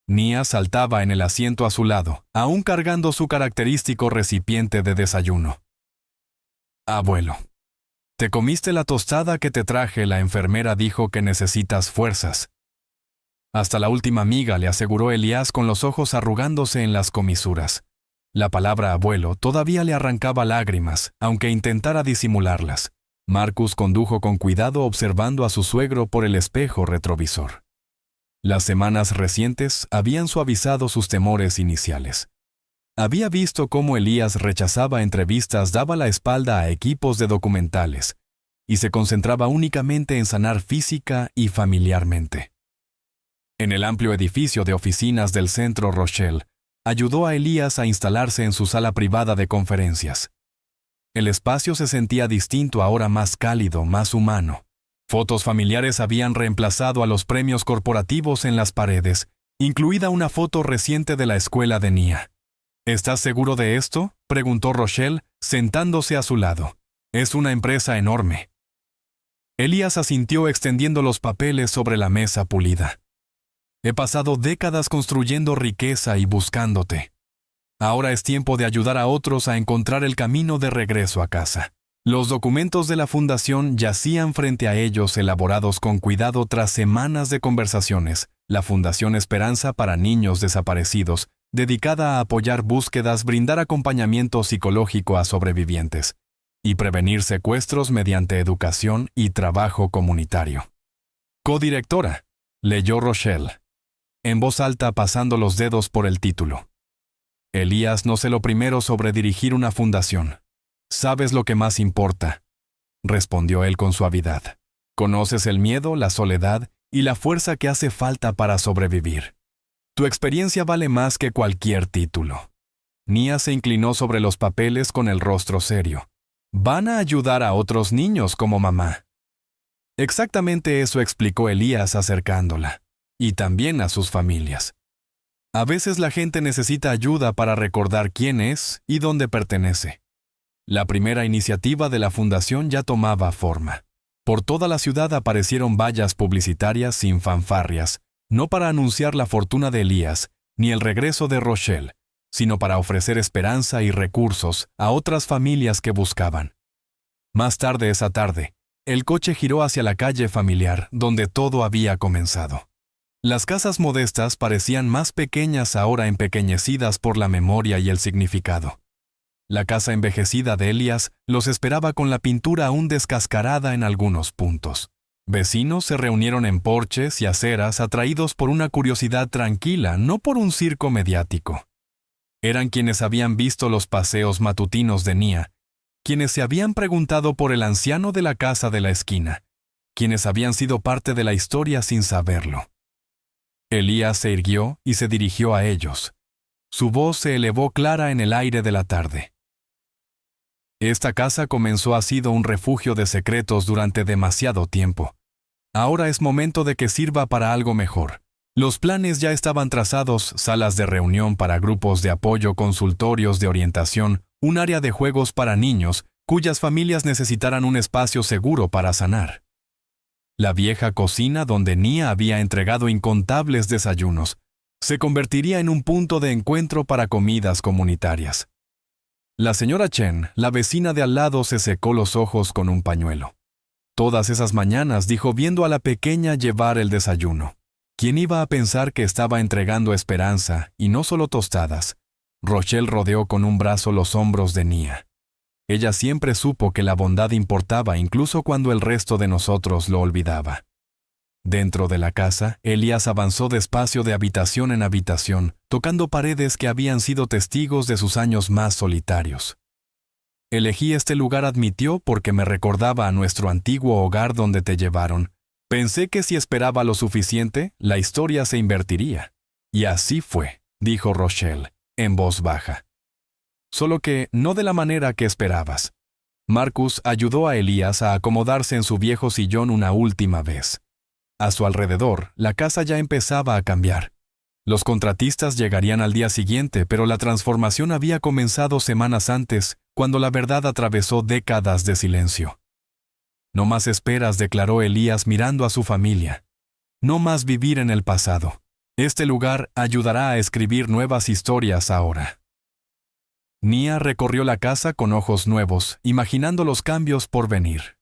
Nia saltaba en el asiento a su lado, aún cargando su característico recipiente de desayuno. Abuelo, ¿te comiste la tostada que te traje? La enfermera dijo que necesitas fuerzas. Hasta la última miga, le aseguró Elías, con los ojos arrugándose en las comisuras. La palabra abuelo todavía le arrancaba lágrimas, aunque intentara disimularlas. Marcus condujo con cuidado, observando a su suegro por el espejo retrovisor. Las semanas recientes habían suavizado sus temores iniciales. Había visto cómo Elías rechazaba entrevistas, daba la espalda a equipos de documentales, y se concentraba únicamente en sanar física y familiarmente. En el amplio edificio de oficinas del Centro Rochelle, ayudó a Elías a instalarse en su sala privada de conferencias. El espacio se sentía distinto, ahora más cálido, más humano. Fotos familiares habían reemplazado a los premios corporativos en las paredes, incluida una foto reciente de la escuela de Nia. ¿Estás seguro de esto?, preguntó Rochelle, sentándose a su lado. Es una empresa enorme. Elías asintió, extendiendo los papeles sobre la mesa pulida. He pasado décadas construyendo riqueza y buscándote. Ahora es tiempo de ayudar a otros a encontrar el camino de regreso a casa. Los documentos de la fundación yacían frente a ellos, elaborados con cuidado tras semanas de conversaciones. La Fundación Esperanza para Niños Desaparecidos, dedicada a apoyar búsquedas, brindar acompañamiento psicológico a sobrevivientes y prevenir secuestros mediante educación y trabajo comunitario. Codirectora, leyó Rochelle, en voz alta, pasando los dedos por el título. Elías no sé lo primero sobre dirigir una fundación. ¿Sabes lo que más importa?, respondió él con suavidad. Conoces el miedo, la soledad y la fuerza que hace falta para sobrevivir. Tu experiencia vale más que cualquier título. Nia se inclinó sobre los papeles con el rostro serio. Van a ayudar a otros niños como mamá. Exactamente eso, explicó Elías acercándola. Y también a sus familias. A veces la gente necesita ayuda para recordar quién es y dónde pertenece. La primera iniciativa de la fundación ya tomaba forma. Por toda la ciudad aparecieron vallas publicitarias sin fanfarrias, no para anunciar la fortuna de Elías, ni el regreso de Rochelle, sino para ofrecer esperanza y recursos a otras familias que buscaban. Más tarde esa tarde, el coche giró hacia la calle familiar, donde todo había comenzado. Las casas modestas parecían más pequeñas ahora empequeñecidas por la memoria y el significado. La casa envejecida de Elías los esperaba con la pintura aún descascarada en algunos puntos. Vecinos se reunieron en porches y aceras atraídos por una curiosidad tranquila, no por un circo mediático. Eran quienes habían visto los paseos matutinos de Nia, quienes se habían preguntado por el anciano de la casa de la esquina, quienes habían sido parte de la historia sin saberlo. Elías se irguió y se dirigió a ellos. Su voz se elevó clara en el aire de la tarde. Esta casa comenzó ha sido un refugio de secretos durante demasiado tiempo. Ahora es momento de que sirva para algo mejor. Los planes ya estaban trazados: salas de reunión para grupos de apoyo, consultorios de orientación, un área de juegos para niños, cuyas familias necesitaran un espacio seguro para sanar. La vieja cocina donde Nia había entregado incontables desayunos se convertiría en un punto de encuentro para comidas comunitarias. La señora Chen, la vecina de al lado, se secó los ojos con un pañuelo. Todas esas mañanas, dijo viendo a la pequeña llevar el desayuno. ¿Quién iba a pensar que estaba entregando esperanza, y no solo tostadas? Rochelle rodeó con un brazo los hombros de Nia. Ella siempre supo que la bondad importaba incluso cuando el resto de nosotros lo olvidaba. Dentro de la casa, Elías avanzó despacio de habitación en habitación, tocando paredes que habían sido testigos de sus años más solitarios. Elegí este lugar, admitió, porque me recordaba a nuestro antiguo hogar donde te llevaron. Pensé que si esperaba lo suficiente, la historia se invertiría. Y así fue, dijo Rochelle, en voz baja. Solo que no de la manera que esperabas. Marcus ayudó a Elías a acomodarse en su viejo sillón una última vez. A su alrededor, la casa ya empezaba a cambiar. Los contratistas llegarían al día siguiente, pero la transformación había comenzado semanas antes, cuando la verdad atravesó décadas de silencio. No más esperas, declaró Elías mirando a su familia. No más vivir en el pasado. Este lugar ayudará a escribir nuevas historias ahora. Nia recorrió la casa con ojos nuevos, imaginando los cambios por venir.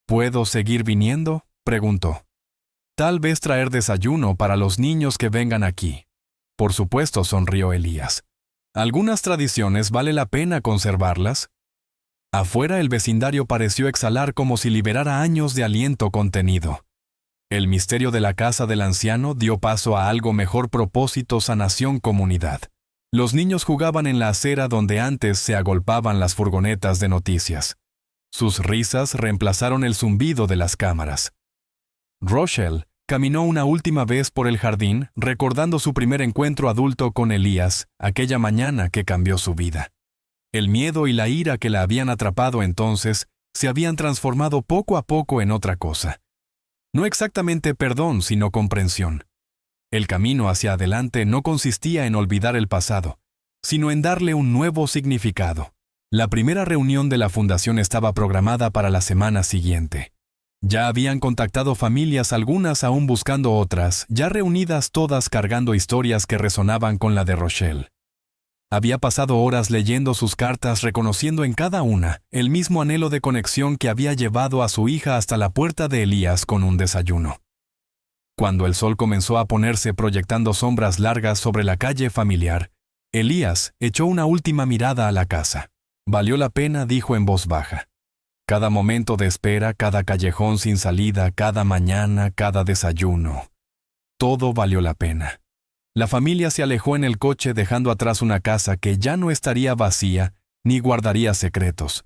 ¿Puedo seguir viniendo?, preguntó. Tal vez traer desayuno para los niños que vengan aquí. Por supuesto, sonrió Elías. ¿Algunas tradiciones vale la pena conservarlas? Afuera el vecindario pareció exhalar como si liberara años de aliento contenido. El misterio de la casa del anciano dio paso a algo mejor: propósito, sanación, comunidad. Los niños jugaban en la acera donde antes se agolpaban las furgonetas de noticias. Sus risas reemplazaron el zumbido de las cámaras. Rochelle caminó una última vez por el jardín, recordando su primer encuentro adulto con Elías, aquella mañana que cambió su vida. El miedo y la ira que la habían atrapado entonces se habían transformado poco a poco en otra cosa. No exactamente perdón, sino comprensión. El camino hacia adelante no consistía en olvidar el pasado, sino en darle un nuevo significado. La primera reunión de la fundación estaba programada para la semana siguiente. Ya habían contactado familias, algunas aún buscando otras, ya reunidas todas cargando historias que resonaban con la de Rochelle. Había pasado horas leyendo sus cartas, reconociendo en cada una el mismo anhelo de conexión que había llevado a su hija hasta la puerta de Elías con un desayuno. Cuando el sol comenzó a ponerse, proyectando sombras largas sobre la calle familiar, Elías echó una última mirada a la casa. Valió la pena, dijo en voz baja. Cada momento de espera, cada callejón sin salida, cada mañana, cada desayuno. Todo valió la pena. La familia se alejó en el coche, dejando atrás una casa que ya no estaría vacía ni guardaría secretos.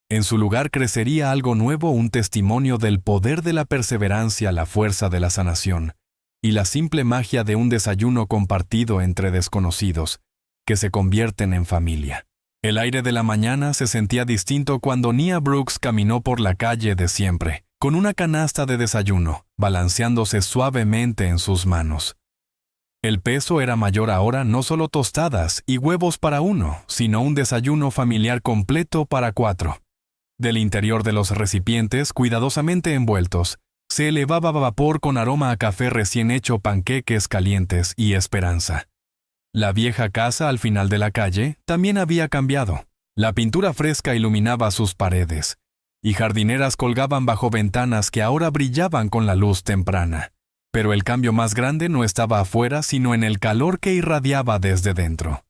En su lugar crecería algo nuevo, un testimonio del poder de la perseverancia, la fuerza de la sanación y la simple magia de un desayuno compartido entre desconocidos que se convierten en familia. El aire de la mañana se sentía distinto cuando Nia Brooks caminó por la calle de siempre, con una canasta de desayuno, balanceándose suavemente en sus manos. El peso era mayor ahora, no solo tostadas y huevos para uno, sino un desayuno familiar completo para 4. Del interior de los recipientes, cuidadosamente envueltos, se elevaba vapor con aroma a café recién hecho, panqueques calientes y esperanza. La vieja casa al final de la calle también había cambiado. La pintura fresca iluminaba sus paredes, y jardineras colgaban bajo ventanas que ahora brillaban con la luz temprana. Pero el cambio más grande no estaba afuera, sino en el calor que irradiaba desde dentro.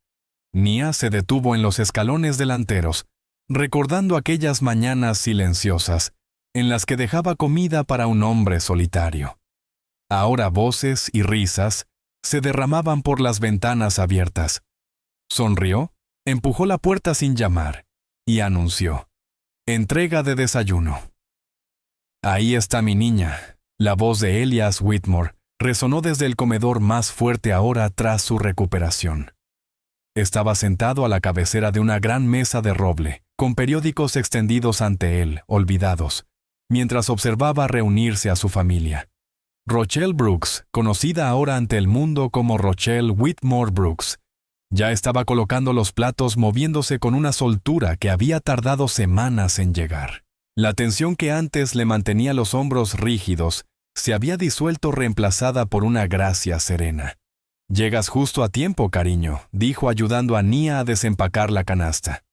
Nia se detuvo en los escalones delanteros, recordando aquellas mañanas silenciosas, en las que dejaba comida para un hombre solitario. Ahora voces y risas se derramaban por las ventanas abiertas. Sonrió, empujó la puerta sin llamar, y anunció: «Entrega de desayuno». «Ahí está mi niña». La voz de Elias Whitmore resonó desde el comedor más fuerte ahora tras su recuperación. Estaba sentado a la cabecera de una gran mesa de roble, con periódicos extendidos ante él, olvidados, mientras observaba reunirse a su familia. Rochelle Brooks, conocida ahora ante el mundo como Rochelle Whitmore Brooks, ya estaba colocando los platos, moviéndose con una soltura que había tardado semanas en llegar. La tensión que antes le mantenía los hombros rígidos se había disuelto, reemplazada por una gracia serena. «Llegas justo a tiempo, cariño», dijo, ayudando a Nia a desempacar la canasta.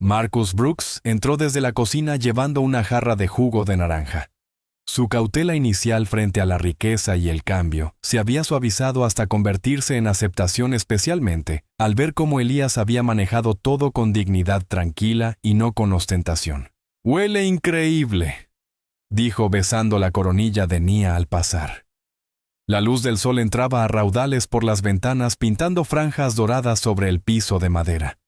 Marcus Brooks entró desde la cocina llevando una jarra de jugo de naranja. Su cautela inicial frente a la riqueza y el cambio se había suavizado hasta convertirse en aceptación, especialmente al ver cómo Elías había manejado todo con dignidad tranquila y no con ostentación. «Huele increíble», dijo besando la coronilla de Nia al pasar. La luz del sol entraba a raudales por las ventanas, pintando franjas doradas sobre el piso de madera.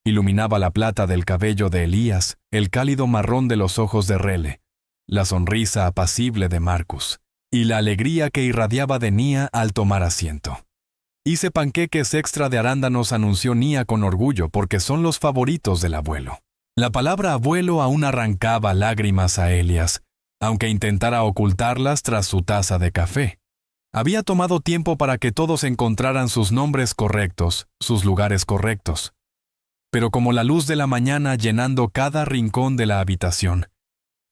Iluminaba la plata del cabello de Elías, el cálido marrón de los ojos de Rele, la sonrisa apacible de Marcus, y la alegría que irradiaba de Nia al tomar asiento. «Hice panqueques extra de arándanos», anunció Nia con orgullo, «porque son los favoritos del abuelo». La palabra abuelo aún arrancaba lágrimas a Elias, aunque intentara ocultarlas tras su taza de café. Había tomado tiempo para que todos encontraran sus nombres correctos, sus lugares correctos. Pero como la luz de la mañana llenando cada rincón de la habitación,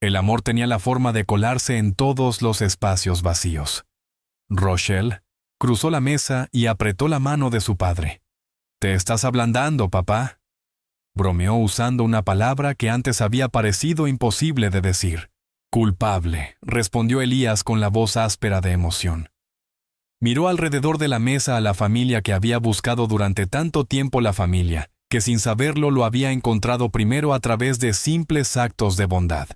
el amor tenía la forma de colarse en todos los espacios vacíos. Rochelle cruzó la mesa y apretó la mano de su padre. «Te estás ablandando, papá», bromeó usando una palabra que antes había parecido imposible de decir. «Culpable», respondió Elías con la voz áspera de emoción. Miró alrededor de la mesa a la familia que había buscado durante tanto tiempo, la familia que sin saberlo lo había encontrado primero a través de simples actos de bondad.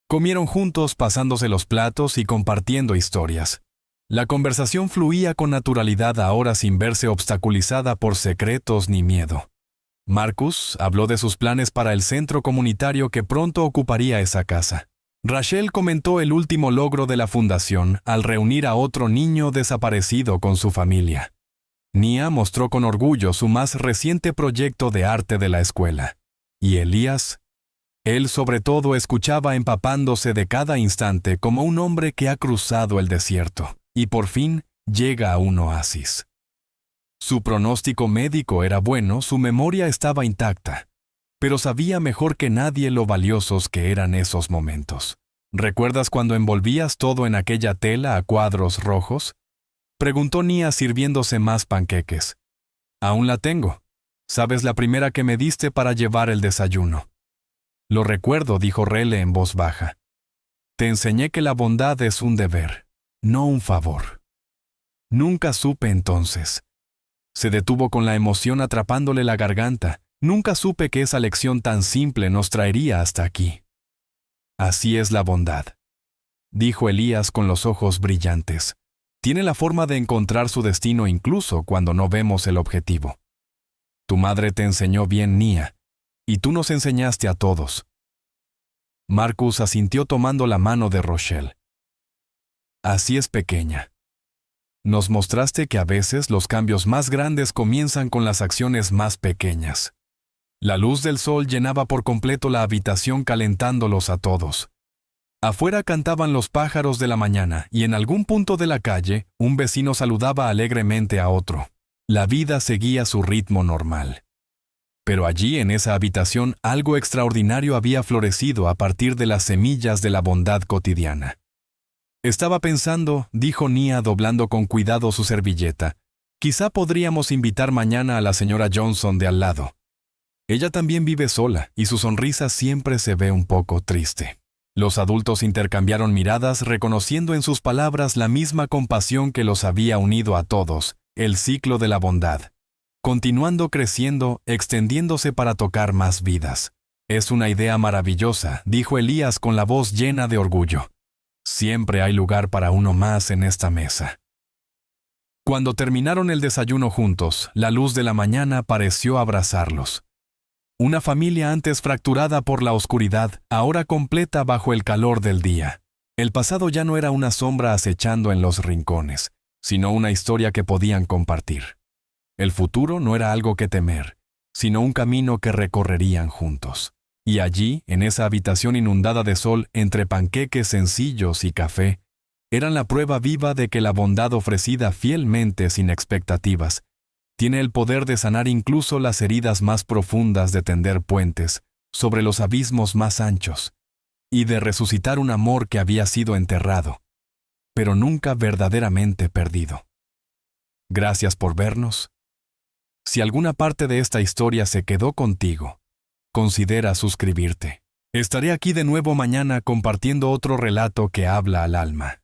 Comieron juntos, pasándose los platos y compartiendo historias. La conversación fluía con naturalidad ahora, sin verse obstaculizada por secretos ni miedo. Marcus habló de sus planes para el centro comunitario que pronto ocuparía esa casa. Rachel comentó el último logro de la fundación al reunir a otro niño desaparecido con su familia. Nia mostró con orgullo su más reciente proyecto de arte de la escuela. Y Elías, él sobre todo escuchaba, empapándose de cada instante como un hombre que ha cruzado el desierto y por fin llega a un oasis. Su pronóstico médico era bueno, su memoria estaba intacta, pero sabía mejor que nadie lo valiosos que eran esos momentos. «¿Recuerdas cuando envolvías todo en aquella tela a cuadros rojos?», preguntó Nia, sirviéndose más panqueques. «Aún la tengo. Sabes, la primera que me diste para llevar el desayuno». «Lo recuerdo», dijo Rele en voz baja. «Te enseñé que la bondad es un deber, no un favor». Nunca supe entonces. Se detuvo con la emoción atrapándole la garganta. Nunca supe que esa lección tan simple nos traería hasta aquí. «Así es la bondad», dijo Elías con los ojos brillantes. «Tiene la forma de encontrar su destino incluso cuando no vemos el objetivo. Tu madre te enseñó bien, Nia, y tú nos enseñaste a todos». Marcus asintió tomando la mano de Rochelle. «Así es, pequeña. Nos mostraste que a veces los cambios más grandes comienzan con las acciones más pequeñas». La luz del sol llenaba por completo la habitación, calentándolos a todos. Afuera cantaban los pájaros de la mañana y en algún punto de la calle, un vecino saludaba alegremente a otro. La vida seguía su ritmo normal. Pero allí, en esa habitación, algo extraordinario había florecido a partir de las semillas de la bondad cotidiana. Estaba pensando, dijo Nia doblando con cuidado su servilleta, quizá podríamos invitar mañana a la señora Johnson de al lado. Ella también vive sola y su sonrisa siempre se ve un poco triste. Los adultos intercambiaron miradas reconociendo en sus palabras la misma compasión que los había unido a todos, el ciclo de la bondad, continuando creciendo, extendiéndose para tocar más vidas. Es una idea maravillosa, dijo Elías con la voz llena de orgullo. Siempre hay lugar para uno más en esta mesa. Cuando terminaron el desayuno juntos, la luz de la mañana pareció abrazarlos. Una familia antes fracturada por la oscuridad, ahora completa bajo el calor del día. El pasado ya no era una sombra acechando en los rincones, sino una historia que podían compartir. El futuro no era algo que temer, sino un camino que recorrerían juntos. Y allí, en esa habitación inundada de sol entre panqueques sencillos y café, eran la prueba viva de que la bondad ofrecida fielmente sin expectativas tiene el poder de sanar incluso las heridas más profundas, de tender puentes sobre los abismos más anchos y de resucitar un amor que había sido enterrado, pero nunca verdaderamente perdido. Gracias por vernos. Si alguna parte de esta historia se quedó contigo, considera suscribirte. Estaré aquí de nuevo mañana compartiendo otro relato que habla al alma.